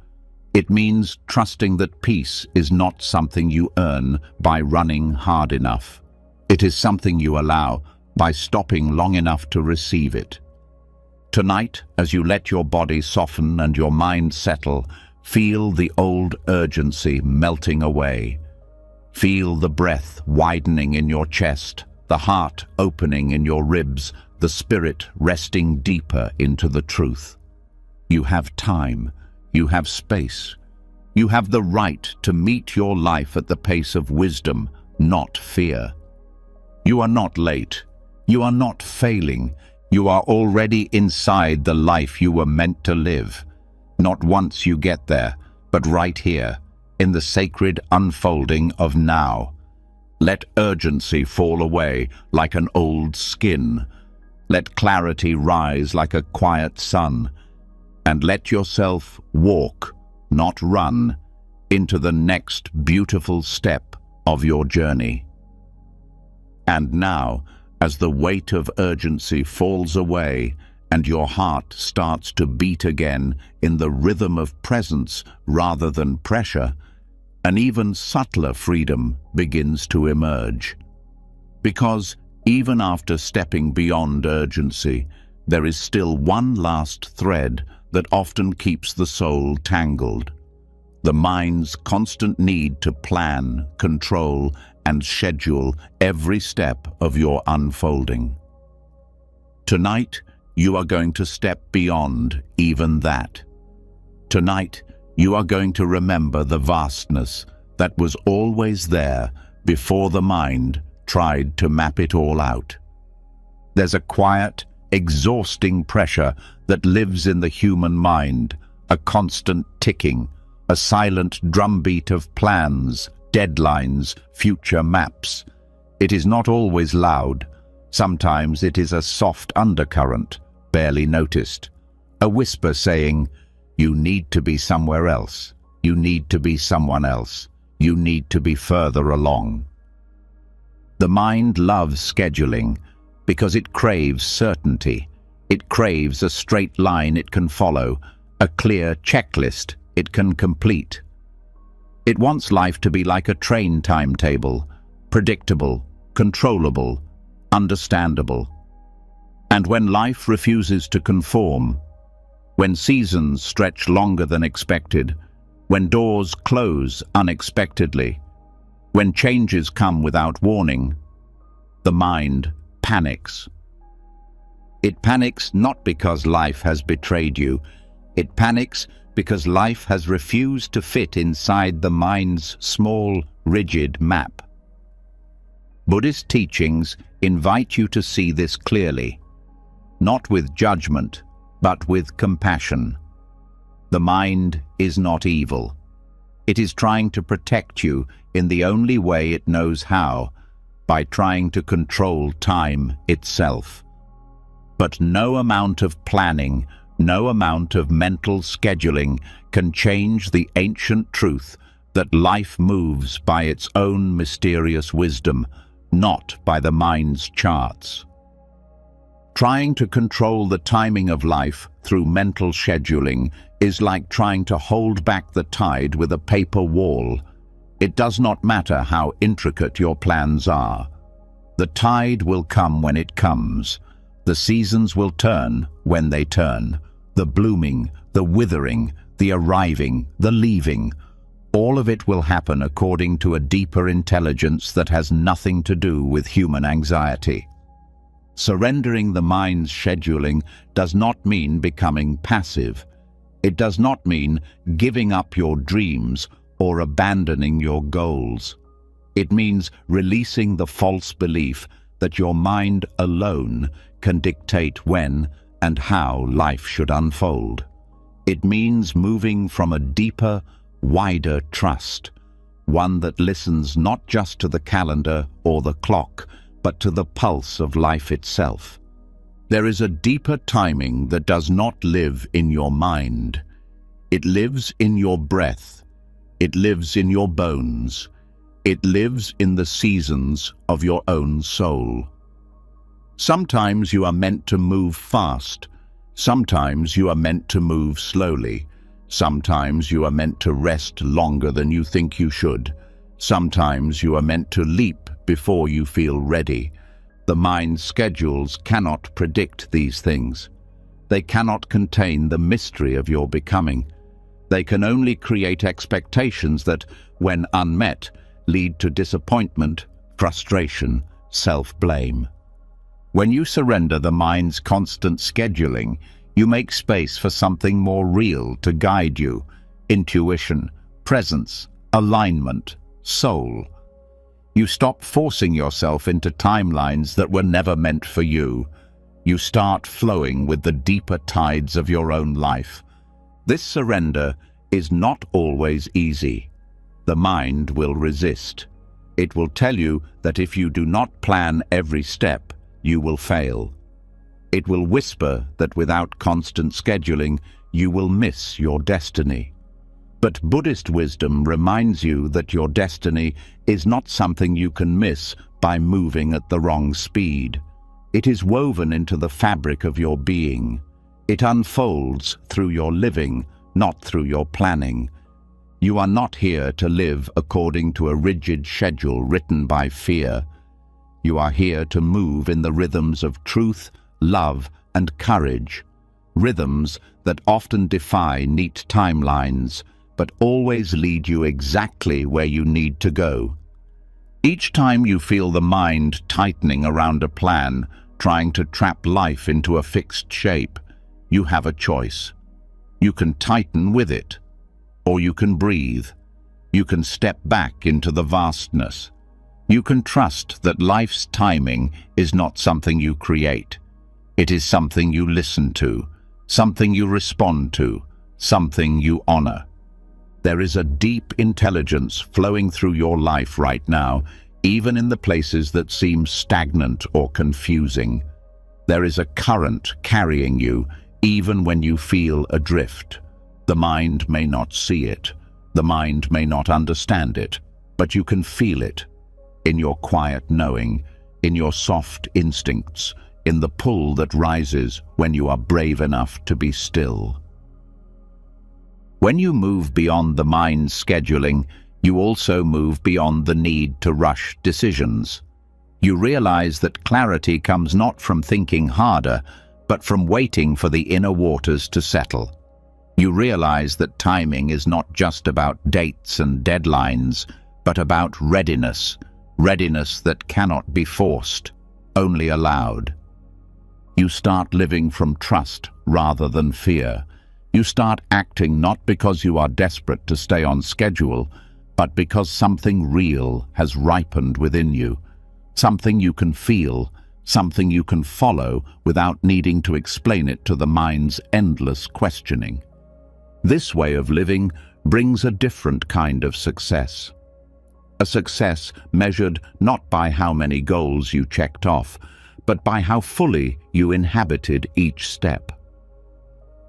It means trusting that peace is not something you earn by running hard enough. It is something you allow by stopping long enough to receive it. Tonight, as you let your body soften and your mind settle, feel the old urgency melting away. Feel the breath widening in your chest, the heart opening in your ribs, the spirit resting deeper into the truth. You have time. You have space. You have the right to meet your life at the pace of wisdom, not fear. You are not late. You are not failing. You are already inside the life you were meant to live. Not once you get there, but right here, in the sacred unfolding of now. Let urgency fall away like an old skin. Let clarity rise like a quiet sun. And let yourself walk, not run, into the next beautiful step of your journey. And now, as the weight of urgency falls away and your heart starts to beat again in the rhythm of presence rather than pressure, an even subtler freedom begins to emerge. Because even after stepping beyond urgency, there is still one last thread that often keeps the soul tangled. The mind's constant need to plan, control, and schedule every step of your unfolding. Tonight, you are going to step beyond even that. Tonight, you are going to remember the vastness that was always there before the mind tried to map it all out. There's a quiet, exhausting pressure that lives in the human mind, a constant ticking, a silent drumbeat of plans, deadlines, future maps. It is not always loud. Sometimes it is a soft undercurrent, barely noticed. A whisper saying, "You need to be somewhere else. You need to be someone else. You need to be further along." The mind loves scheduling because it craves certainty. It craves a straight line it can follow, a clear checklist it can complete. It wants life to be like a train timetable, predictable, controllable, understandable. And when life refuses to conform, when seasons stretch longer than expected, when doors close unexpectedly, when changes come without warning, the mind panics. It panics not because life has betrayed you. It panics because life has refused to fit inside the mind's small, rigid map. Buddhist teachings invite you to see this clearly, not with judgment, but with compassion. The mind is not evil. It is trying to protect you in the only way it knows how, by trying to control time itself. But no amount of planning, no amount of mental scheduling can change the ancient truth that life moves by its own mysterious wisdom, not by the mind's charts. Trying to control the timing of life through mental scheduling is like trying to hold back the tide with a paper wall. It does not matter how intricate your plans are. The tide will come when it comes. The seasons will turn when they turn. The blooming, the withering, the arriving, the leaving. All of it will happen according to a deeper intelligence that has nothing to do with human anxiety. Surrendering the mind's scheduling does not mean becoming passive. It does not mean giving up your dreams or abandoning your goals. It means releasing the false belief that your mind alone can dictate when and how life should unfold. It means moving from a deeper, wider trust, one that listens not just to the calendar or the clock, but to the pulse of life itself. There is a deeper timing that does not live in your mind. It lives in your breath. It lives in your bones. It lives in the seasons of your own soul. Sometimes you are meant to move fast. Sometimes you are meant to move slowly. Sometimes you are meant to rest longer than you think you should. Sometimes you are meant to leap before you feel ready. The mind's schedules cannot predict these things. They cannot contain the mystery of your becoming. They can only create expectations that, when unmet, lead to disappointment, frustration, self-blame. When you surrender the mind's constant scheduling, you make space for something more real to guide you: intuition, presence, alignment, soul. You stop forcing yourself into timelines that were never meant for you. You start flowing with the deeper tides of your own life. This surrender is not always easy. The mind will resist. It will tell you that if you do not plan every step, you will fail. It will whisper that without constant scheduling, you will miss your destiny. But Buddhist wisdom reminds you that your destiny is not something you can miss by moving at the wrong speed. It is woven into the fabric of your being. It unfolds through your living, not through your planning. You are not here to live according to a rigid schedule written by fear. You are here to move in the rhythms of truth, love, and courage. Rhythms that often defy neat timelines, but always lead you exactly where you need to go. Each time you feel the mind tightening around a plan, trying to trap life into a fixed shape, you have a choice. You can tighten with it, or you can breathe. You can step back into the vastness. You can trust that life's timing is not something you create. It is something you listen to, something you respond to, something you honor. There is a deep intelligence flowing through your life right now, even in the places that seem stagnant or confusing. There is a current carrying you, even when you feel adrift. The mind may not see it, the mind may not understand it, but you can feel it. In your quiet knowing, in your soft instincts, in the pull that rises when you are brave enough to be still. When you move beyond the mind's scheduling, you also move beyond the need to rush decisions. You realize that clarity comes not from thinking harder, but from waiting for the inner waters to settle. You realize that timing is not just about dates and deadlines, but about readiness, readiness that cannot be forced, only allowed. You start living from trust rather than fear. You start acting not because you are desperate to stay on schedule, but because something real has ripened within you, something you can feel, something you can follow without needing to explain it to the mind's endless questioning. This way of living brings a different kind of success. A success measured not by how many goals you checked off, but by how fully you inhabited each step.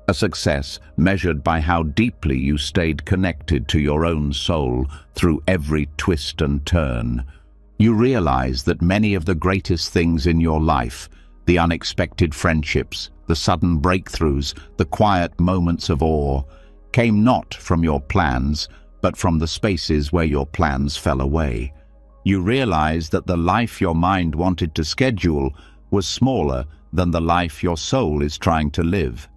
A success measured by how deeply you stayed connected to your own soul through every twist and turn. You realize that many of the greatest things in your life, the unexpected friendships, the sudden breakthroughs, the quiet moments of awe, came not from your plans, but from the spaces where your plans fell away. You realize that the life your mind wanted to schedule was smaller than the life your soul is trying to live.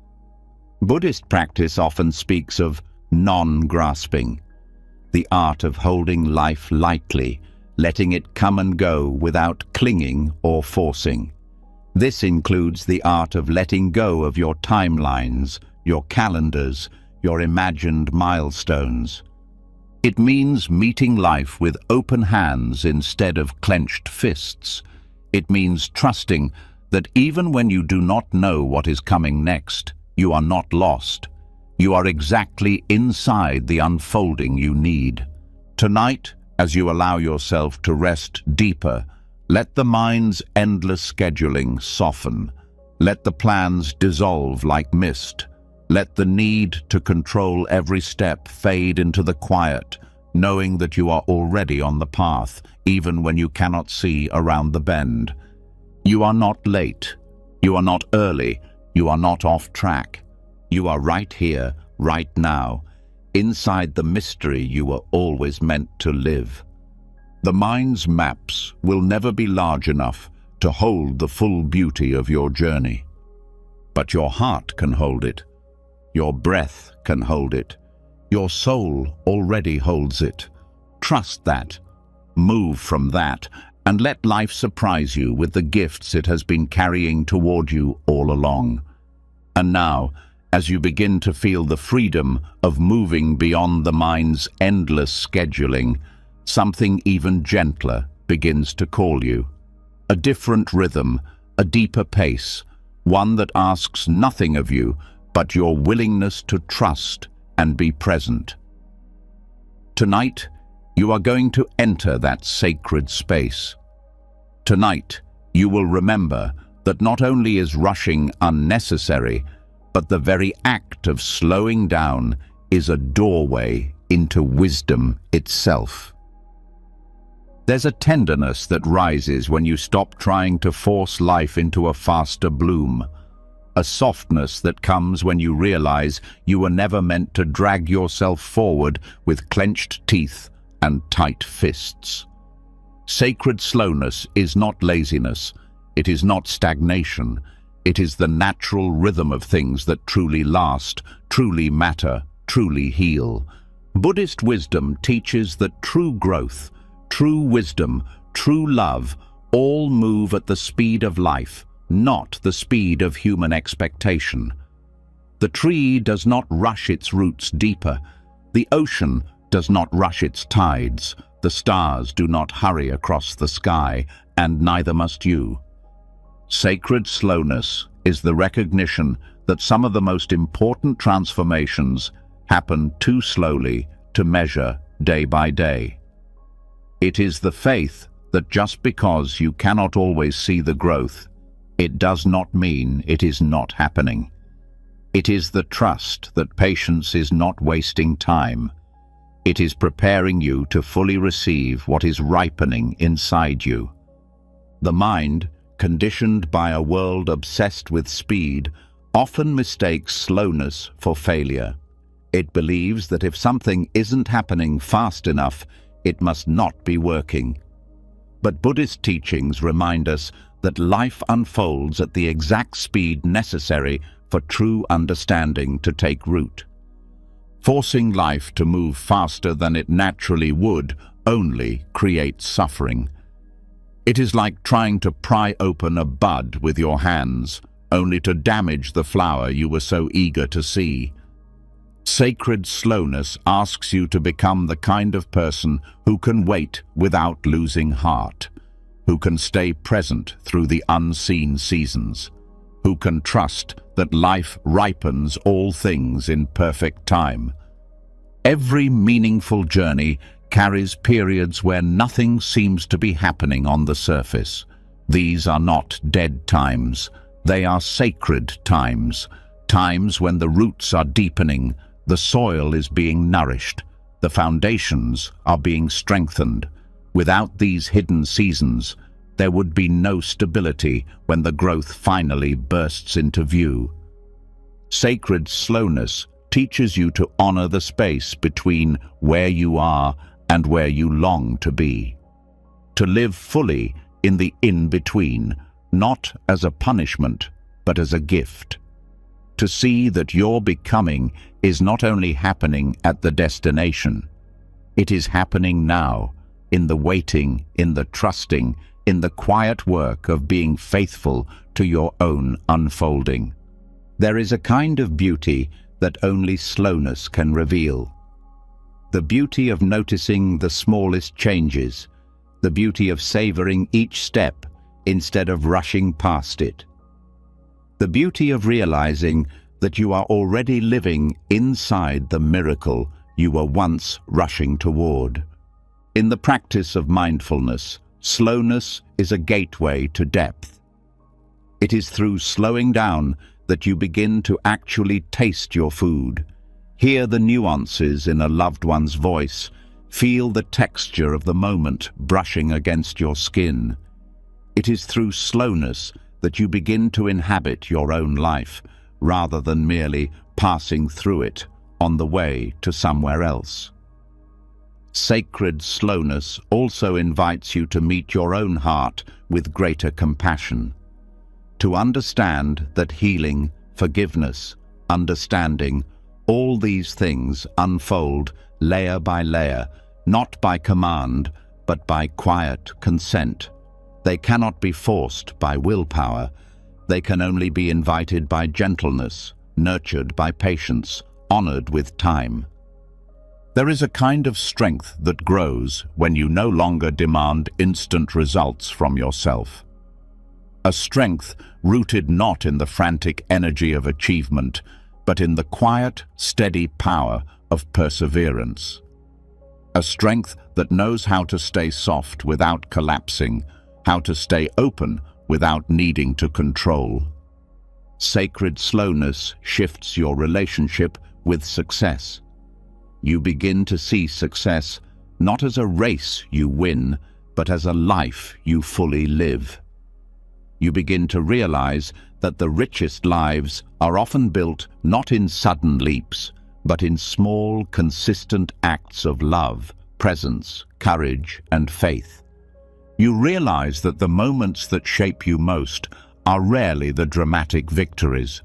Buddhist practice often speaks of non-grasping, the art of holding life lightly, letting it come and go without clinging or forcing. This includes the art of letting go of your timelines, your calendars, your imagined milestones. It means meeting life with open hands instead of clenched fists. It means trusting that even when you do not know what is coming next, you are not lost. You are exactly inside the unfolding you need. Tonight, as you allow yourself to rest deeper, let the mind's endless scheduling soften. Let the plans dissolve like mist. Let the need to control every step fade into the quiet, knowing that you are already on the path, even when you cannot see around the bend. You are not late. You are not early. You are not off track. You are right here, right now, inside the mystery you were always meant to live. The mind's maps will never be large enough to hold the full beauty of your journey. But your heart can hold it. Your breath can hold it. Your soul already holds it. Trust that. Move from that, and let life surprise you with the gifts it has been carrying toward you all along. And now, as you begin to feel the freedom of moving beyond the mind's endless scheduling, something even gentler begins to call you. A different rhythm, a deeper pace, one that asks nothing of you but your willingness to trust and be present. Tonight, you are going to enter that sacred space. Tonight, you will remember that not only is rushing unnecessary, but the very act of slowing down is a doorway into wisdom itself. There's a tenderness that rises when you stop trying to force life into a faster bloom, a softness that comes when you realize you were never meant to drag yourself forward with clenched teeth and tight fists. Sacred slowness is not laziness. It is not stagnation. It is the natural rhythm of things that truly last, truly matter, truly heal. Buddhist wisdom teaches that true growth, true wisdom, true love all move at the speed of life, not the speed of human expectation. The tree does not rush its roots deeper. The ocean does not rush its tides. The stars do not hurry across the sky, and neither must you. Sacred slowness is the recognition that some of the most important transformations happen too slowly to measure day by day. It is the faith that just because you cannot always see the growth, it does not mean it is not happening. It is the trust that patience is not wasting time. It is preparing you to fully receive what is ripening inside you. The mind, conditioned by a world obsessed with speed, often mistakes slowness for failure. It believes that if something isn't happening fast enough, it must not be working. But Buddhist teachings remind us that life unfolds at the exact speed necessary for true understanding to take root. Forcing life to move faster than it naturally would only creates suffering. It is like trying to pry open a bud with your hands, only to damage the flower you were so eager to see. Sacred slowness asks you to become the kind of person who can wait without losing heart, who can stay present through the unseen seasons, who can trust that life ripens all things in perfect time. Every meaningful journey carries periods where nothing seems to be happening on the surface. These are not dead times. They are sacred times, times when the roots are deepening, the soil is being nourished, the foundations are being strengthened. Without these hidden seasons, there would be no stability when the growth finally bursts into view. Sacred slowness teaches you to honor the space between where you are and where you long to be. To live fully in the in-between, not as a punishment, but as a gift. To see that your becoming is not only happening at the destination, it is happening now, in the waiting, in the trusting, in the quiet work of being faithful to your own unfolding. There is a kind of beauty that only slowness can reveal. The beauty of noticing the smallest changes, the beauty of savoring each step instead of rushing past it. The beauty of realizing that you are already living inside the miracle you were once rushing toward. In the practice of mindfulness, slowness is a gateway to depth. It is through slowing down that you begin to actually taste your food, hear the nuances in a loved one's voice, feel the texture of the moment brushing against your skin. It is through slowness that you begin to inhabit your own life, rather than merely passing through it on the way to somewhere else. Sacred slowness also invites you to meet your own heart with greater compassion, to understand that healing, forgiveness, understanding, all these things unfold layer by layer, not by command, but by quiet consent. They cannot be forced by willpower. They can only be invited by gentleness, nurtured by patience, honored with time. There is a kind of strength that grows when you no longer demand instant results from yourself. A strength rooted not in the frantic energy of achievement, but in the quiet, steady power of perseverance. A strength that knows how to stay soft without collapsing, how to stay open without needing to control. Sacred slowness shifts your relationship with success. You begin to see success not as a race you win, but as a life you fully live. You begin to realize that the richest lives are often built not in sudden leaps, but in small, consistent acts of love, presence, courage, and faith. You realize that the moments that shape you most are rarely the dramatic victories.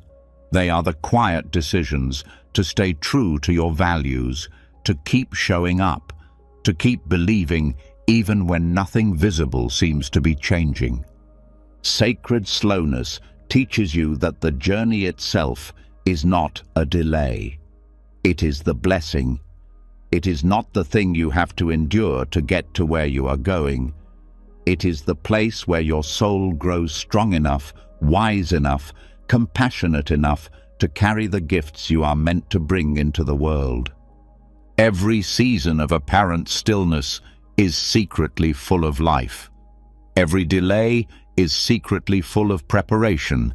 They are the quiet decisions to stay true to your values, to keep showing up, to keep believing even when nothing visible seems to be changing. Sacred slowness teaches you that the journey itself is not a delay. It is the blessing. It is not the thing you have to endure to get to where you are going. It is the place where your soul grows strong enough, wise enough, compassionate enough to carry the gifts you are meant to bring into the world. Every season of apparent stillness is secretly full of life. Every delay is secretly full of preparation.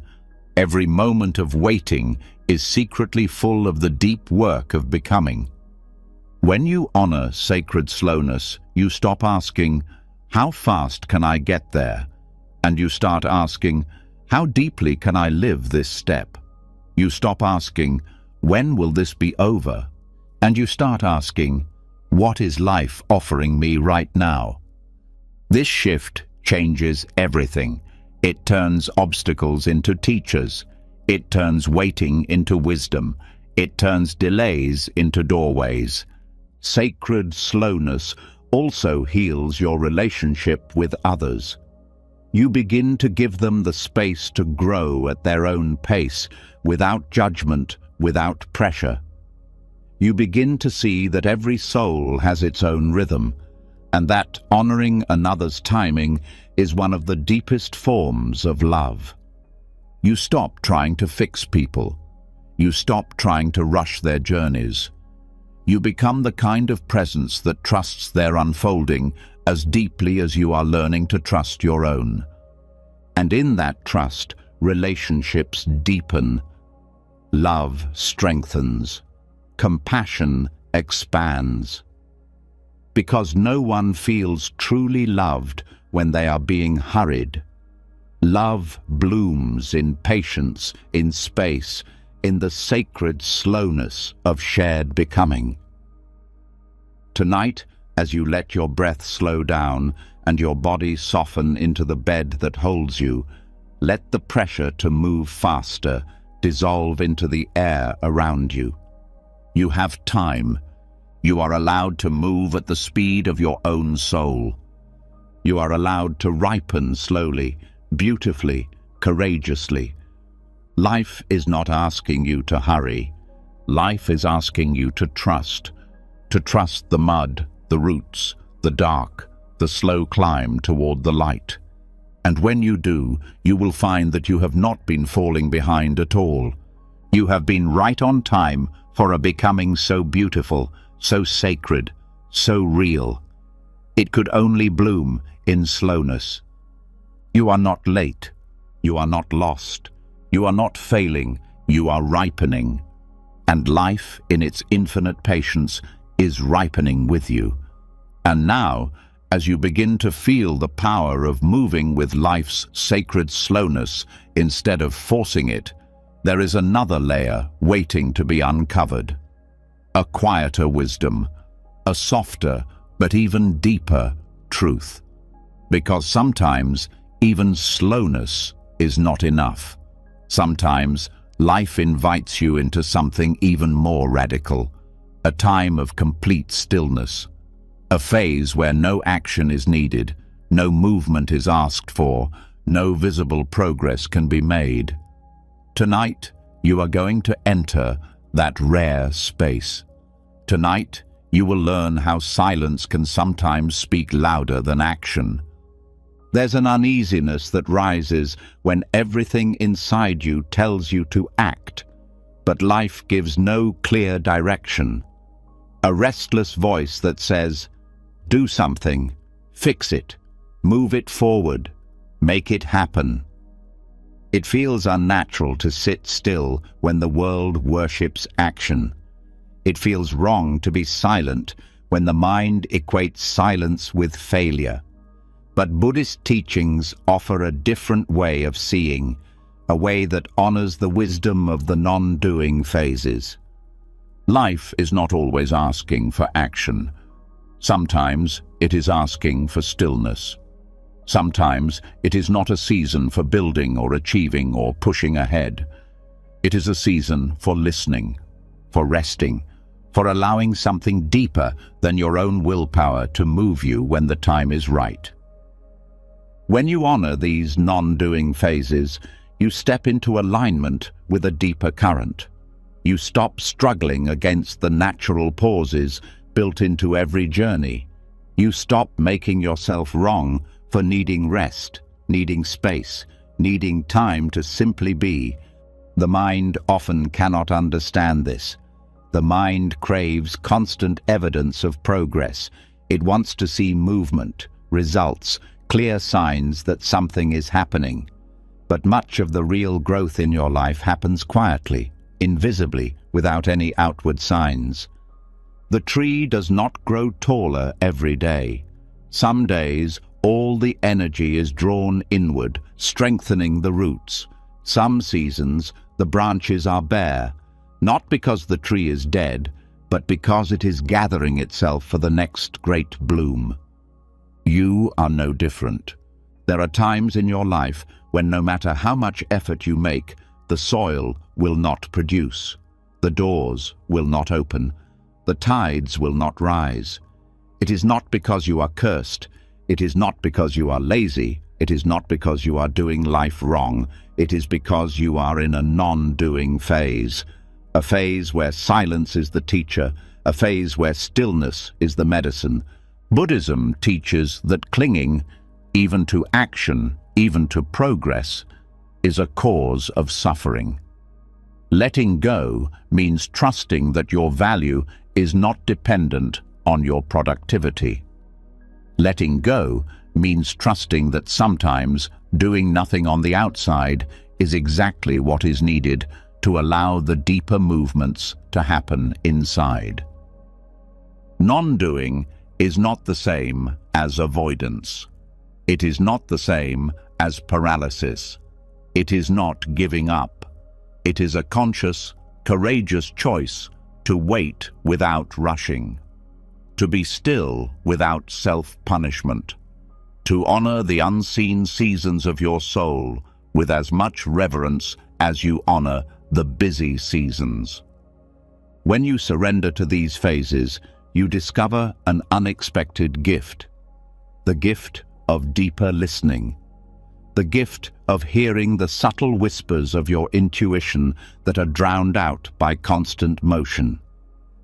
Every moment of waiting is secretly full of the deep work of becoming. When you honor sacred slowness, you stop asking, "How fast can I get there?" And you start asking, "How deeply can I live this step?" You stop asking, "When will this be over?" And you start asking, "What is life offering me right now?" This shift changes everything. It turns obstacles into teachers. It turns waiting into wisdom. It turns delays into doorways. Sacred slowness also heals your relationship with others. You begin to give them the space to grow at their own pace, without judgment, without pressure. You begin to see that every soul has its own rhythm, and that honoring another's timing is one of the deepest forms of love. You stop trying to fix people. You stop trying to rush their journeys. You become the kind of presence that trusts their unfolding as deeply as you are learning to trust your own. And in that trust, relationships deepen. Love strengthens. Compassion expands. Because no one feels truly loved when they are being hurried. Love blooms in patience, in space, in the sacred slowness of shared becoming. Tonight, as you let your breath slow down and your body soften into the bed that holds you, let the pressure to move faster dissolve into the air around you. You have time. You are allowed to move at the speed of your own soul. You are allowed to ripen slowly, beautifully, courageously. Life is not asking you to hurry. Life is asking you to trust the mud, the roots, the dark, the slow climb toward the light. And when you do, you will find that you have not been falling behind at all. You have been right on time for a becoming so beautiful, so sacred, so real. It could only bloom in slowness. You are not late. You are not lost. You are not failing. You are ripening. And life, in its infinite patience, is ripening with you. And now, as you begin to feel the power of moving with life's sacred slowness instead of forcing it, there is another layer waiting to be uncovered. A quieter wisdom, a softer but even deeper truth. Because sometimes even slowness is not enough. Sometimes life invites you into something even more radical, a time of complete stillness, a phase where no action is needed, no movement is asked for, no visible progress can be made. Tonight, you are going to enter that rare space. Tonight, you will learn how silence can sometimes speak louder than action. There's an uneasiness that rises when everything inside you tells you to act, but life gives no clear direction. A restless voice that says, do something, fix it, move it forward, make it happen. It feels unnatural to sit still when the world worships action. It feels wrong to be silent when the mind equates silence with failure. But Buddhist teachings offer a different way of seeing, a way that honors the wisdom of the non-doing phases. Life is not always asking for action. Sometimes it is asking for stillness. Sometimes it is not a season for building or achieving or pushing ahead. It is a season for listening, for resting, for allowing something deeper than your own willpower to move you when the time is right. When you honor these non-doing phases, you step into alignment with a deeper current. You stop struggling against the natural pauses built into every journey. You stop making yourself wrong for needing rest, needing space, needing time to simply be. The mind often cannot understand this. The mind craves constant evidence of progress. It wants to see movement, results, clear signs that something is happening. But much of the real growth in your life happens quietly, invisibly, without any outward signs. The tree does not grow taller every day. Some days, all the energy is drawn inward, strengthening the roots. Some seasons, the branches are bare, not because the tree is dead, but because it is gathering itself for the next great bloom. You are no different. There are times in your life when no matter how much effort you make, the soil will not produce, the doors will not open, the tides will not rise. It is not because you are cursed, it is not because you are lazy, it is not because you are doing life wrong, it is because you are in a non-doing phase. A phase where silence is the teacher, a phase where stillness is the medicine. Buddhism teaches that clinging, even to action, even to progress, is a cause of suffering. Letting go means trusting that your value is not dependent on your productivity. Letting go means trusting that sometimes doing nothing on the outside is exactly what is needed to allow the deeper movements to happen inside. Non-doing is not the same as avoidance. It is not the same as paralysis. It is not giving up. It is a conscious, courageous choice to wait without rushing, to be still without self-punishment, to honor the unseen seasons of your soul with as much reverence as you honor the busy seasons. When you surrender to these phases, you discover an unexpected gift, the gift of deeper listening, the gift of hearing the subtle whispers of your intuition that are drowned out by constant motion,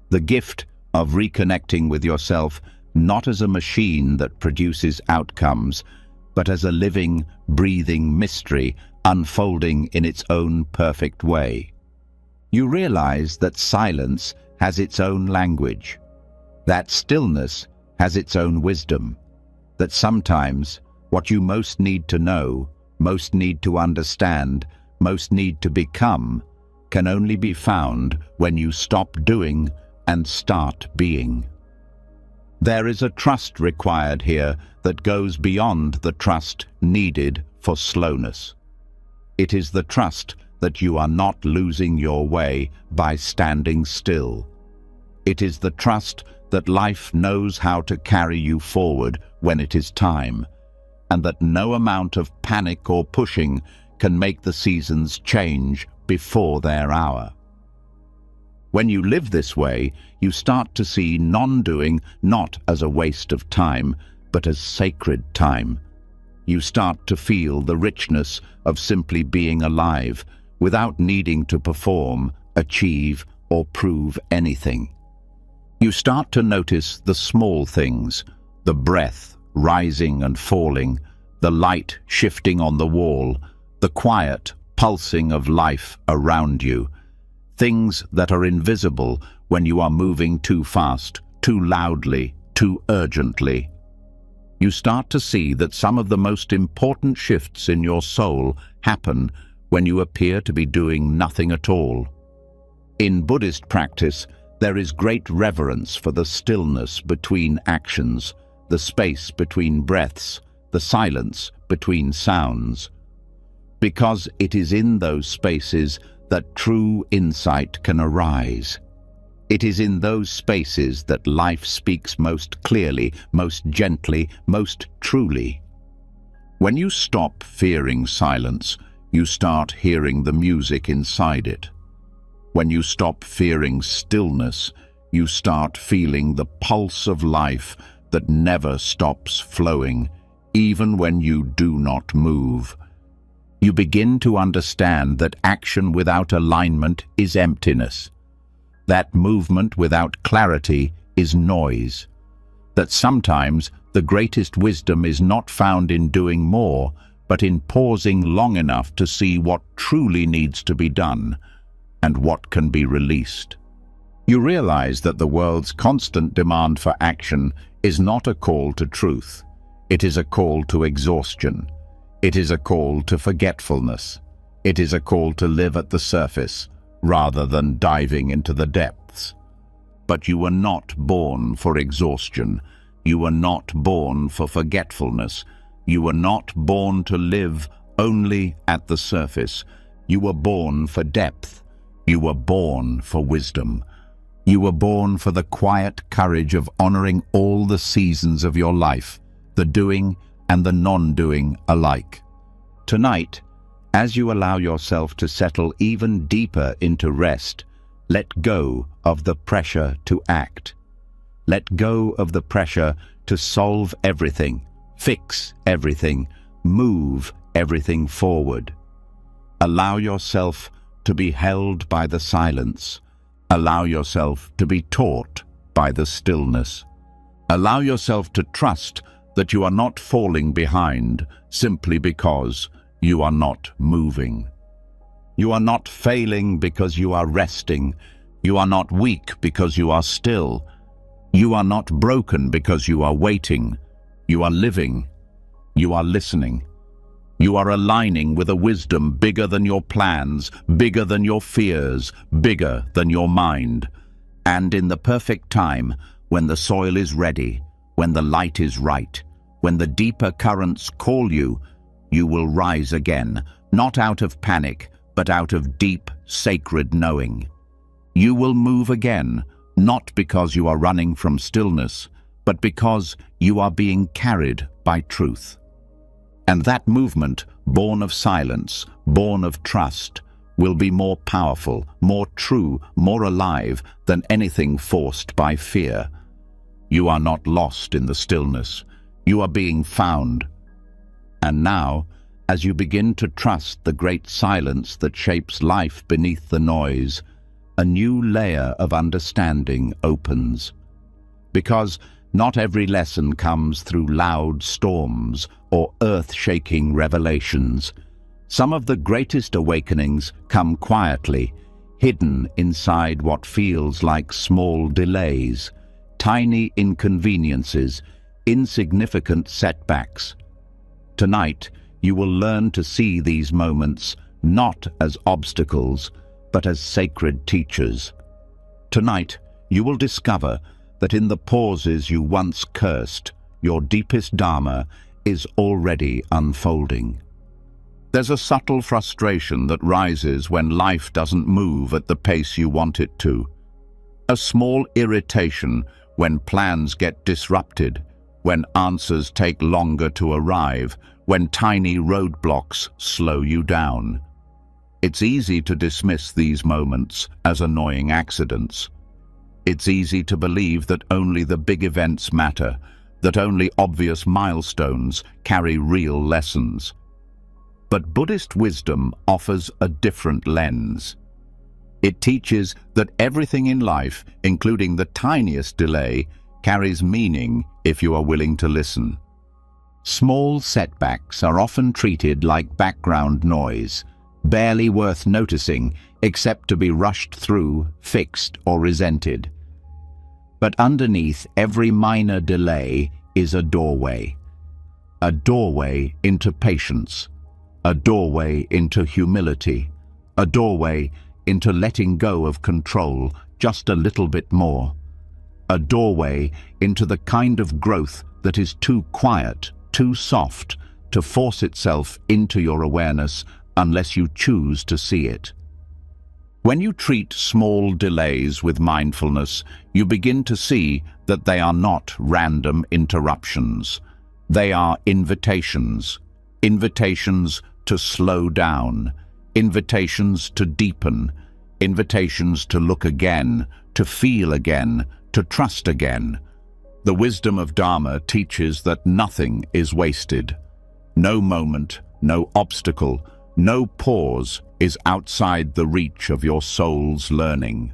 the gift of reconnecting with yourself not as a machine that produces outcomes, but as a living, breathing mystery unfolding in its own perfect way. You realize that silence has its own language, that stillness has its own wisdom, that sometimes what you most need to know, most need to understand, most need to become, can only be found when you stop doing and start being. There is a trust required here that goes beyond the trust needed for slowness. It is the trust that you are not losing your way by standing still. It is the trust that life knows how to carry you forward when it is time, and that no amount of panic or pushing can make the seasons change before their hour. When you live this way, you start to see non-doing not as a waste of time, but as sacred time. You start to feel the richness of simply being alive, without needing to perform, achieve, or prove anything. You start to notice the small things, the breath rising and falling, the light shifting on the wall, the quiet pulsing of life around you, things that are invisible when you are moving too fast, too loudly, too urgently. You start to see that some of the most important shifts in your soul happen when you appear to be doing nothing at all. In Buddhist practice, there is great reverence for the stillness between actions, the space between breaths, the silence between sounds. Because it is in those spaces that true insight can arise. It is in those spaces that life speaks most clearly, most gently, most truly. When you stop fearing silence, you start hearing the music inside it. When you stop fearing stillness, you start feeling the pulse of life that never stops flowing, even when you do not move. You begin to understand that action without alignment is emptiness, that movement without clarity is noise, that sometimes the greatest wisdom is not found in doing more, but in pausing long enough to see what truly needs to be done and what can be released. You realize that the world's constant demand for action is not a call to truth. It is a call to exhaustion. It is a call to forgetfulness. It is a call to live at the surface rather than diving into the depths. But you were not born for exhaustion. You were not born for forgetfulness. You were not born to live only at the surface. You were born for depth. You were born for wisdom. You were born for the quiet courage of honoring all the seasons of your life, the doing and the non-doing alike. Tonight, as you allow yourself to settle even deeper into rest, let go of the pressure to act. Let go of the pressure to solve everything, fix everything, move everything forward. Allow yourself to be held by the silence. Allow yourself to be taught by the stillness. Allow yourself to trust that you are not falling behind simply because you are not moving. You are not failing because you are resting. You are not weak because you are still. You are not broken because you are waiting. You are living. You are listening. You are aligning with a wisdom bigger than your plans, bigger than your fears, bigger than your mind. And in the perfect time, when the soil is ready, when the light is right, when the deeper currents call you, you will rise again, not out of panic, but out of deep, sacred knowing. You will move again, not because you are running from stillness, but because you are being carried by truth. And that movement, born of silence, born of trust, will be more powerful, more true, more alive than anything forced by fear. You are not lost in the stillness. You are being found. And now, as you begin to trust the great silence that shapes life beneath the noise, a new layer of understanding opens. Because not every lesson comes through loud storms or earth-shaking revelations. Some of the greatest awakenings come quietly, hidden inside what feels like small delays, tiny inconveniences, insignificant setbacks. Tonight, you will learn to see these moments not as obstacles, but as sacred teachers. Tonight, you will discover that in the pauses you once cursed, your deepest Dharma is already unfolding. There's a subtle frustration that rises when life doesn't move at the pace you want it to. A small irritation when plans get disrupted, when answers take longer to arrive, when tiny roadblocks slow you down. It's easy to dismiss these moments as annoying accidents. It's easy to believe that only the big events matter, that only obvious milestones carry real lessons. But Buddhist wisdom offers a different lens. It teaches that everything in life, including the tiniest delay, carries meaning if you are willing to listen. Small setbacks are often treated like background noise, barely worth noticing except to be rushed through, fixed, or resented. But underneath every minor delay is a doorway into patience, a doorway into humility, a doorway into letting go of control just a little bit more, a doorway into the kind of growth that is too quiet, too soft to force itself into your awareness unless you choose to see it. When you treat small delays with mindfulness, you begin to see that they are not random interruptions. They are invitations. Invitations to slow down. Invitations to deepen. Invitations to look again, to feel again, to trust again. The wisdom of Dharma teaches that nothing is wasted. No moment, no obstacle, no pause is outside the reach of your soul's learning.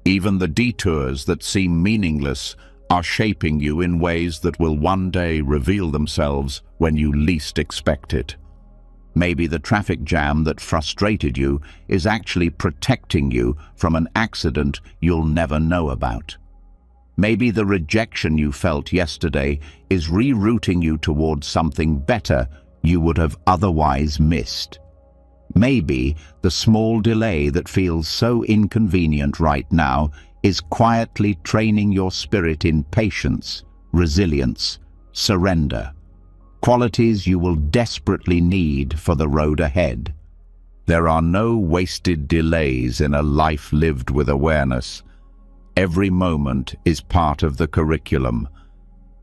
Even the detours that seem meaningless are shaping you in ways that will one day reveal themselves when you least expect it. Maybe the traffic jam that frustrated you is actually protecting you from an accident you'll never know about. Maybe the rejection you felt yesterday is rerouting you towards something better you would have otherwise missed. Maybe the small delay that feels so inconvenient right now is quietly training your spirit in patience, resilience, surrender, qualities you will desperately need for the road ahead. There are no wasted delays in a life lived with awareness. Every moment is part of the curriculum.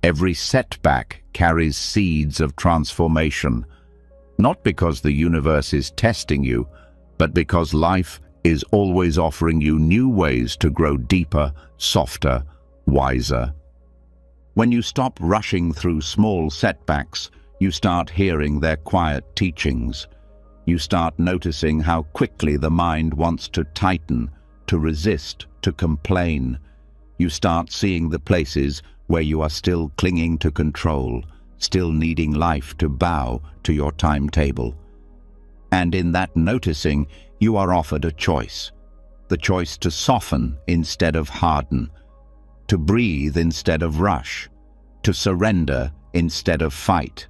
Every setback carries seeds of transformation. Not because the universe is testing you, but because life is always offering you new ways to grow deeper, softer, wiser. When you stop rushing through small setbacks, you start hearing their quiet teachings. You start noticing how quickly the mind wants to tighten, to resist, to complain. You start seeing the places where you are still clinging to control, still needing life to bow to your timetable. And in that noticing, you are offered a choice. The choice to soften instead of harden, to breathe instead of rush, to surrender instead of fight.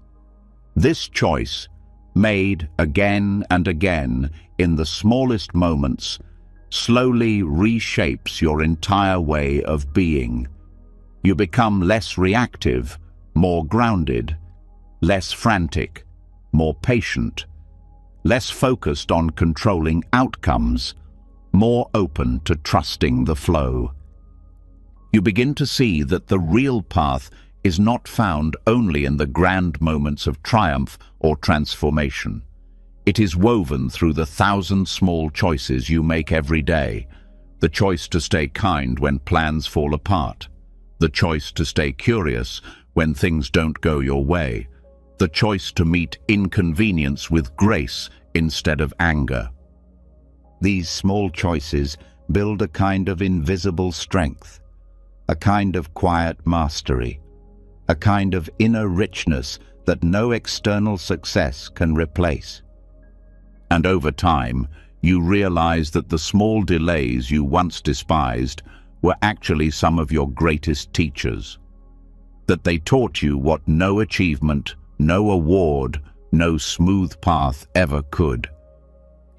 This choice, made again and again in the smallest moments, slowly reshapes your entire way of being. You become less reactive, more grounded, less frantic, more patient, less focused on controlling outcomes, more open to trusting the flow. You begin to see that the real path is not found only in the grand moments of triumph or transformation. It is woven through the 1,000 small choices you make every day. The choice to stay kind when plans fall apart. The choice to stay curious when things don't go your way. The choice to meet inconvenience with grace instead of anger. These small choices build a kind of invisible strength, a kind of quiet mastery, a kind of inner richness that no external success can replace. And over time, you realize that the small delays you once despised were actually some of your greatest teachers. That they taught you what no achievement, no award, no smooth path ever could.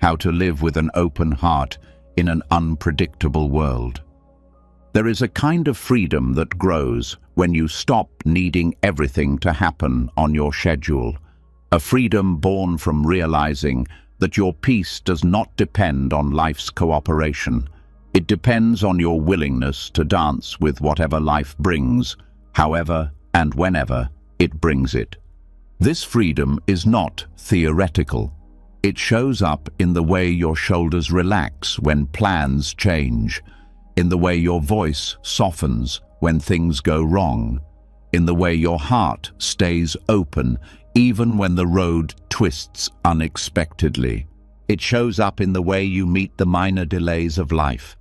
How to live with an open heart in an unpredictable world. There is a kind of freedom that grows when you stop needing everything to happen on your schedule. A freedom born from realizing that your peace does not depend on life's cooperation. It depends on your willingness to dance with whatever life brings, however and whenever it brings it. This freedom is not theoretical. It shows up in the way your shoulders relax when plans change, in the way your voice softens when things go wrong, in the way your heart stays open even when the road twists unexpectedly. It shows up in the way you meet the minor delays of life,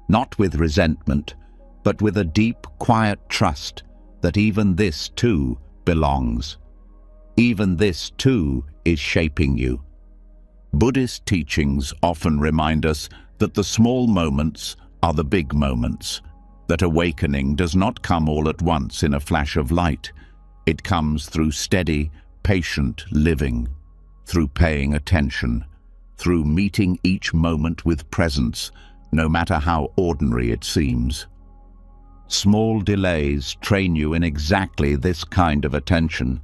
not with resentment, but with a deep, quiet trust that even this too belongs. Even this too is shaping you. Buddhist teachings often remind us that the small moments are the big moments, that awakening does not come all at once in a flash of light. It comes through steady, patient living, through paying attention, through meeting each moment with presence, no matter how ordinary it seems. Small delays train you in exactly this kind of attention.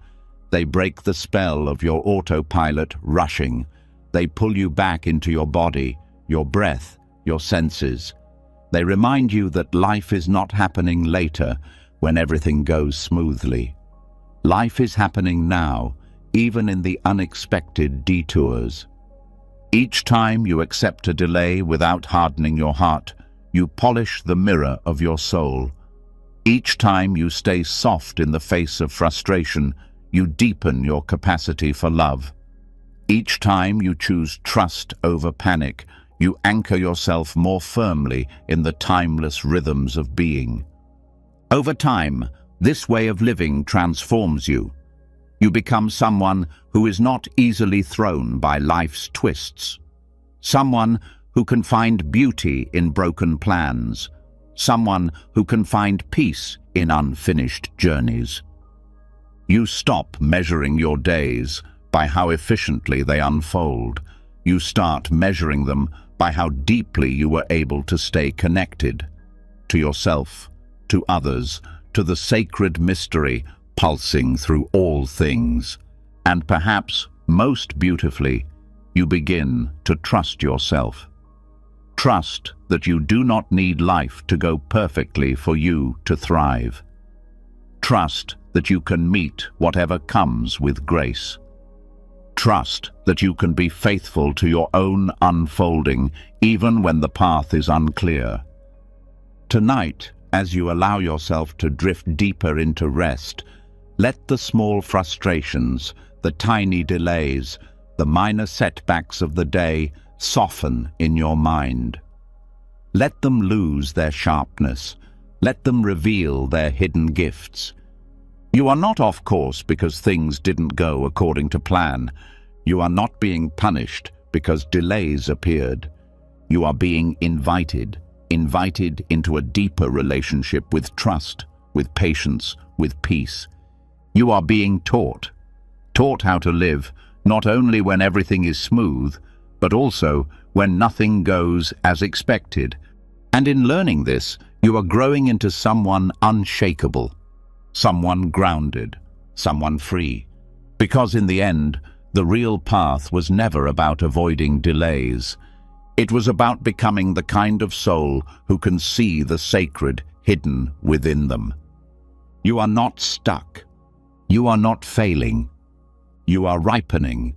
They break the spell of your autopilot rushing. They pull you back into your body, your breath, your senses. They remind you that life is not happening later when everything goes smoothly. Life is happening now, even in the unexpected detours. Each time you accept a delay without hardening your heart, you polish the mirror of your soul. Each time you stay soft in the face of frustration, you deepen your capacity for love. Each time you choose trust over panic, you anchor yourself more firmly in the timeless rhythms of being. Over time, this way of living transforms you. You become someone who is not easily thrown by life's twists. Someone who can find beauty in broken plans. Someone who can find peace in unfinished journeys. You stop measuring your days by how efficiently they unfold. You start measuring them by how deeply you were able to stay connected to yourself, to others, to the sacred mystery pulsing through all things. And perhaps most beautifully, you begin to trust yourself. Trust that you do not need life to go perfectly for you to thrive. Trust that you can meet whatever comes with grace. Trust that you can be faithful to your own unfolding, even when the path is unclear. Tonight, as you allow yourself to drift deeper into rest, let the small frustrations, the tiny delays, the minor setbacks of the day soften in your mind. Let them lose their sharpness. Let them reveal their hidden gifts. You are not off course because things didn't go according to plan. You are not being punished because delays appeared. You are being invited into a deeper relationship with trust, with patience, with peace. You are being taught how to live, not only when everything is smooth, but also when nothing goes as expected. And in learning this, you are growing into someone unshakable, someone grounded, someone free. Because in the end, the real path was never about avoiding delays. It was about becoming the kind of soul who can see the sacred hidden within them. You are not stuck. You are not failing. You are ripening,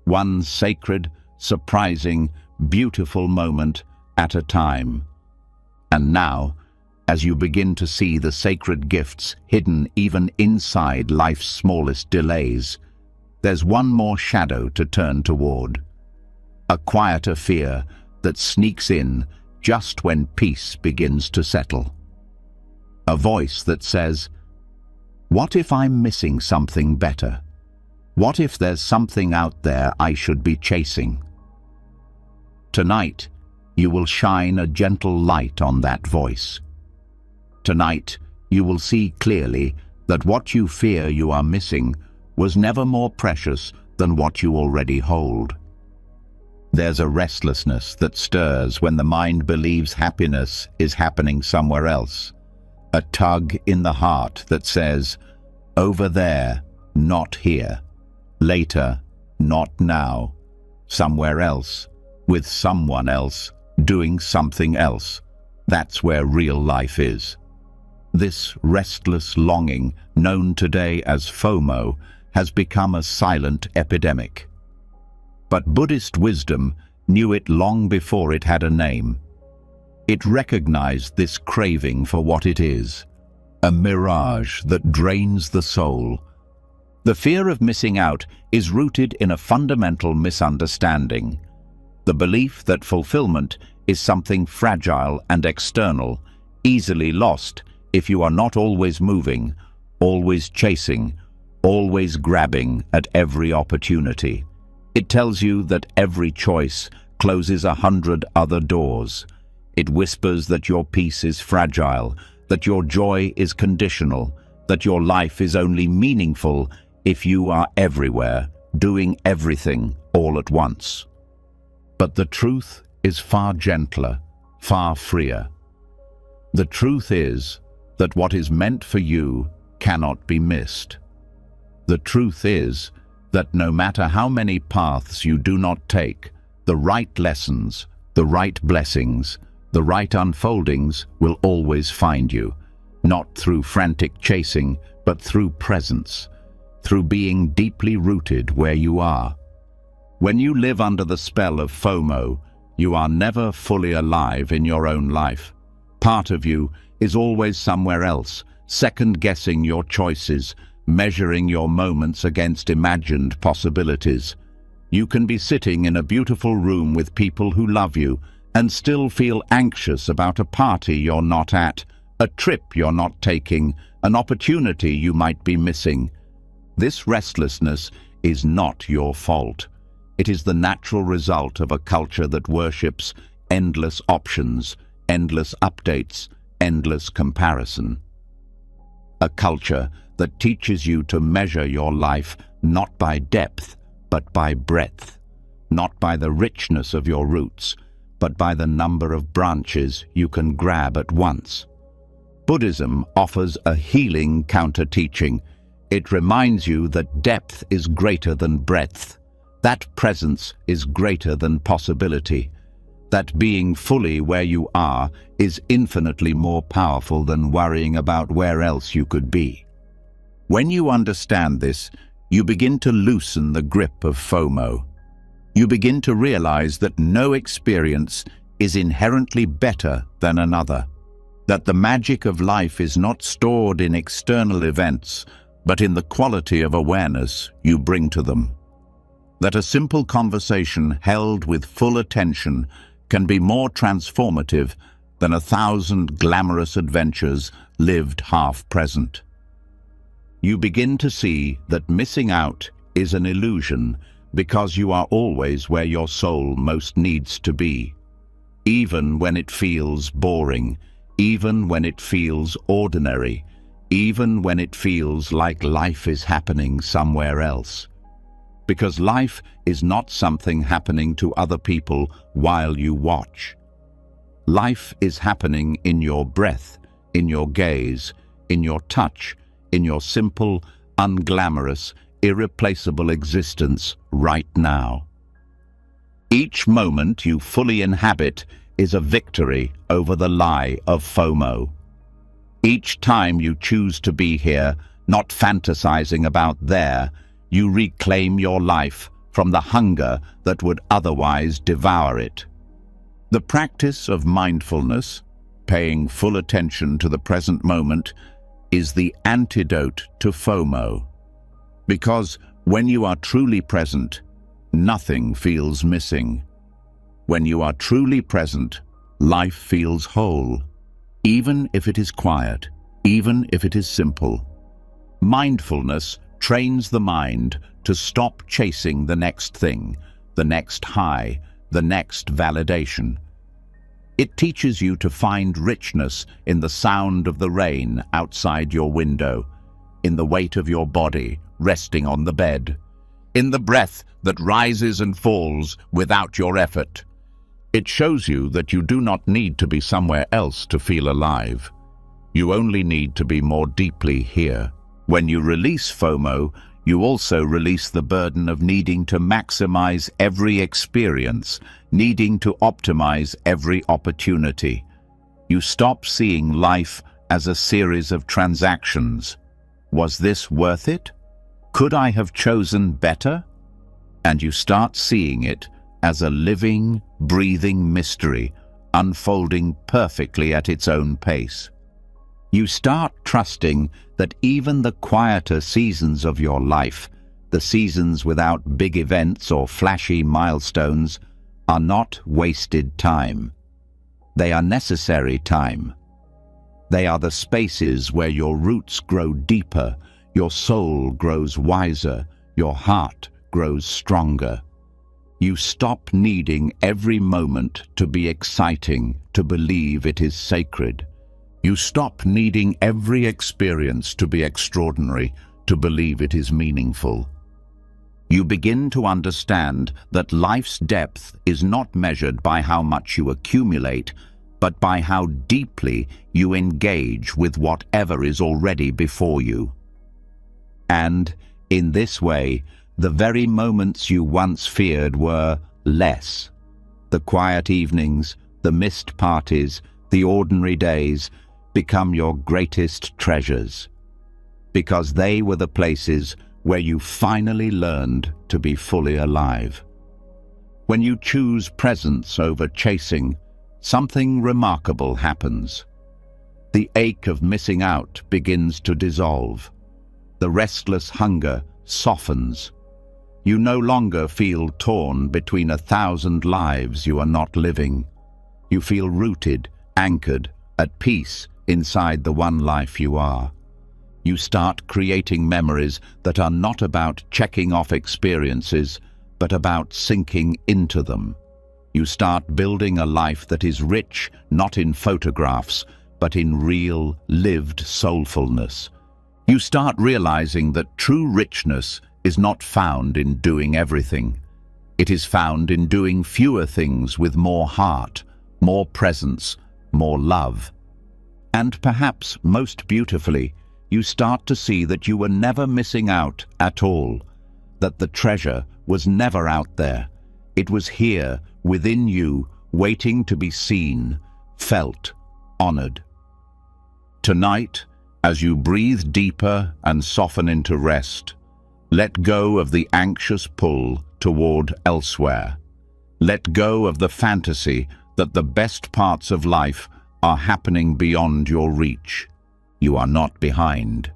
one sacred, surprising, beautiful moment at a time. And now, as you begin to see the sacred gifts hidden even inside life's smallest delays, there's one more shadow to turn toward. A quieter fear that sneaks in just when peace begins to settle. A voice that says, "What if I'm missing something better? What if there's something out there I should be chasing?" Tonight, you will shine a gentle light on that voice. Tonight, you will see clearly that what you fear you are missing was never more precious than what you already hold. There's a restlessness that stirs when the mind believes happiness is happening somewhere else. A tug in the heart that says, "Over there, not here. Later, not now. Somewhere else, with someone else, doing something else." That's where real life is. This restless longing, known today as FOMO, has become a silent epidemic. But Buddhist wisdom knew it long before it had a name. It recognized this craving for what it is, a mirage that drains the soul. The fear of missing out is rooted in a fundamental misunderstanding. The belief that fulfillment is something fragile and external, easily lost if you are not always moving, always chasing, always grabbing at every opportunity. It tells you that every choice closes 100 other doors. It whispers that your peace is fragile, that your joy is conditional, that your life is only meaningful if you are everywhere, doing everything all at once. But the truth is far gentler, far freer. The truth is that what is meant for you cannot be missed. The truth is that no matter how many paths you do not take, the right lessons, the right blessings, the right unfoldings will always find you, not through frantic chasing, but through presence, through being deeply rooted where you are. When you live under the spell of FOMO, you are never fully alive in your own life. Part of you is always somewhere else, second-guessing your choices, measuring your moments against imagined possibilities. You can be sitting in a beautiful room with people who love you and still feel anxious about a party you're not at, a trip you're not taking, an opportunity you might be missing. This restlessness is not your fault. It is the natural result of a culture that worships endless options, endless updates, endless comparison. A culture that teaches you to measure your life not by depth, but by breadth, not by the richness of your roots, but by the number of branches you can grab at once. Buddhism offers a healing counter-teaching. It reminds you that depth is greater than breadth, that presence is greater than possibility, that being fully where you are is infinitely more powerful than worrying about where else you could be. When you understand this, you begin to loosen the grip of FOMO. You begin to realize that no experience is inherently better than another, that the magic of life is not stored in external events, but in the quality of awareness you bring to them. That a simple conversation held with full attention can be more transformative than 1,000 glamorous adventures lived half-present. You begin to see that missing out is an illusion because you are always where your soul most needs to be. Even when it feels boring, even when it feels ordinary, even when it feels like life is happening somewhere else. Because life is not something happening to other people while you watch. Life is happening in your breath, in your gaze, in your touch, in your simple, unglamorous, irreplaceable existence right now. Each moment you fully inhabit is a victory over the lie of FOMO. Each time you choose to be here, not fantasizing about there, you reclaim your life from the hunger that would otherwise devour it. The practice of mindfulness, paying full attention to the present moment, is the antidote to FOMO. Because when you are truly present, nothing feels missing. When you are truly present, life feels whole, even if it is quiet, even if it is simple. Mindfulness trains the mind to stop chasing the next thing, the next high, the next validation. It teaches you to find richness in the sound of the rain outside your window, in the weight of your body resting on the bed, in the breath that rises and falls without your effort. It shows you that you do not need to be somewhere else to feel alive. You only need to be more deeply here. When you release FOMO, you also release the burden of needing to maximize every experience, needing to optimize every opportunity. You stop seeing life as a series of transactions. Was this worth it? Could I have chosen better? And you start seeing it as a living, breathing mystery, unfolding perfectly at its own pace. You start trusting that even the quieter seasons of your life, the seasons without big events or flashy milestones, are not wasted time. They are necessary time. They are the spaces where your roots grow deeper, your soul grows wiser, your heart grows stronger. You stop needing every moment to be exciting, to believe it is sacred. You stop needing every experience to be extraordinary, to believe it is meaningful. You begin to understand that life's depth is not measured by how much you accumulate, but by how deeply you engage with whatever is already before you. And, in this way, the very moments you once feared were less. The quiet evenings, the missed parties, the ordinary days become your greatest treasures, because they were the places where you finally learned to be fully alive. When you choose presence over chasing, something remarkable happens. The ache of missing out begins to dissolve. The restless hunger softens. You no longer feel torn between 1,000 lives you are not living. You feel rooted, anchored, at peace inside the one life you are. You start creating memories that are not about checking off experiences, but about sinking into them. You start building a life that is rich, not in photographs, but in real, lived soulfulness. You start realizing that true richness is not found in doing everything. It is found in doing fewer things with more heart, more presence, more love. And perhaps most beautifully, you start to see that you were never missing out at all, that the treasure was never out there. It was here, within you, waiting to be seen, felt, honored. Tonight, as you breathe deeper and soften into rest, Let go of the anxious pull toward elsewhere. Let go of the fantasy that the best parts of life are happening beyond your reach. You are not behind.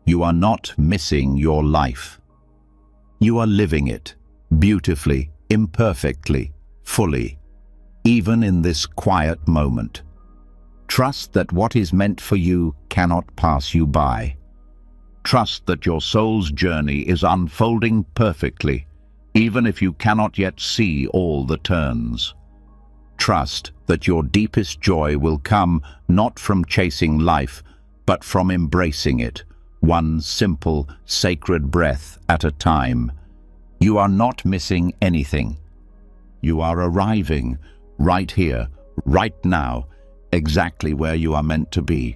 You are not missing your life. You are living it, beautifully, imperfectly, fully, even in this quiet moment. Trust that what is meant for you cannot pass you by. Trust that your soul's journey is unfolding perfectly, even if you cannot yet see all the turns. Trust that your deepest joy will come not from chasing life, but from embracing it, one simple, sacred breath at a time. You are not missing anything. You are arriving right here, right now, exactly where you are meant to be.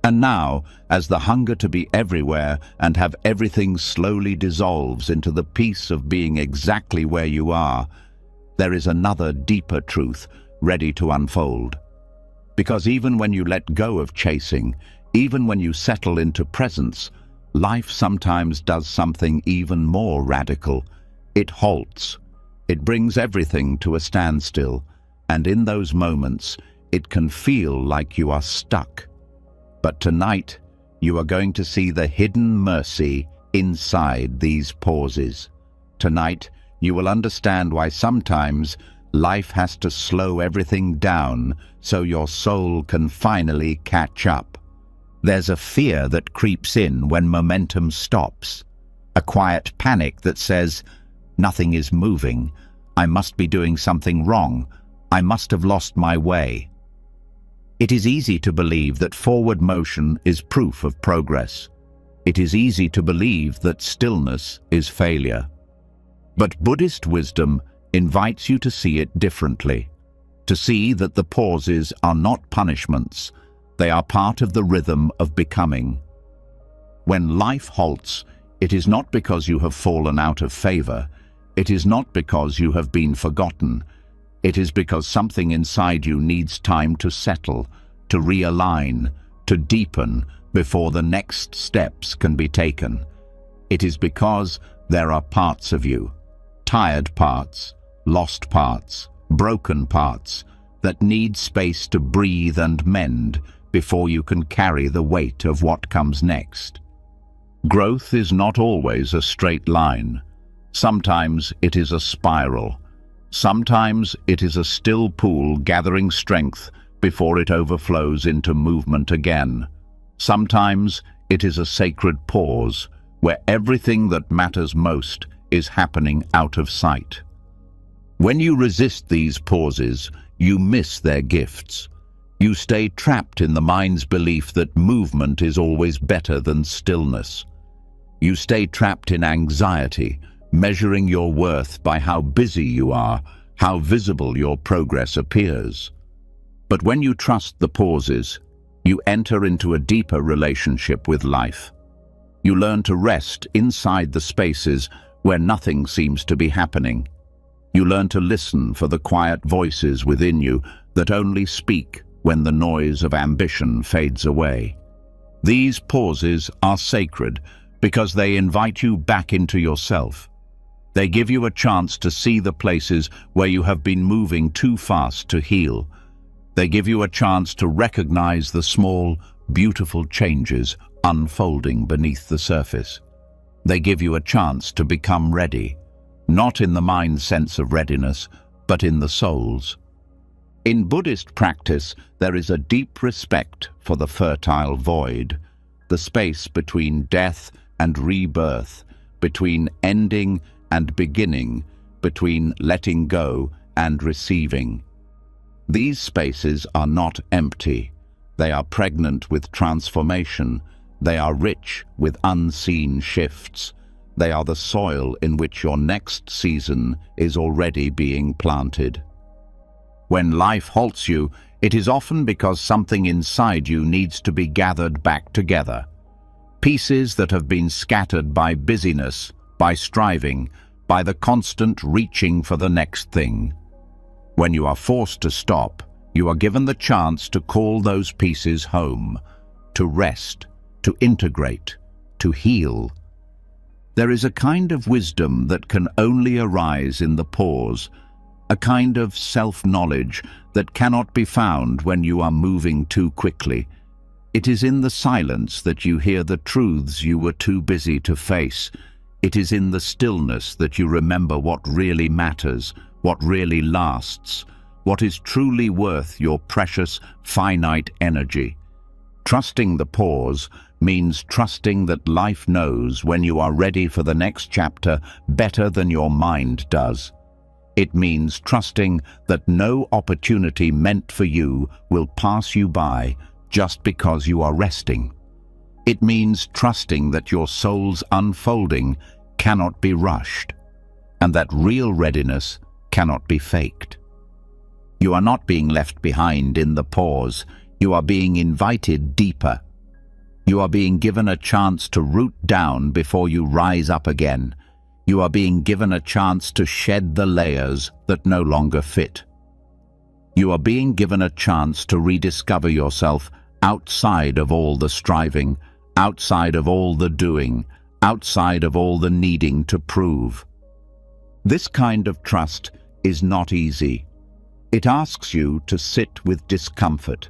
And now, as the hunger to be everywhere and have everything slowly dissolves into the peace of being exactly where you are, there is another deeper truth ready to unfold. Because even when you let go of chasing, even when you settle into presence, life sometimes does something even more radical. It halts. It brings everything to a standstill, and in those moments, it can feel like you are stuck. But tonight, you are going to see the hidden mercy inside these pauses. Tonight, you will understand why sometimes life has to slow everything down so your soul can finally catch up. There's a fear that creeps in when momentum stops, a quiet panic that says, "Nothing is moving. I must be doing something wrong. I must have lost my way." It is easy to believe that forward motion is proof of progress. It is easy to believe that stillness is failure. But Buddhist wisdom invites you to see it differently, to see that the pauses are not punishments, they are part of the rhythm of becoming. When life halts, it is not because you have fallen out of favor, it is not because you have been forgotten, it is because something inside you needs time to settle, to realign, to deepen before the next steps can be taken. It is because there are parts of you, tired parts, lost parts, broken parts, that need space to breathe and mend before you can carry the weight of what comes next. Growth is not always a straight line. Sometimes it is a spiral. Sometimes it is a still pool gathering strength before it overflows into movement again. Sometimes it is a sacred pause where everything that matters most is happening out of sight. When you resist these pauses, you miss their gifts. You stay trapped in the mind's belief that movement is always better than stillness. You stay trapped in anxiety, measuring your worth by how busy you are, how visible your progress appears. But when you trust the pauses, you enter into a deeper relationship with life. You learn to rest inside the spaces where nothing seems to be happening. You learn to listen for the quiet voices within you that only speak when the noise of ambition fades away. These pauses are sacred because they invite you back into yourself. They give you a chance to see the places where you have been moving too fast to heal. They give you a chance to recognize the small, beautiful changes unfolding beneath the surface. They give you a chance to become ready, not in the mind's sense of readiness, but in the soul's. In Buddhist practice, there is a deep respect for the fertile void, the space between death and rebirth, between ending and beginning, between letting go and receiving. These spaces are not empty. They are pregnant with transformation. They are rich with unseen shifts. They are the soil in which your next season is already being planted. When life halts you, it is often because something inside you needs to be gathered back together. Pieces that have been scattered by busyness, by striving, by the constant reaching for the next thing. When you are forced to stop, you are given the chance to call those pieces home, to rest, to integrate, to heal. There is a kind of wisdom that can only arise in the pause, a kind of self-knowledge that cannot be found when you are moving too quickly. It is in the silence that you hear the truths you were too busy to face. It is in the stillness that you remember what really matters, what really lasts, what is truly worth your precious, finite energy. Trusting the pause means trusting that life knows when you are ready for the next chapter better than your mind does. It means trusting that no opportunity meant for you will pass you by just because you are resting. It means trusting that your soul's unfolding cannot be rushed, and that real readiness cannot be faked. You are not being left behind in the pause. You are being invited deeper. You are being given a chance to root down before you rise up again. You are being given a chance to shed the layers that no longer fit. You are being given a chance to rediscover yourself outside of all the striving, outside of all the doing, outside of all the needing to prove. This kind of trust is not easy. It asks you to sit with discomfort.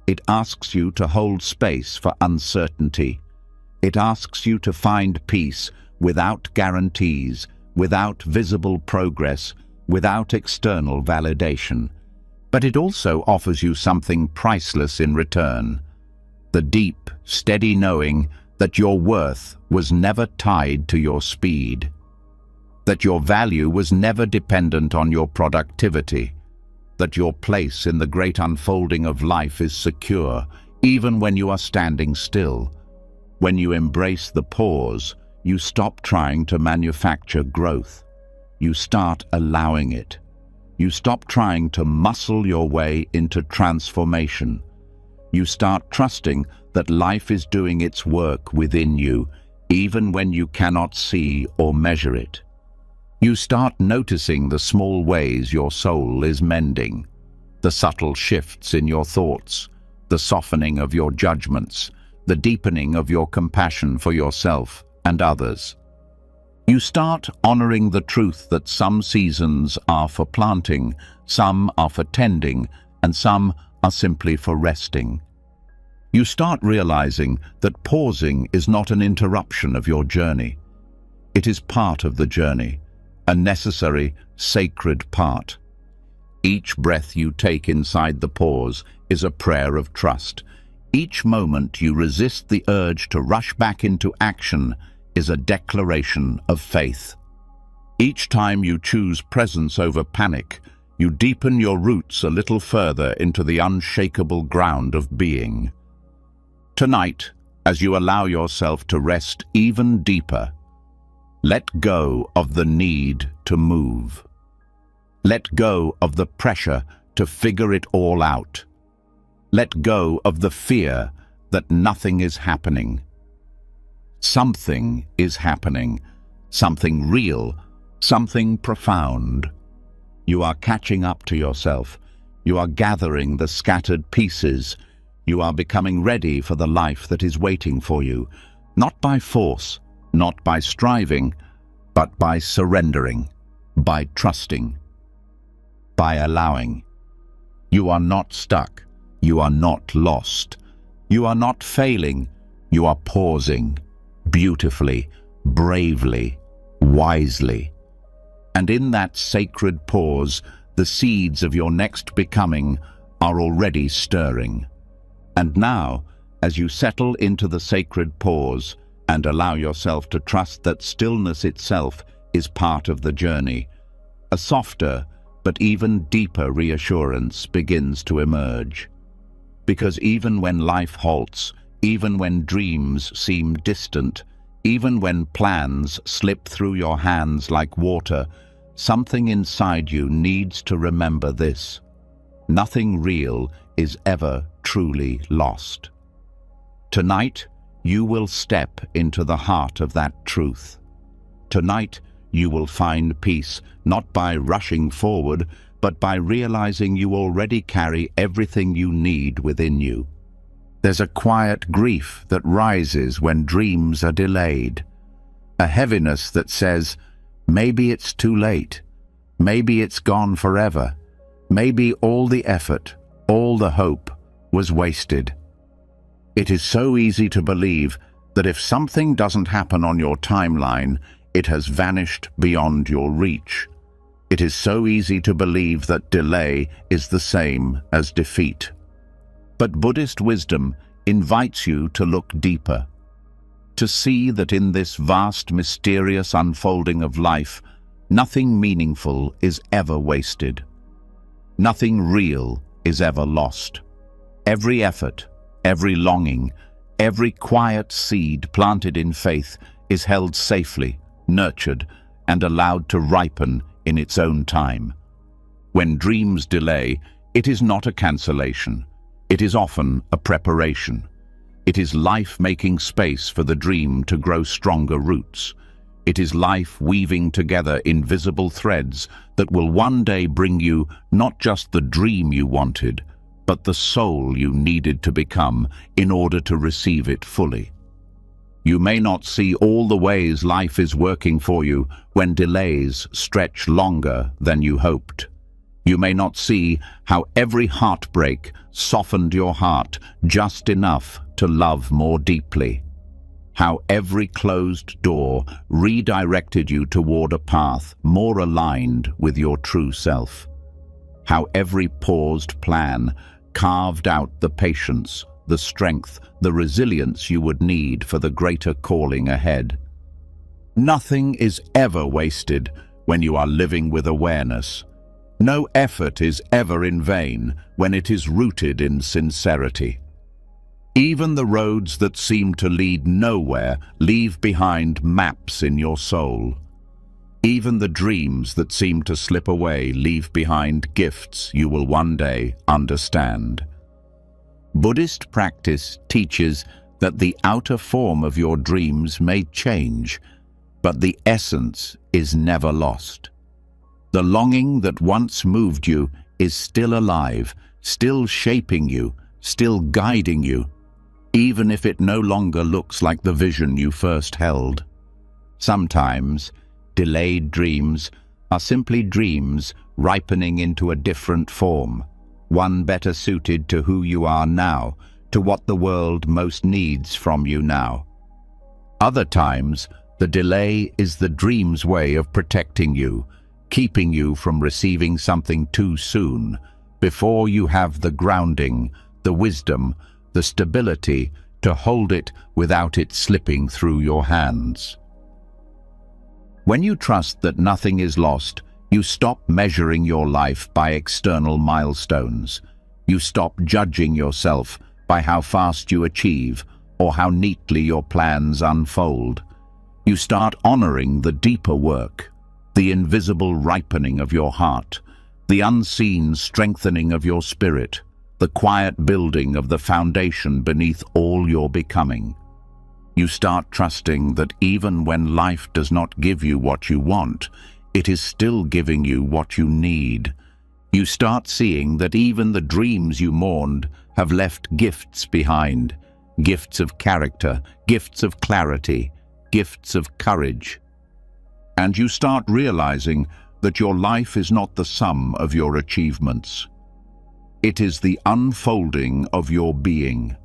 It asks you to hold space for uncertainty. It asks you to find peace without guarantees, without visible progress, without external validation. But it also offers you something priceless in return: the deep, steady knowing that your worth was never tied to your speed, that your value was never dependent on your productivity, that your place in the great unfolding of life is secure, even when you are standing still. When you embrace the pause, you stop trying to manufacture growth. You start allowing it. You stop trying to muscle your way into transformation. You start trusting that life is doing its work within you, even when you cannot see or measure it. You start noticing the small ways your soul is mending, the subtle shifts in your thoughts, the softening of your judgments, the deepening of your compassion for yourself and others. You start honoring the truth that some seasons are for planting, some are for tending, and some are simply for resting. You start realizing that pausing is not an interruption of your journey. It is part of the journey, a necessary, sacred part. Each breath you take inside the pause is a prayer of trust. Each moment you resist the urge to rush back into action is a declaration of faith. Each time you choose presence over panic, you deepen your roots a little further into the unshakable ground of being. Tonight, as you allow yourself to rest even deeper, let go of the need to move. Let go of the pressure to figure it all out. Let go of the fear that nothing is happening. Something is happening, something real, something profound. You are catching up to yourself. You are gathering the scattered pieces. You are becoming ready for the life that is waiting for you, not by force, not by striving, but by surrendering, by trusting, by allowing. You are not stuck. You are not lost. You are not failing. You are pausing, beautifully, bravely, wisely. And in that sacred pause, the seeds of your next becoming are already stirring. And now, as you settle into the sacred pause and allow yourself to trust that stillness itself is part of the journey, a softer but even deeper reassurance begins to emerge. Because even when life halts, even when dreams seem distant, even when plans slip through your hands like water, something inside you needs to remember this: nothing real is ever truly lost. Tonight, you will step into the heart of that truth. Tonight, you will find peace, not by rushing forward, but by realizing you already carry everything you need within you. There's a quiet grief that rises when dreams are delayed, a heaviness that says, maybe it's too late, maybe it's gone forever, maybe all the effort, all the hope was wasted. It is so easy to believe that if something doesn't happen on your timeline, it has vanished beyond your reach. It is so easy to believe that delay is the same as defeat. But Buddhist wisdom invites you to look deeper, to see that in this vast, mysterious unfolding of life, nothing meaningful is ever wasted. Nothing real is ever lost. Every effort, every longing, every quiet seed planted in faith is held safely, nurtured, and allowed to ripen in its own time. When dreams delay, it is not a cancellation. It is often a preparation. It is life making space for the dream to grow stronger roots. It is life weaving together invisible threads that will one day bring you not just the dream you wanted, but the soul you needed to become in order to receive it fully. You may not see all the ways life is working for you when delays stretch longer than you hoped. You may not see how every heartbreak softened your heart just enough to love more deeply. How every closed door redirected you toward a path more aligned with your true self. How every paused plan carved out the patience, the strength, the resilience you would need for the greater calling ahead. Nothing is ever wasted when you are living with awareness. No effort is ever in vain when it is rooted in sincerity. Even the roads that seem to lead nowhere leave behind maps in your soul. Even the dreams that seem to slip away leave behind gifts you will one day understand. Buddhist practice teaches that the outer form of your dreams may change, but the essence is never lost. The longing that once moved you is still alive, still shaping you, still guiding you, even if it no longer looks like the vision you first held. Sometimes, delayed dreams are simply dreams ripening into a different form, one better suited to who you are now, to what the world most needs from you now. Other times, the delay is the dream's way of protecting you, keeping you from receiving something too soon, before you have the grounding, the wisdom, the stability to hold it without it slipping through your hands. When you trust that nothing is lost, you stop measuring your life by external milestones. You stop judging yourself by how fast you achieve or how neatly your plans unfold. You start honoring the deeper work, the invisible ripening of your heart, the unseen strengthening of your spirit, the quiet building of the foundation beneath all your becoming. You start trusting that even when life does not give you what you want, it is still giving you what you need. You start seeing that even the dreams you mourned have left gifts behind, gifts of character, gifts of clarity, gifts of courage. And you start realizing that your life is not the sum of your achievements. It is the unfolding of your being.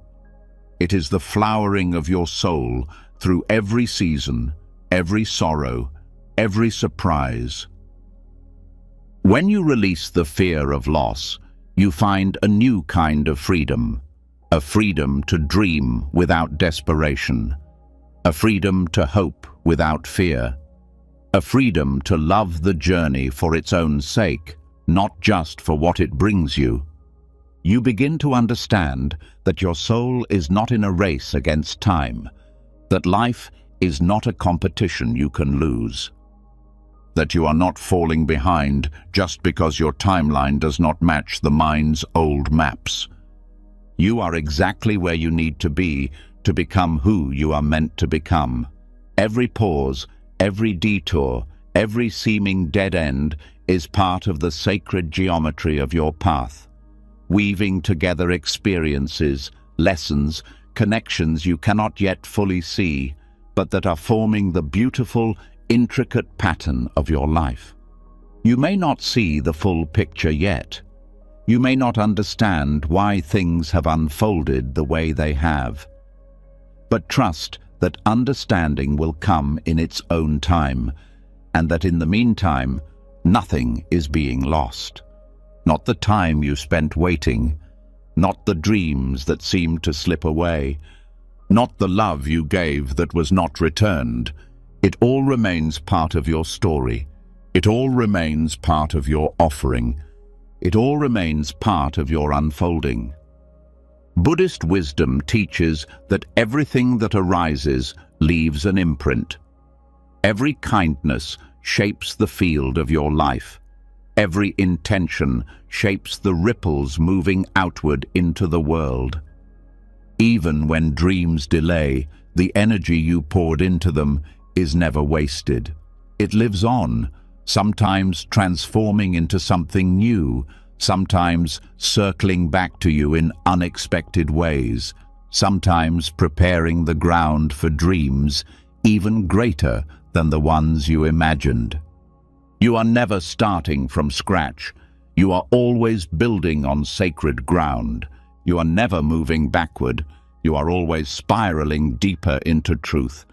It is the flowering of your soul through every season, every sorrow, every surprise. When you release the fear of loss, you find a new kind of freedom, a freedom to dream without desperation, a freedom to hope without fear, a freedom to love the journey for its own sake, not just for what it brings you. You begin to understand that your soul is not in a race against time, that life is not a competition you can lose, that you are not falling behind just because your timeline does not match the mind's old maps. You are exactly where you need to be to become who you are meant to become. Every pause, every detour, every seeming dead end is part of the sacred geometry of your path, weaving together experiences, lessons, connections you cannot yet fully see, but that are forming the beautiful, intricate pattern of your life. You may not see the full picture yet. You may not understand why things have unfolded the way they have. But trust that understanding will come in its own time, and that in the meantime, nothing is being lost. Not the time you spent waiting, not the dreams that seemed to slip away, not the love you gave that was not returned. It all remains part of your story. It all remains part of your offering. It all remains part of your unfolding. Buddhist wisdom teaches that everything that arises leaves an imprint. Every kindness shapes the field of your life. Every intention shapes the ripples moving outward into the world. Even when dreams delay, the energy you poured into them is never wasted. It lives on, sometimes transforming into something new, sometimes circling back to you in unexpected ways, sometimes preparing the ground for dreams even greater than the ones you imagined. You are never starting from scratch. You are always building on sacred ground. You are never moving backward. You are always spiraling deeper into truth.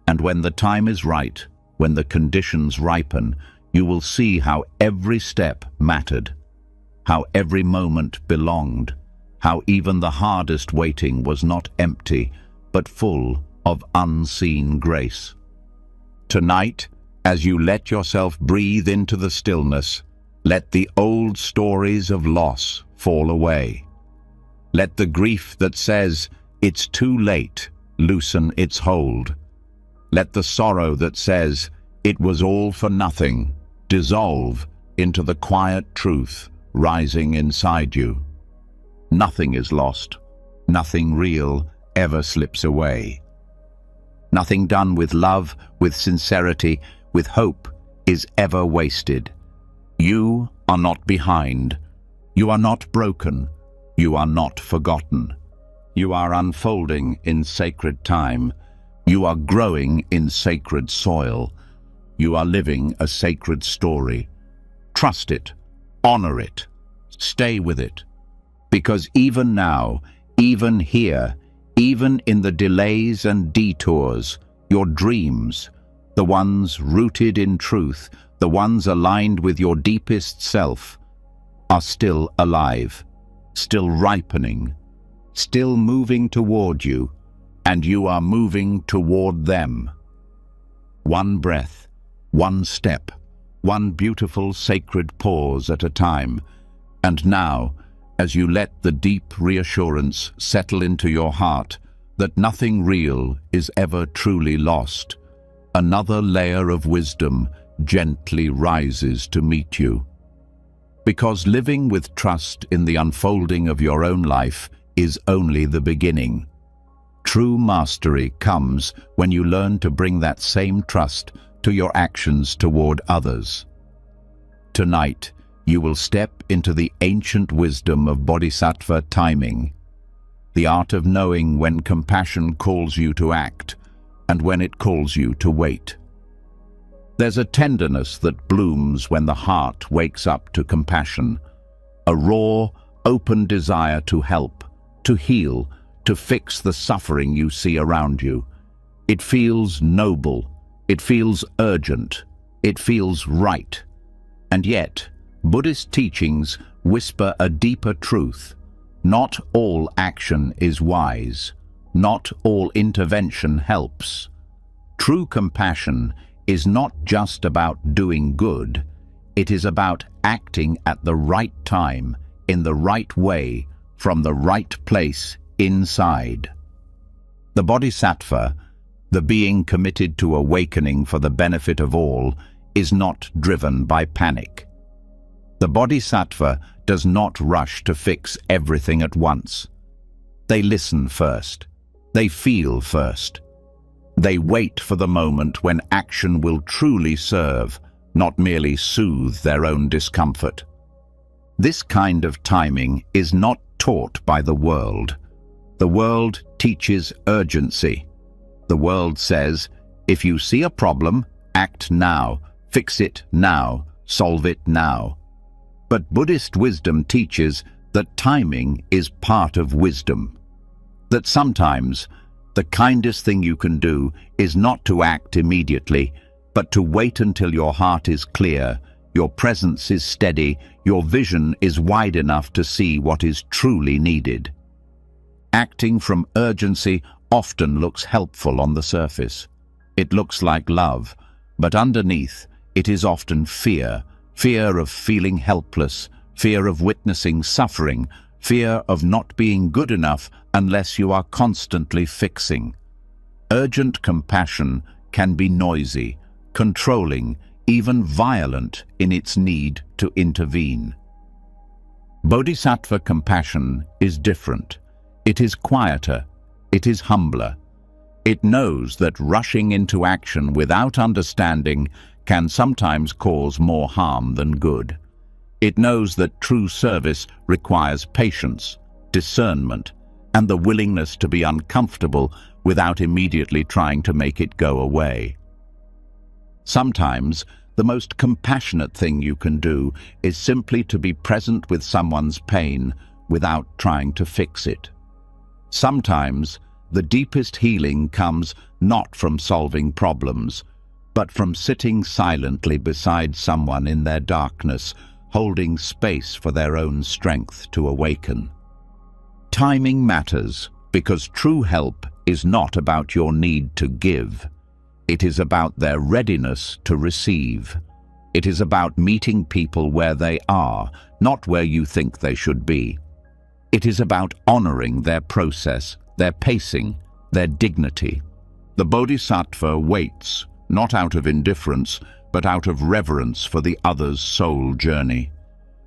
And when the time is right, when the conditions ripen, you will see how every step mattered, how every moment belonged, how even the hardest waiting was not empty, but full of unseen grace. Tonight, as you let yourself breathe into the stillness, let the old stories of loss fall away. Let the grief that says, "It's too late," loosen its hold. Let the sorrow that says, "It was all for nothing," dissolve into the quiet truth rising inside you. Nothing is lost. Nothing real ever slips away. Nothing done with love, with sincerity, with hope is ever wasted. You are not behind. You are not broken. You are not forgotten. You are unfolding in sacred time. You are growing in sacred soil. You are living a sacred story. Trust it. Honor it. Stay with it. Because even now, even here, even in the delays and detours, your dreams, the ones rooted in truth, the ones aligned with your deepest self, are still alive, still ripening, still moving toward you, and you are moving toward them. One breath, one step, one beautiful sacred pause at a time. And now, as you let the deep reassurance settle into your heart that nothing real is ever truly lost, another layer of wisdom gently rises to meet you. Because living with trust in the unfolding of your own life is only the beginning. True mastery comes when you learn to bring that same trust to your actions toward others. Tonight, you will step into the ancient wisdom of Bodhisattva timing, the art of knowing when compassion calls you to act and when it calls you to wait. There's a tenderness that blooms when the heart wakes up to compassion, a raw, open desire to help, to heal, to fix the suffering you see around you. It feels noble, it feels urgent, it feels right. And yet, Buddhist teachings whisper a deeper truth. Not all action is wise. Not all intervention helps. True compassion is not just about doing good. It is about acting at the right time, in the right way, from the right place inside. The Bodhisattva, the being committed to awakening for the benefit of all, is not driven by panic. The Bodhisattva does not rush to fix everything at once. They listen first. They feel first. They wait for the moment when action will truly serve, not merely soothe their own discomfort. This kind of timing is not taught by the world. The world teaches urgency. The world says, if you see a problem, act now, fix it now, solve it now. But Buddhist wisdom teaches that timing is part of wisdom. That sometimes the kindest thing you can do is not to act immediately, but to wait until your heart is clear, your presence is steady, your vision is wide enough to see what is truly needed. Acting from urgency often looks helpful on the surface. It looks like love, but underneath it is often fear. Fear of feeling helpless, fear of witnessing suffering, fear of not being good enough unless you are constantly fixing. Urgent compassion can be noisy, controlling, even violent in its need to intervene. Bodhisattva compassion is different. It is quieter. It is humbler. It knows that rushing into action without understanding can sometimes cause more harm than good. It knows that true service requires patience, discernment, and the willingness to be uncomfortable without immediately trying to make it go away. Sometimes, the most compassionate thing you can do is simply to be present with someone's pain without trying to fix it. Sometimes, the deepest healing comes not from solving problems, but from sitting silently beside someone in their darkness, holding space for their own strength to awaken. Timing matters because true help is not about your need to give. It is about their readiness to receive. It is about meeting people where they are, not where you think they should be. It is about honoring their process, their pacing, their dignity. The Bodhisattva waits, not out of indifference, but out of reverence for the other's soul journey.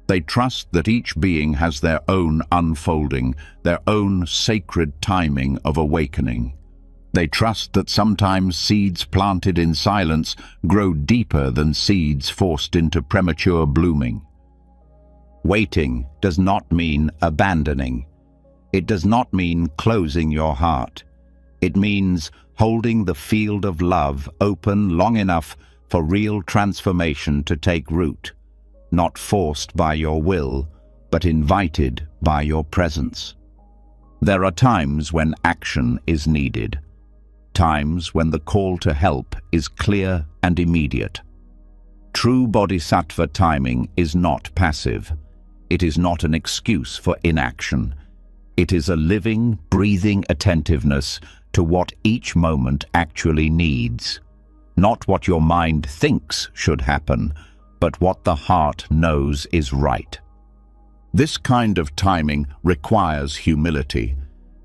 They trust that each being has their own unfolding, their own sacred timing of awakening. They trust that sometimes seeds planted in silence grow deeper than seeds forced into premature blooming. Waiting does not mean abandoning. It does not mean closing your heart. It means holding the field of love open long enough for real transformation to take root, not forced by your will, but invited by your presence. There are times when action is needed, times when the call to help is clear and immediate. True bodhisattva timing is not passive. It is not an excuse for inaction. It is a living, breathing attentiveness to what each moment actually needs. Not what your mind thinks should happen, but what the heart knows is right. This kind of timing requires humility.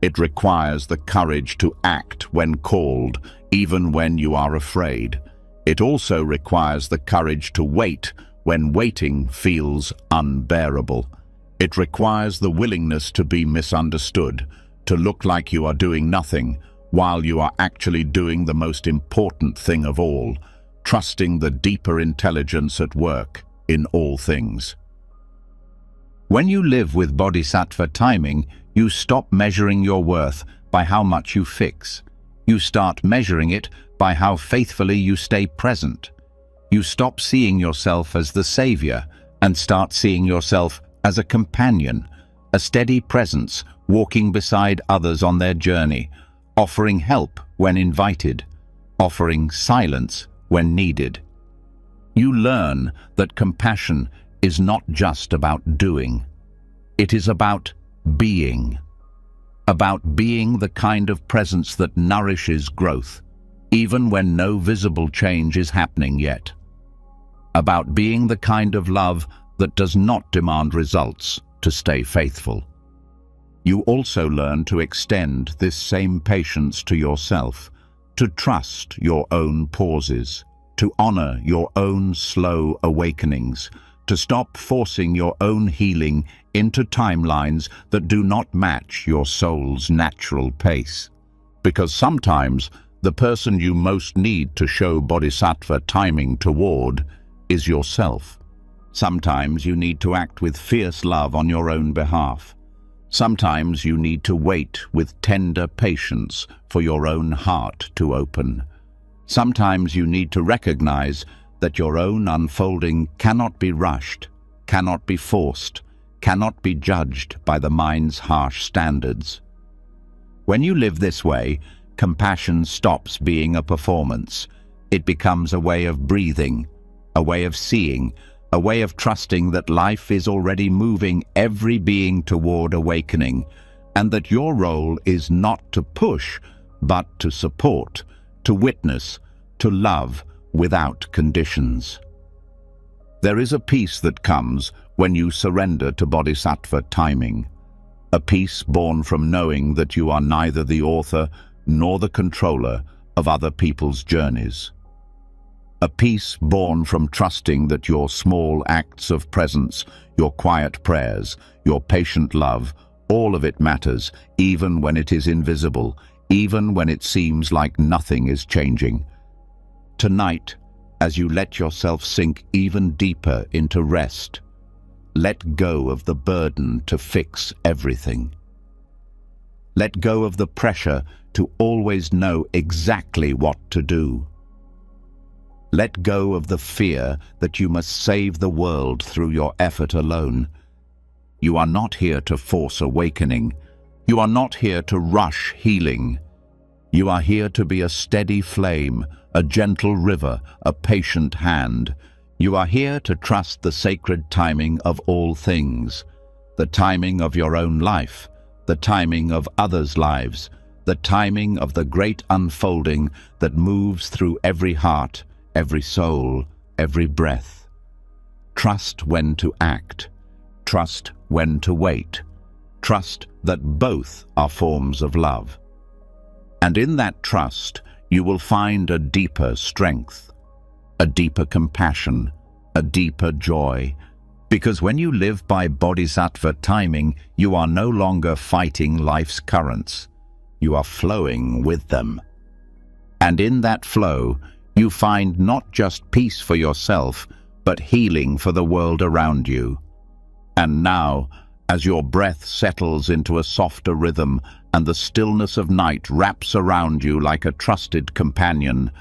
It requires the courage to act when called, even when you are afraid. It also requires the courage to wait when waiting feels unbearable. It requires the willingness to be misunderstood, to look like you are doing nothing, while you are actually doing the most important thing of all, trusting the deeper intelligence at work in all things. When you live with bodhisattva timing, you stop measuring your worth by how much you fix. You start measuring it by how faithfully you stay present. You stop seeing yourself as the savior and start seeing yourself as a companion, a steady presence walking beside others on their journey, offering help when invited, offering silence when needed. You learn that compassion is not just about doing. It is about being the kind of presence that nourishes growth, even when no visible change is happening yet. About being the kind of love that does not demand results to stay faithful. You also learn to extend this same patience to yourself, to trust your own pauses, to honor your own slow awakenings, to stop forcing your own healing into timelines that do not match your soul's natural pace. Because sometimes the person you most need to show bodhisattva timing toward is yourself. Sometimes you need to act with fierce love on your own behalf. Sometimes you need to wait with tender patience for your own heart to open. Sometimes you need to recognize that your own unfolding cannot be rushed, cannot be forced, cannot be judged by the mind's harsh standards. When you live this way, compassion stops being a performance. It becomes a way of breathing, a way of seeing, a way of trusting that life is already moving every being toward awakening, and that your role is not to push, but to support, to witness, to love without conditions. There is a peace that comes when you surrender to bodhisattva timing, a peace born from knowing that you are neither the author nor the controller of other people's journeys. A peace born from trusting that your small acts of presence, your quiet prayers, your patient love, all of it matters, even when it is invisible, even when it seems like nothing is changing. Tonight, as you let yourself sink even deeper into rest, let go of the burden to fix everything. Let go of the pressure to always know exactly what to do. Let go of the fear that you must save the world through your effort alone. You are not here to force awakening. You are not here to rush healing. You are here to be a steady flame, a gentle river, a patient hand. You are here to trust the sacred timing of all things, the timing of your own life, the timing of others' lives, the timing of the great unfolding that moves through every heart, every soul, every breath. Trust when to act. Trust when to wait. Trust that both are forms of love. And in that trust, you will find a deeper strength, a deeper compassion, a deeper joy. Because when you live by bodhisattva timing, you are no longer fighting life's currents. You are flowing with them. And in that flow, you find not just peace for yourself, but healing for the world around you. And now, as your breath settles into a softer rhythm and the stillness of night wraps around you like a trusted companion,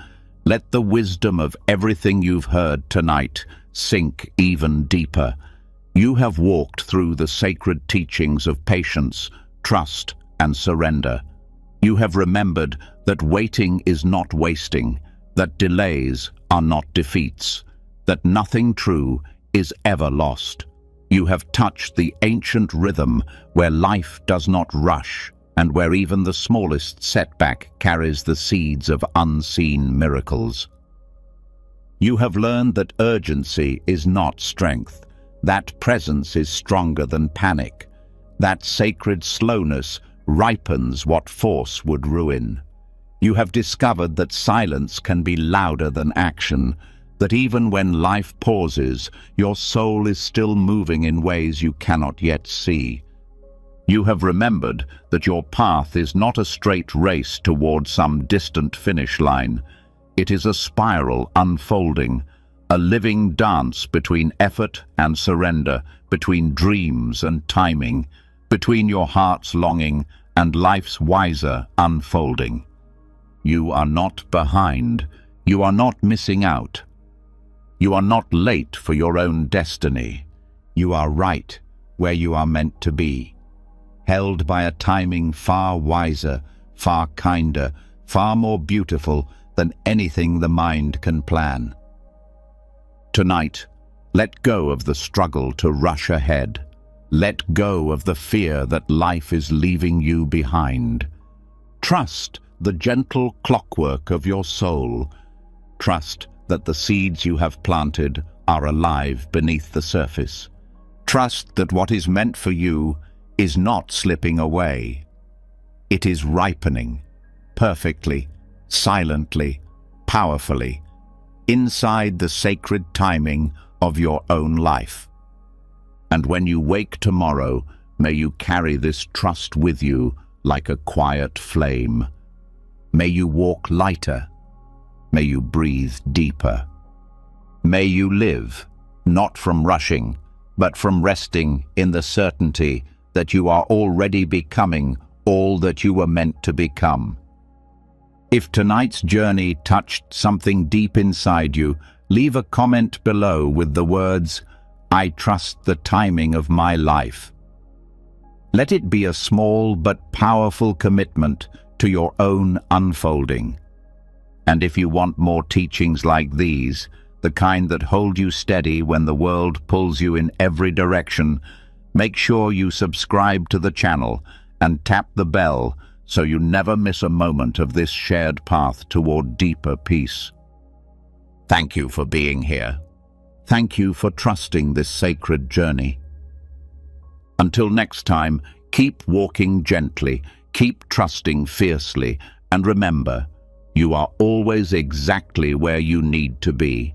let the wisdom of everything you've heard tonight sink even deeper. You have walked through the sacred teachings of patience, trust, and surrender. You have remembered that waiting is not wasting, that delays are not defeats, that nothing true is ever lost. You have touched the ancient rhythm where life does not rush and where even the smallest setback carries the seeds of unseen miracles. You have learned that urgency is not strength, that presence is stronger than panic, that sacred slowness ripens what force would ruin. You have discovered that silence can be louder than action, that even when life pauses, your soul is still moving in ways you cannot yet see. You have remembered that your path is not a straight race toward some distant finish line. It is a spiral unfolding, a living dance between effort and surrender, between dreams and timing, between your heart's longing and life's wiser unfolding. You are not behind. You are not missing out. You are not late for your own destiny. You are right where you are meant to be, held by a timing far wiser, far kinder, far more beautiful than anything the mind can plan. Tonight, let go of the struggle to rush ahead. Let go of the fear that life is leaving you behind. Trust the gentle clockwork of your soul. Trust that the seeds you have planted are alive beneath the surface. Trust that what is meant for you is not slipping away. It is ripening, perfectly, silently, powerfully, inside the sacred timing of your own life. And when you wake tomorrow, may you carry this trust with you like a quiet flame. May you walk lighter. May you breathe deeper. May you live, not from rushing, but from resting in the certainty that you are already becoming all that you were meant to become. If tonight's journey touched something deep inside you, leave a comment below with the words, "I trust the timing of my life." Let it be a small but powerful commitment to your own unfolding. And if you want more teachings like these, the kind that hold you steady when the world pulls you in every direction, make sure you subscribe to the channel and tap the bell so you never miss a moment of this shared path toward deeper peace. Thank you for being here. Thank you for trusting this sacred journey. Until next time, keep walking gently, keep trusting fiercely, and remember, you are always exactly where you need to be.